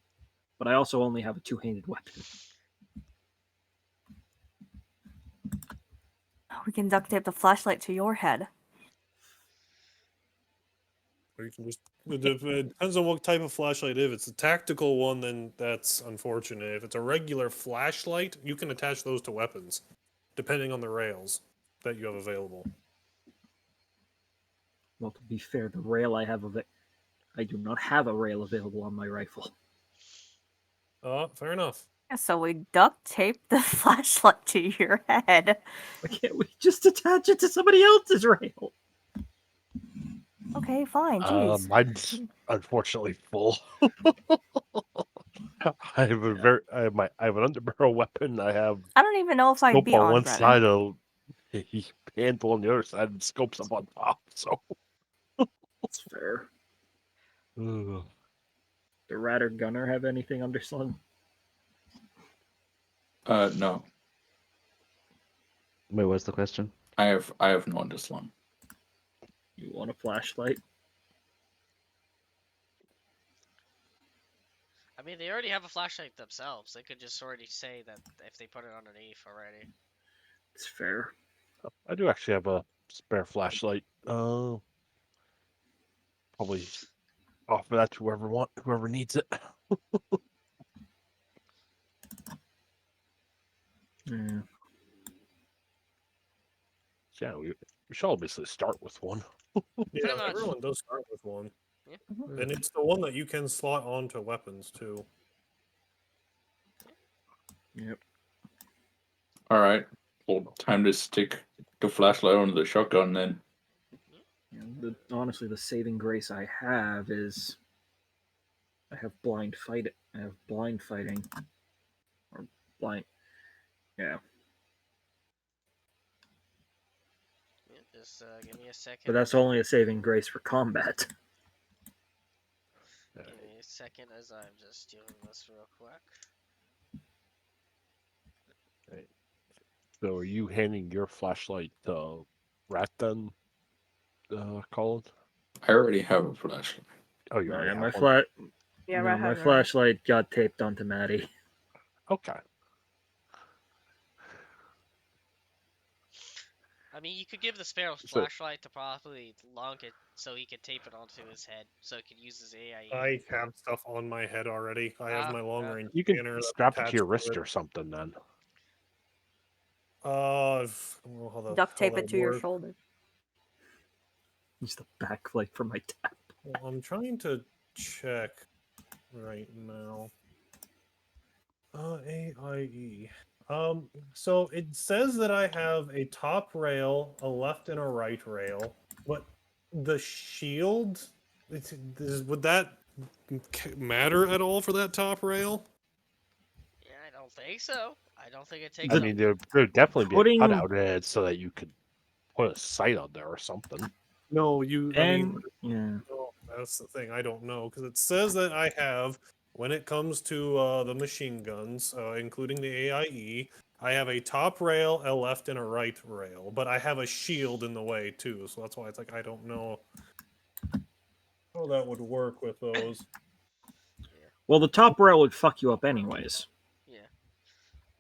but I also only have a two-handed weapon. We can duct tape the flashlight to your head. Or you can just it depends on what type of flashlight. If it's a tactical one, then that's unfortunate. If it's a regular flashlight, you can attach those to weapons, depending on the rails that you have available. Well, to be fair, the rail I have I do not have a rail available on my rifle. Fair enough. Yeah, so we duct tape the flashlight to your head. Why can't we just attach it to somebody else's rail? Okay, fine. Jeez. Mine's unfortunately full. I have an underbarrel weapon. I have I don't even know if I'd scope be on on one Brennan. side, of handle on the other side, and scopes up on top. So That's fair. Ugh. Do Rat or Gunner have anything underslung? No, Wait, what's the question? I have no underslung. You want a flashlight? I mean, they already have a flashlight themselves. They could just already say that if they put it underneath already. It's fair. I do actually have a spare flashlight. Probably offer that to whoever needs it. Yeah. Yeah, we should obviously start with one. Yeah, much. everyone does start with one. Yeah. And it's the one that you can slot onto weapons too. Yep. All right. Well, time to stick the flashlight onto the shotgun then. Honestly, the saving grace I have is I have blind fight. I have blind fighting, or blind. Yeah, Yeah, just give me a second. but that's only a saving grace for combat. Give me a second as I'm just doing this real quick. So, are you handing your flashlight to Rat then, Colin? I already have a flashlight. Oh, you already Yeah, have my one. Yeah, no, Rat my has her. flashlight got taped onto Maddie. Okay. I mean, you could give the Sparrow So- flashlight to probably Lunk it so he could tape it onto his head so he could use his AIE. I have stuff on my head already. I have my long range You can scanner. strap it attached to your to wrist it. or something then. I don't know how Duct tape that it to your works. shoulder. Use the backlight for my tap. Well, I'm trying to check right now. AIE. So it says that I have a top rail, a left and a right rail, but the shield, would that matter at all for that top rail? Yeah, I don't think so. I don't think it takes I up. mean, there'd definitely be Putting- a cutout in it so that you could put a sight on there or something. No, I mean, yeah, no, that's the thing. I don't know because it says that I have, when it comes to the machine guns, including the AIE, I have a top rail, a left, and a right rail, but I have a shield in the way too. So that's why it's like I don't know how that would work with those. well, the top rail would fuck you up anyways. Yeah.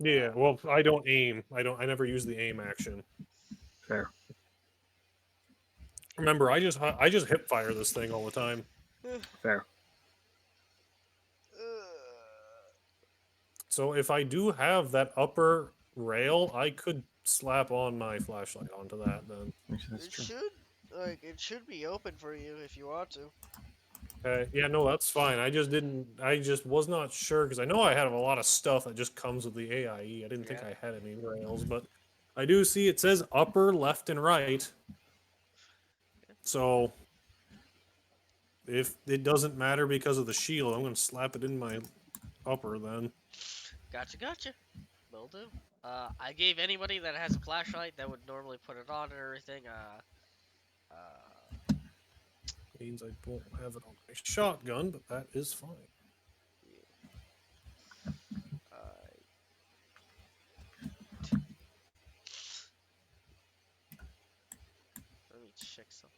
Yeah, well, I don't aim. I never use the aim action. Fair. Remember, I just hip fire this thing all the time. Fair. So if I do have that upper rail, I could slap on my flashlight onto that then. Actually, that's true. It should be open for you if you want to. Okay, yeah, no, that's fine. I just was not sure because I know I have a lot of stuff that just comes with the AIE. I didn't think Yeah. I had any rails, but I do see it says upper, left, and right. So if it doesn't matter because of the shield, I'm gonna slap it in my upper then. Gotcha. Will do. I gave anybody that has a flashlight that would normally put it on and everything. Means I won't have it on my shotgun, but that is fine. Uh, let me check something.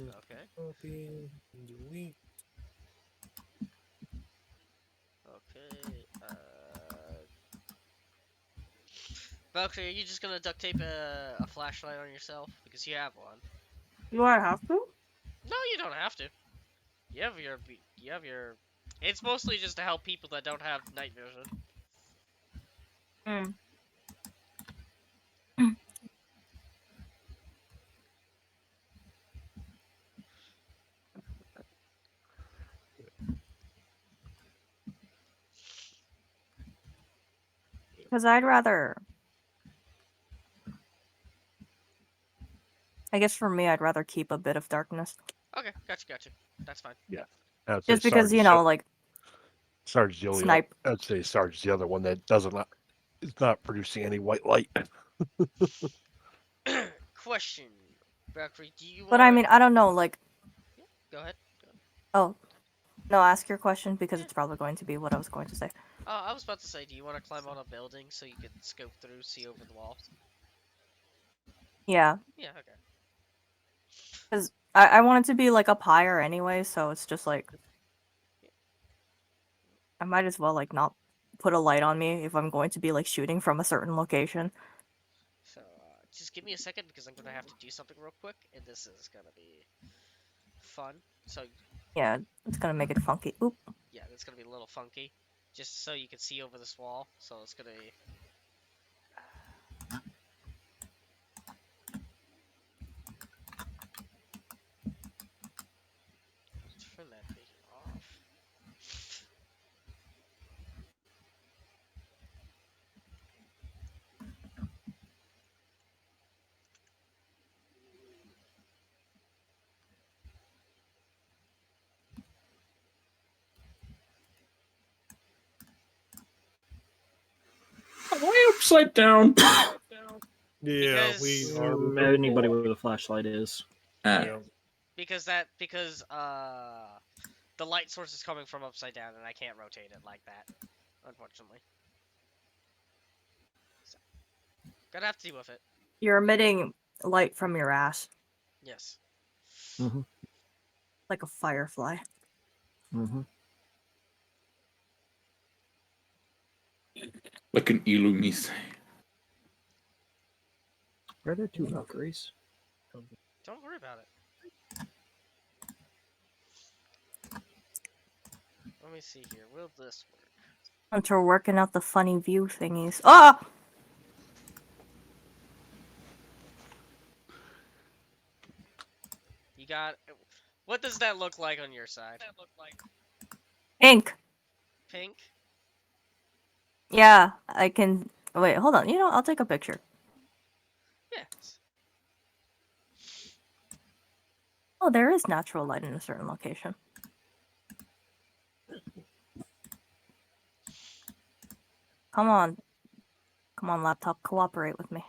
Okay. Copy, delete. Okay. Valkyrie, are you just gonna duct tape a flashlight on yourself because you have one? Do I have to? No, you don't have to. You have your. You have your. It's mostly just to help people that don't have night vision. Hmm. Because I'd rather. I guess for me, I'd rather keep a bit of darkness. Okay, gotcha. That's fine. Yeah. I'd say Just because, like, Sarge's the only. snipe. I'd say Sarge's the other one that is not producing any white light. Question, Valkyrie, do you But I want? mean, I don't know, like. Yeah, go ahead. Oh. No, ask your question because Yeah. it's probably going to be what I was going to say. I was about to say, do you want to climb on a building so you can scope through, see over the wall? Yeah. Yeah, okay. Because I want it to be, like, up higher anyway, so it's just like. I might as well, like, not put a light on me if I'm going to be, like, shooting from a certain location. So, just give me a second because I'm gonna have to do something real quick, and this is gonna be fun. So, Yeah, it's gonna make it funky. Oop. yeah, it's gonna be a little funky, just so you can see over this wall. So it's gonna be. Turn that vision off. Am I upside down? Yeah, we Because are. Anybody with a flashlight is. Yeah. because the light source is coming from upside down, and I can't rotate it like that, unfortunately. So, gonna have to deal with it. You're emitting light from your ass. Yes. Mm-hmm. Like a firefly. Mm-hmm. Like an Illumise. Are there two Valkyries? Don't worry about it. Let me see here. Will this work? Until working out the funny view thingies. Ah! You got. What does that look like on your side? Ink! Pink? Yeah, I can. Wait, hold on. I'll take a picture. Yes. Oh, there is natural light in a certain location. Come on. Come on, laptop. Cooperate with me.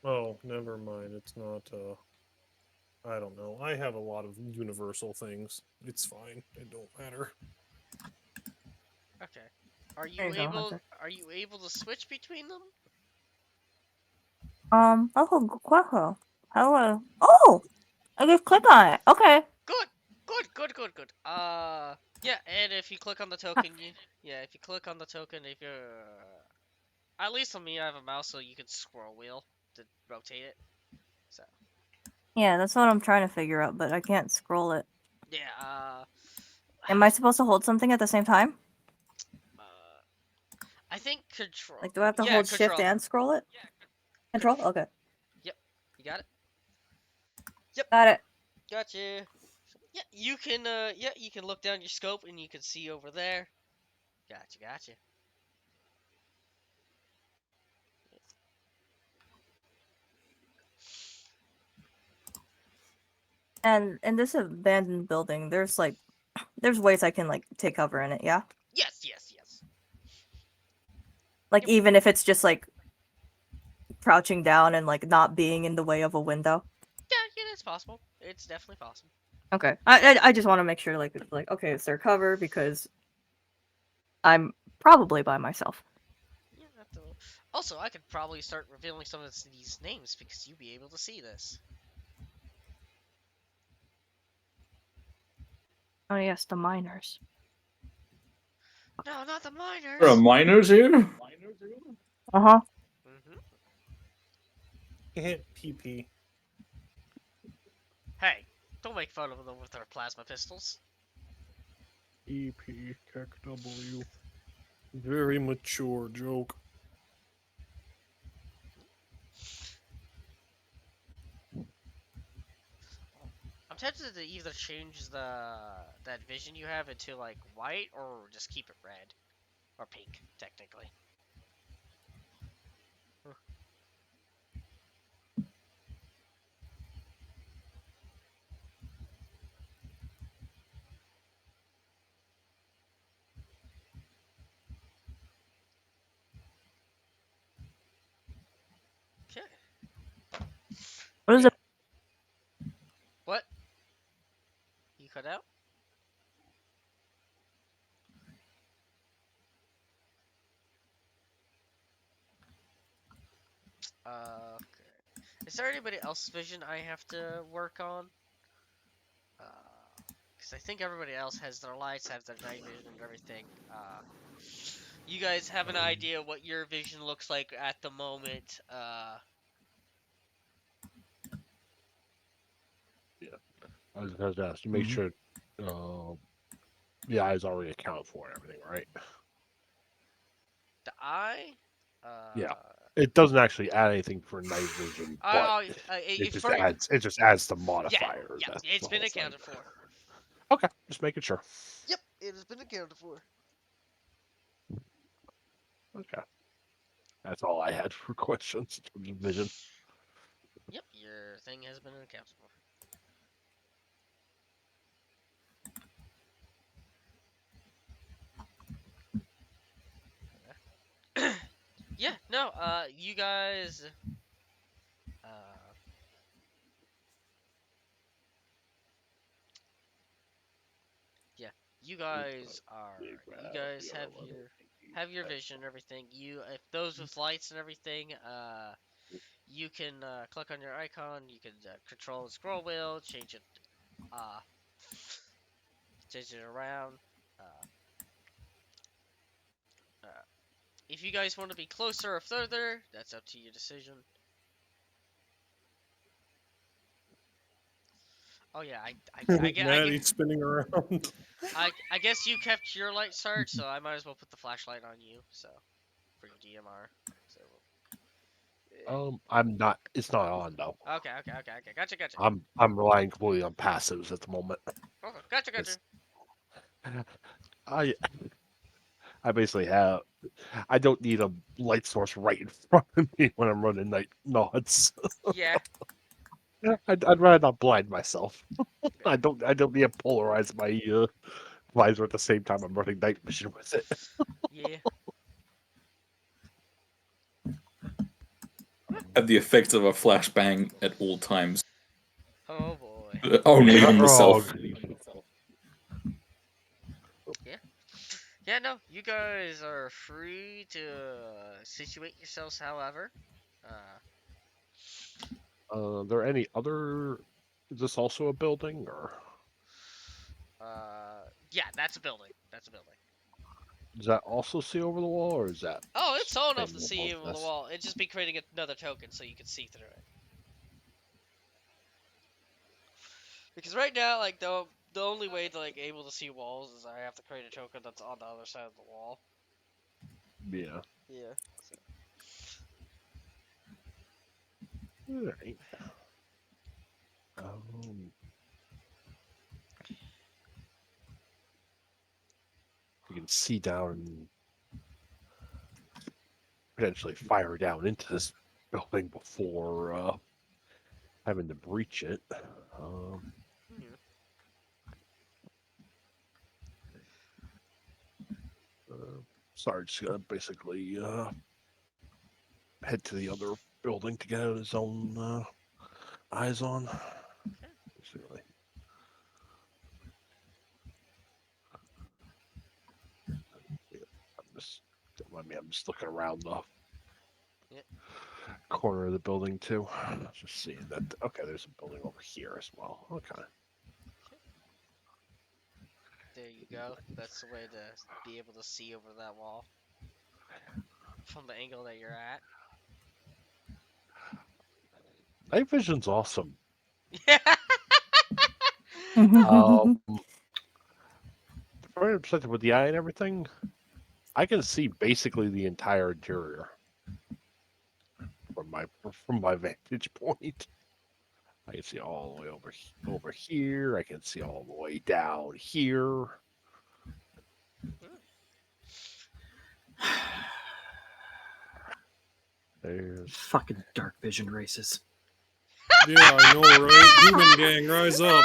Oh, never mind. It's not. I don't know. I have a lot of universal things. It's fine. It don't matter. Okay. Are There you you go, able? Hunter. Are you able to switch between them? Oh, good question. Hello. Oh! I just click on it. Okay. Good. Good. Yeah. And if you click on the token, if you click on the token, if you're, at least on me, I have a mouse, so you can scroll wheel to rotate it. So. Yeah, that's what I'm trying to figure out, but I can't scroll it. Yeah. Am I supposed to hold something at the same time? I think control. Like, do I have to Yeah, hold shift control. and scroll it? Control? Okay. Yep. You got it. Yep. Got it. Gotcha. Yeah, you can. You can look down your scope and you can see over there. Gotcha. And in this abandoned building, there's ways I can like take cover in it, yeah? Yes. Like Yep. even if it's just like crouching down and like not being in the way of a window. Yeah, that's possible. It's definitely possible. Okay. I just want to make sure like it's like okay, it's their cover because I'm probably by myself. Yeah. Also, I could probably start revealing some of these names because you'll be able to see this. Oh yes, the miners. No, not the There are miners. miners here? Uh-huh. Mm-hmm. PP. Hey, don't make fun of them with their plasma pistols. EP Tech W. Very mature joke. I'm tempted to either change that vision you have into like white or just keep it red or pink, technically. Okay. What is Yeah. it? What? You cut out? Okay. Is there anybody else's vision I have to work on? Because I think everybody else has their lights, have their night vision and everything. You guys have an idea what your vision looks like at the moment. Yeah. I was going to ask you make sure the eyes already account for everything, right? The eye. Yeah. Uh, It doesn't actually add anything for night vision, but for it just adds the yeah, modifier. yeah, That's it's the been whole thing. accounted for. Okay, just making sure. Yep, it has been accounted for. Okay, that's all I had for questions in terms of vision. Yep, your thing has been accounted for. Yeah, no, you guys, uh, yeah, you guys have your vision and everything. If those with lights and everything, you can click on your icon. You can control the scroll wheel, uh, change it around. Uh, uh, if you guys want to be closer or further, that's up to your decision. Oh yeah, I Maddie's spinning around. I guess you kept your light charged, so I might as well put the flashlight on you. So for your DMR. So I'm not. It's not on though. okay. Gotcha. I'm relying completely on passives at the moment. Okay, gotcha. It's, I I basically have. I don't need a light source right in front of me when I'm running night nods. Yeah. I'd rather not blind myself. I don't need to polarize my visor at the same time I'm running night vision with it. Yeah. Have the effect of a flashbang at all times. Oh boy. Only on Oh, yourself. Yeah. Yeah. No, you guys are free to situate yourselves. However, uh, there any other? Is this also a building, or yeah, that's a building. That's a building. does that also see over the wall, or is that Oh, it's tall enough same to level see as over the this? wall. It'd just be creating another token so you can see through it. Because right now, like the only way to like able to see walls is I have to create a token that's on the other side of the wall. Yeah. Yeah. So. All right. Um, can see down and potentially fire down into this building before having to breach it. Hmm. Sarge's gonna basically head to the other building to get his own eyes on. Okay. Basically. I'm just looking around the Yep. corner of the building too. Just seeing that. Okay, there's a building over here as well. Okay. There you go. That's the way to be able to see over that wall from the angle that you're at. Night vision's awesome. Yeah. From my perspective with the eye and everything, I can see basically the entire interior from my vantage point. I can see all the way over here. I can see all the way down here. There's Fucking dark vision races. Yeah, I know, right? Human gang, rise up.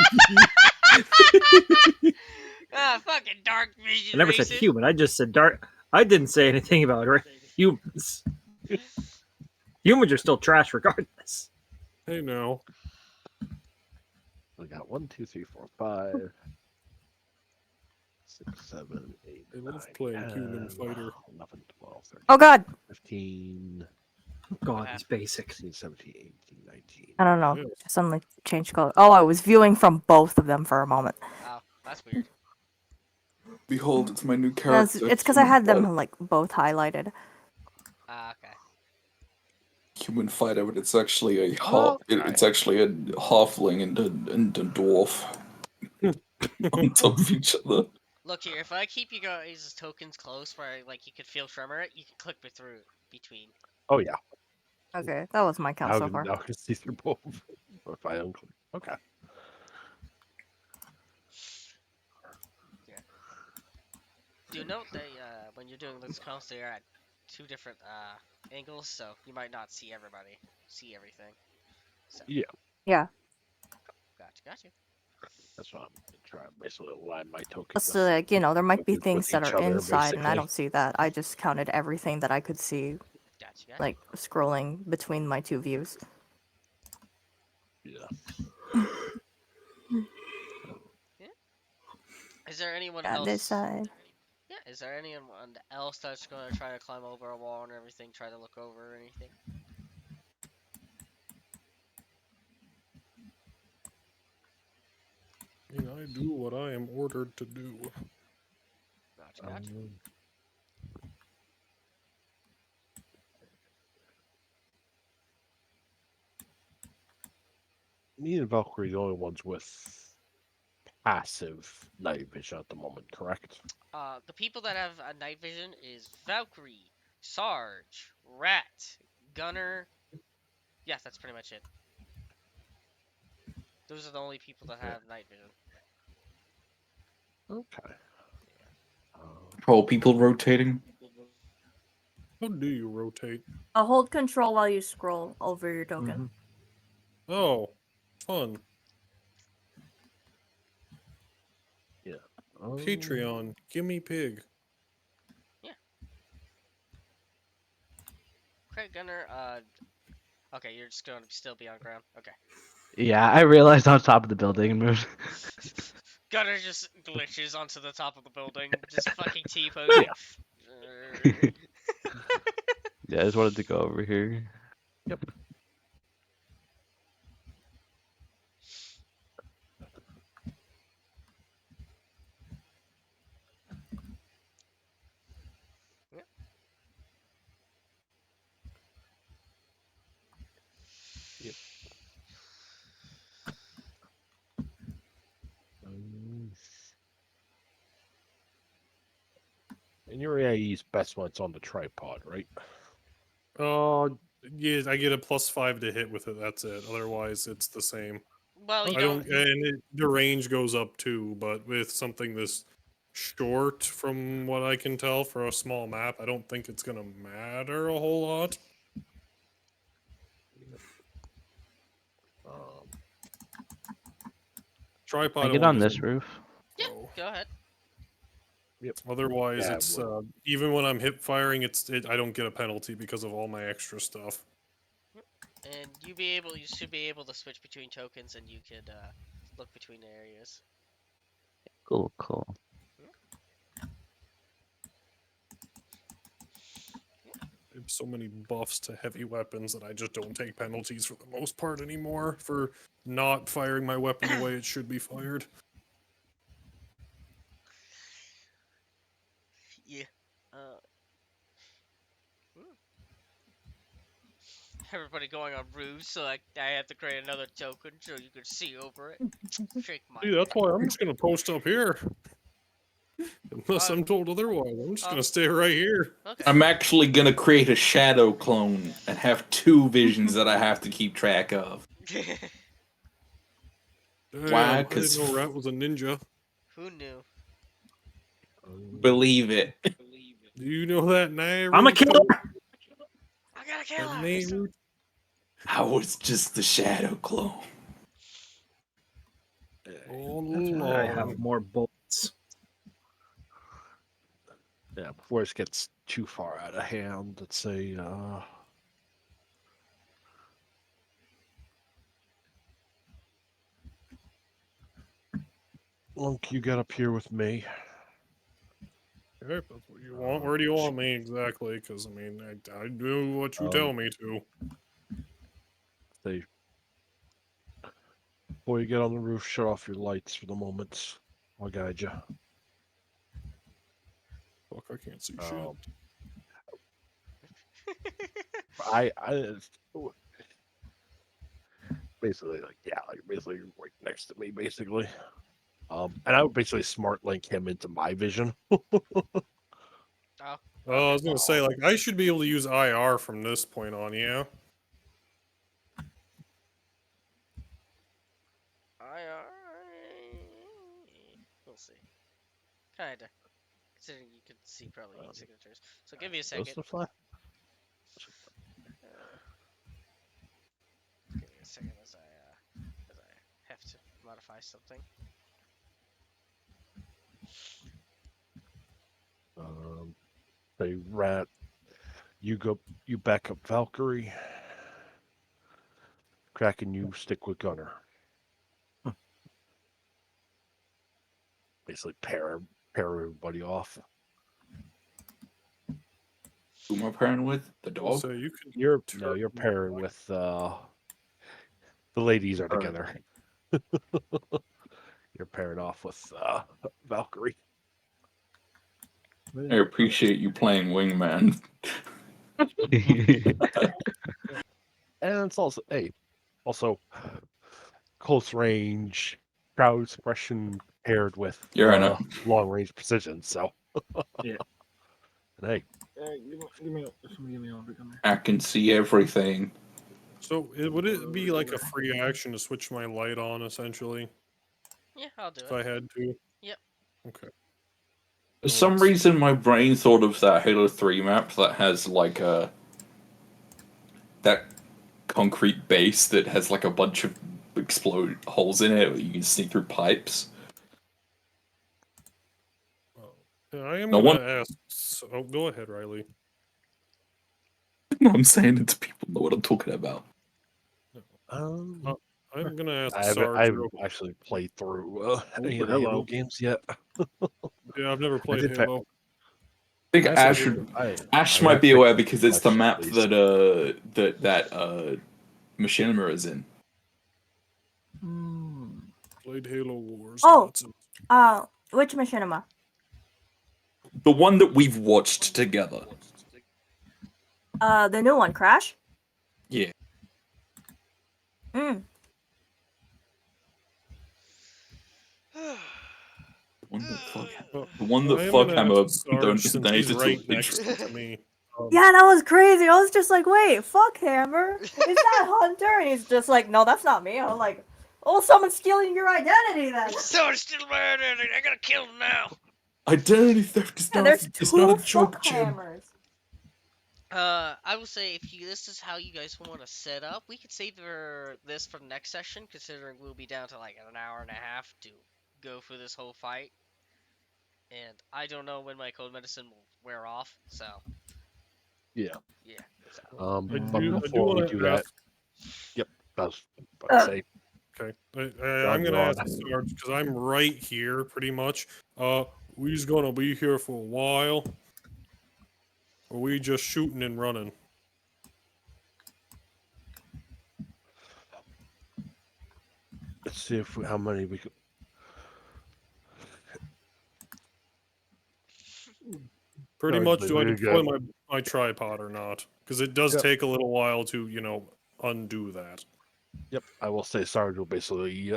Fucking dark I vision never said racing. human. I just said dark. I didn't say anything about humans. Humans are still trash regardless. Hey, now. we got 1, 2, 3, 4, 5, 6, 7, 8, I 9, love playing 10, Human Fighter. 11, 12, 13, Oh god! 15, God, he's basic. 16, 17, 18, 19. I don't know. Yeah. Just suddenly changed color. Oh, I was viewing from both of them for a moment. Oh, that's weird. Behold, it's my new No, character. it's because I Human had them Fighter. like both highlighted. Okay. Human fighter, but it's actually a Oh, it's actually a halfling and a dwarf on top of each other. Look here. If I keep you guys' tokens close, where like you could feel tremor it, you can click me through between. Oh yeah. Okay, that was my count so far. Now I can see through both. If I unclick. Okay. Yeah. Do note that when you're doing this counts, they are at two different angles, so you might not see everything. So. Yeah. Yeah. Gotcha. That's what I'm trying to basically align my tokens. Plus, like, you know, there might be with things that each are other, inside, and I basically. don't see that. I just counted everything that I could see, Gotcha. like, scrolling between my two views. Yeah. Is there anyone Yeah, else? this side. Yeah. Is there anyone else that's gonna try to climb over a wall and everything, try to look over or anything? I mean, I do what I am ordered to do. Gotcha. Me and Valkyrie are the only ones with passive night vision at the moment, correct? The people that have a night vision is Valkyrie, Sarge, Rat, Gunner. Yeah, that's pretty much it. Those are the only people that have night vision. Okay. All people rotating. How do you rotate? I'll hold control while you scroll over your token. Oh, fun. Yeah. Patreon, gimme pig. Yeah. Craig Gunner, okay, you're just gonna still be on ground. Okay. Yeah, I realized on top of the building and moved. Gunner just glitches onto the top of the building, just fucking T-posing. Yeah, I just wanted to go over here. Yep. Yep. And your AIE is best when it's on the tripod, right? Yeah, I get a +5 to hit with it. That's it. Otherwise, it's the same. Well, you I don't. don't, and the range goes up too. But with something this short from what I can tell for a small map. I don't think it's gonna matter a whole lot. Tripod. I get only on does this roof. Yeah, so. go ahead. Otherwise, Yeah, it's well- even when I'm hip firing, I don't get a penalty because of all my extra stuff. And you should be able to switch between tokens, and you could look between areas. Cool, cool. I have so many buffs to heavy weapons that I just don't take penalties for the most part anymore for not firing my weapon the way it should be fired. Yeah. Everybody going on roofs, so I have to create another token so you can see over it. Shake my See, that's head. why I'm just gonna post up here. Unless I'm told otherwise, I'm just gonna stay right here. Okay. I'm actually gonna create a shadow clone and have two visions that I have to keep track of. Damn, Why? I 'Cause didn't know Rat was a ninja. Who knew? believe it. Do you know that name? I'm a killer. I got a killer. Name? I was just the shadow clone. Oh, I have more bullets. Yeah, before it gets too far out of hand, let's say, Lunk, you get up here with me. Okay, that's what you want. Where do you want me exactly? Because I mean, I do what you tell me to. Say, before you get on the roof, shut off your lights for the moment. I'll guide you. Fuck, I can't see shit. I basically basically right next to me, basically. And I would basically smart link him into my vision. Oh. I was gonna say, like, I should be able to use IR from this point on, yeah. We'll see. Kinda. Considering you could see probably signatures. So give me a second. Give me a second as I have to modify something. Say Rat, you back up Valkyrie. Kraken, you stick with Gunner. Basically pair everybody off. Who am I pairing with? The dog? So you can. You're pairing with the ladies are together. You're paired off with Valkyrie. I appreciate you playing wingman. And it's also close range crowd suppression paired with long range precision. So Yeah. And hey, give me over. I can see everything. So would it be like a free action to switch my light on, essentially? Yeah, I'll do If it. I had to. Yep. Okay. For some reason, my brain thought of that Halo 3 map that has like that concrete base that has like a bunch of explode holes in it where you can sneak through pipes. I am No gonna one- ask. So, go ahead, Riley. No, I'm saying it to people know what I'm talking about. I'm gonna ask I Sarge. haven't actually played through any of the Halo games yet. Yeah, I've never played Halo. I think Ash might be aware because it's the map that Machinima is in. Played Halo Wars. Oh, which Machinima? The one that we've watched together. The new one, Crash? Yeah. Mm. The one that Fuckhammer He's right next to me. Yeah, that was crazy. I was just like, wait, Fuckhammer? Is that Hunter? And he's just like, no, that's not me. I was like, oh, someone's stealing your identity then. Someone's stealing my identity. I gotta kill him now. Identity theft is And not. there's It's not two a joke, fuck Jim. hammers. I will say if this is how you guys want to set up, we could save this for the next session, considering we'll be down to like an hour and a half to go through this whole fight. And I don't know when my cold medicine will wear off, so Yeah. yeah. So I But do before we want do to that, ask. yep, I was about to say, Okay, John, I'm you're gonna on. ask Sarge because I'm right here, pretty much. We's gonna be here for a while. Or we just shooting and running? Let's see if how many we could. Pretty Sarge, much. but Do I we deploy got. my tripod or not? Because it does Yep. take a little while to undo that. Yep, I will say Sarge will basically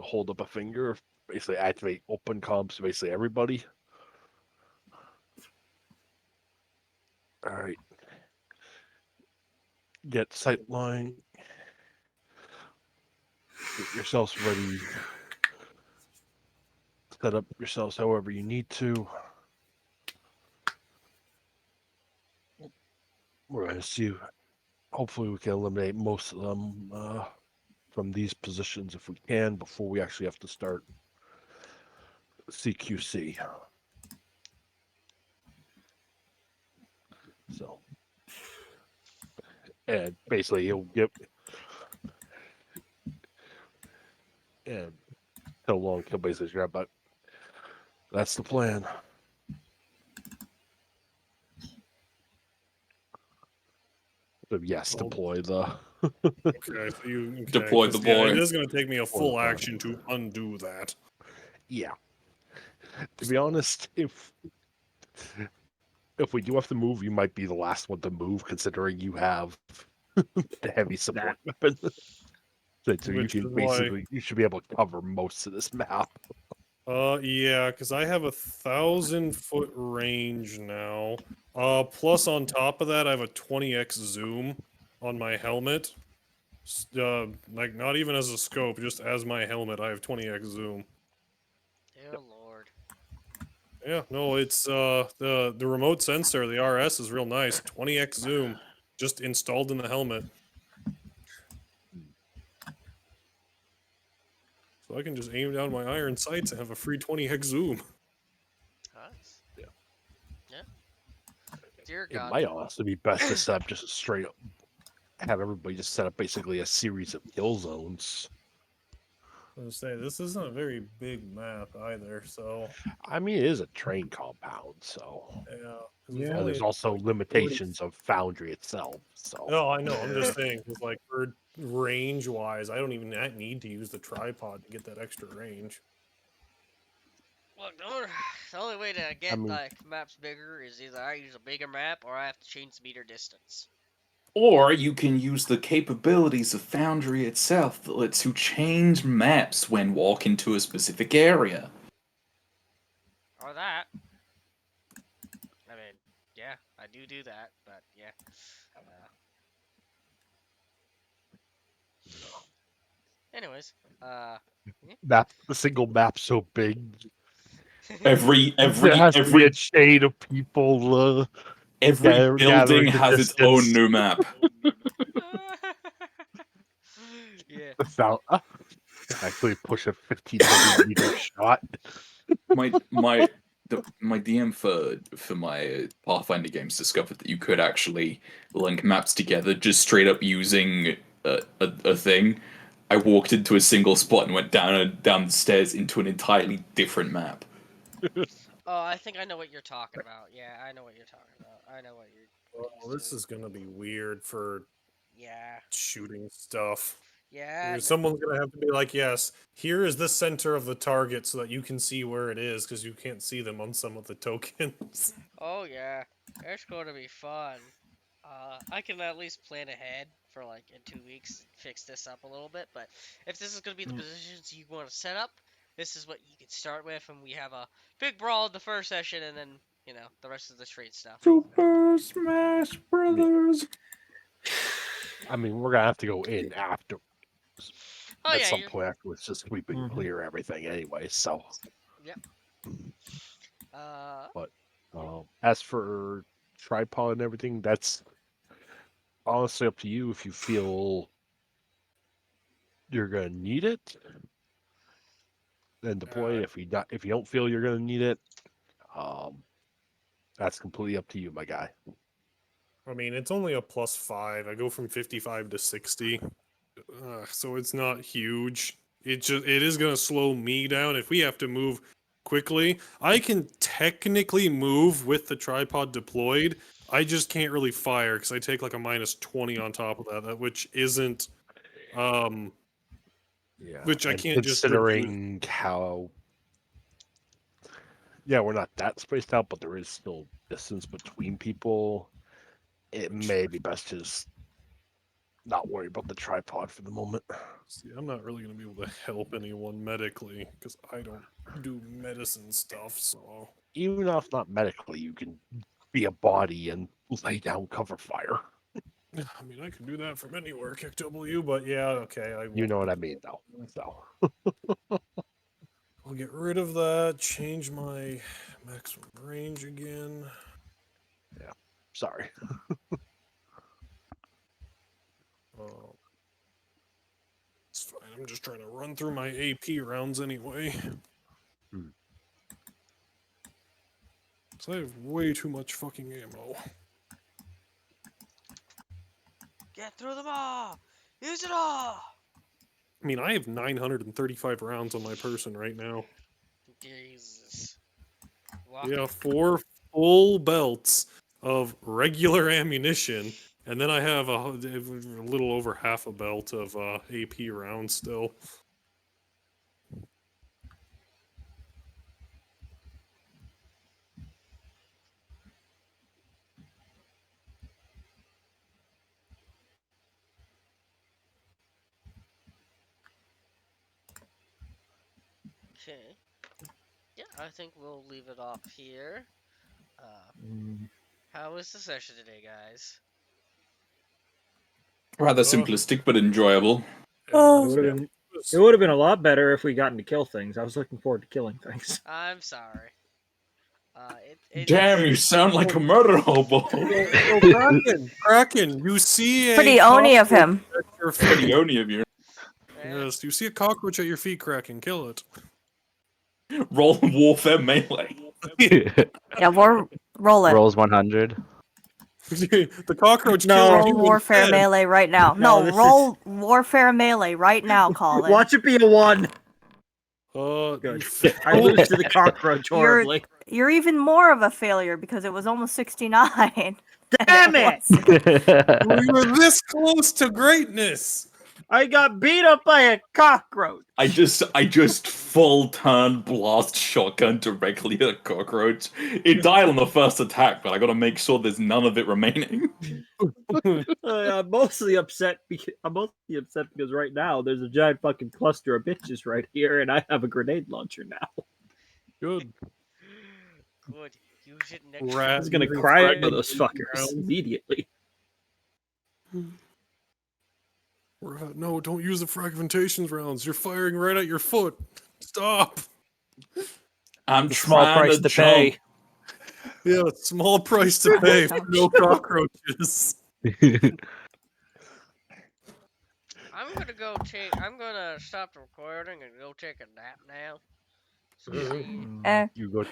hold up a finger, basically activate open comms to basically everybody. All right. Get sight line. Get yourselves ready. Set up yourselves however you need to. We're going to see. Hopefully, we can eliminate most of them from these positions if we can before we actually have to start CQC. So, and basically, he'll get and so long he'll basically grab, but that's the plan. So yes, Well, deploy the okay, so okay, Deploy the 'cause, yeah, it boy. is gonna take me a full boy. action to undo that. Yeah. To be honest, if we do have to move, you might be the last one to move, considering you have the heavy support weapon. So you Which can is why, basically you should be able to cover most of this map. yeah, because I have a 1,000-foot range now. Plus on top of that, I have a 20x zoom on my helmet. Like not even as a scope, just as my helmet, I have 20x zoom. dear lord. Yeah, no, it's the remote sensor, the RS is real nice. 20x zoom, just installed in the helmet. So I can just aim down my iron sights and have a free 20x zoom. Nice. Yeah. Yeah. Dear It God. might also be best to set up just a straight up have everybody just set up basically a series of kill zones. I was say this isn't a very big map either, so I mean, it is a train compound, so yeah. Yeah. and there's also limitations of Foundry itself. So No, I know. I'm just saying, because like for range wise, I don't even need to use the tripod to get that extra range. Look, the only way to I get mean, like maps bigger is either I use a bigger map or I have to change the meter distance. Or you can use the capabilities of Foundry itself that lets you change maps when walking to a specific area. Or that. I mean, yeah, I do that, but yeah. Anyways, yeah. the single map so big, Every there every has to be a every chain of people every building gathering the has its own distance. new map. Yeah. Without actually push a 1,500-meter shot. My DM for my Pathfinder games discovered that you could actually link maps together just straight up using a thing. I walked into a single spot and went down the stairs into an entirely different map. Oh, I think I know what you're talking about. Yeah, I know what you're talking about. I know what Oh, he's this doing. is gonna be weird for Yeah. shooting stuff. Yeah. Because someone's gonna have to be like, yes, here is the center of the target so that you can see where it is, because you can't see them on some of the tokens. Oh yeah. It's going to be fun. I can at least plan ahead for like in 2 weeks, fix this up a little bit. But if this is going to be the positions you want to set up, this is what you can start with, and we have a big brawl in the first session, and then the rest of the trade stuff. Super Smash Brothers. I mean, we're gonna have to go in after Oh at yeah, some you're. point afterwards, just sweep and clear everything anyway. So Yep. But as for tripod and everything, that's honestly up to you if you feel you're gonna need it, then deploy it. If you don't feel you're gonna need it, that's completely up to you, my guy. I mean, it's only a +5. I go from 55 to 60, so it's not huge. It is gonna slow me down if we have to move quickly. I can technically move with the tripod deployed. I just can't really fire because I take like a -20 on top of that, which isn't Yeah, which I and can't just reduce. considering how, yeah, we're not that spaced out, but there is still distance between people. It may be best to just not worry about the tripod for the moment. See, I'm not really gonna be able to help anyone medically because I don't do medicine stuff. So Even if not medically, you can be a body and lay down cover fire. I mean, I can do that from anywhere, KW. But yeah, okay, I You will. know what I mean, though. So I'll get rid of that. Change my maximum range again. sorry. It's fine. I'm just trying to run through my AP rounds anyway. So I have way too much fucking ammo. Get through them all. Use it all. I mean, I have 935 rounds on my person right now. Jesus. Walk. Yeah, 4 full belts of regular ammunition, and then I have a little over half a belt of AP rounds still. Okay. Yeah, I think we'll leave it off here. How was the session today, guys? Rather simplistic but enjoyable. It would have been a lot better if we gotten to kill things. I was looking forward to killing things. I'm sorry. It Damn, you sound like a murder hobo. Kraken, you see a Pretty oni of cockroach him. at your Pretty feet. only of you. Yes, you see a cockroach at your feet, Kraken, kill it. Roll warfare melee. Yeah, roll it. Rolls 100. The cockroach No. kills Roll you warfare instead. melee right now. No, No, this roll warfare melee right now, Colin. Watch it be a 1. Good. I lose to the cockroach horribly. You're even more of a failure because it was almost 69. Damn it! We were this close to greatness. I got beat up by a cockroach. I just full turn blast shotgun directly at a cockroach. It died on the first attack, but I gotta make sure there's none of it remaining. I'm mostly upset because right now there's a giant fucking cluster of bitches right here, and I have a grenade launcher now. Good. Good. Use it next. I was gonna cry out of those fuckers immediately. No, don't use the fragmentations rounds. You're firing right at your foot. Stop. I'm Small trying price to to jump. pay. Yeah, small price to pay for no cockroaches. I'm gonna stop the recording and go take a nap now. So Eh. You go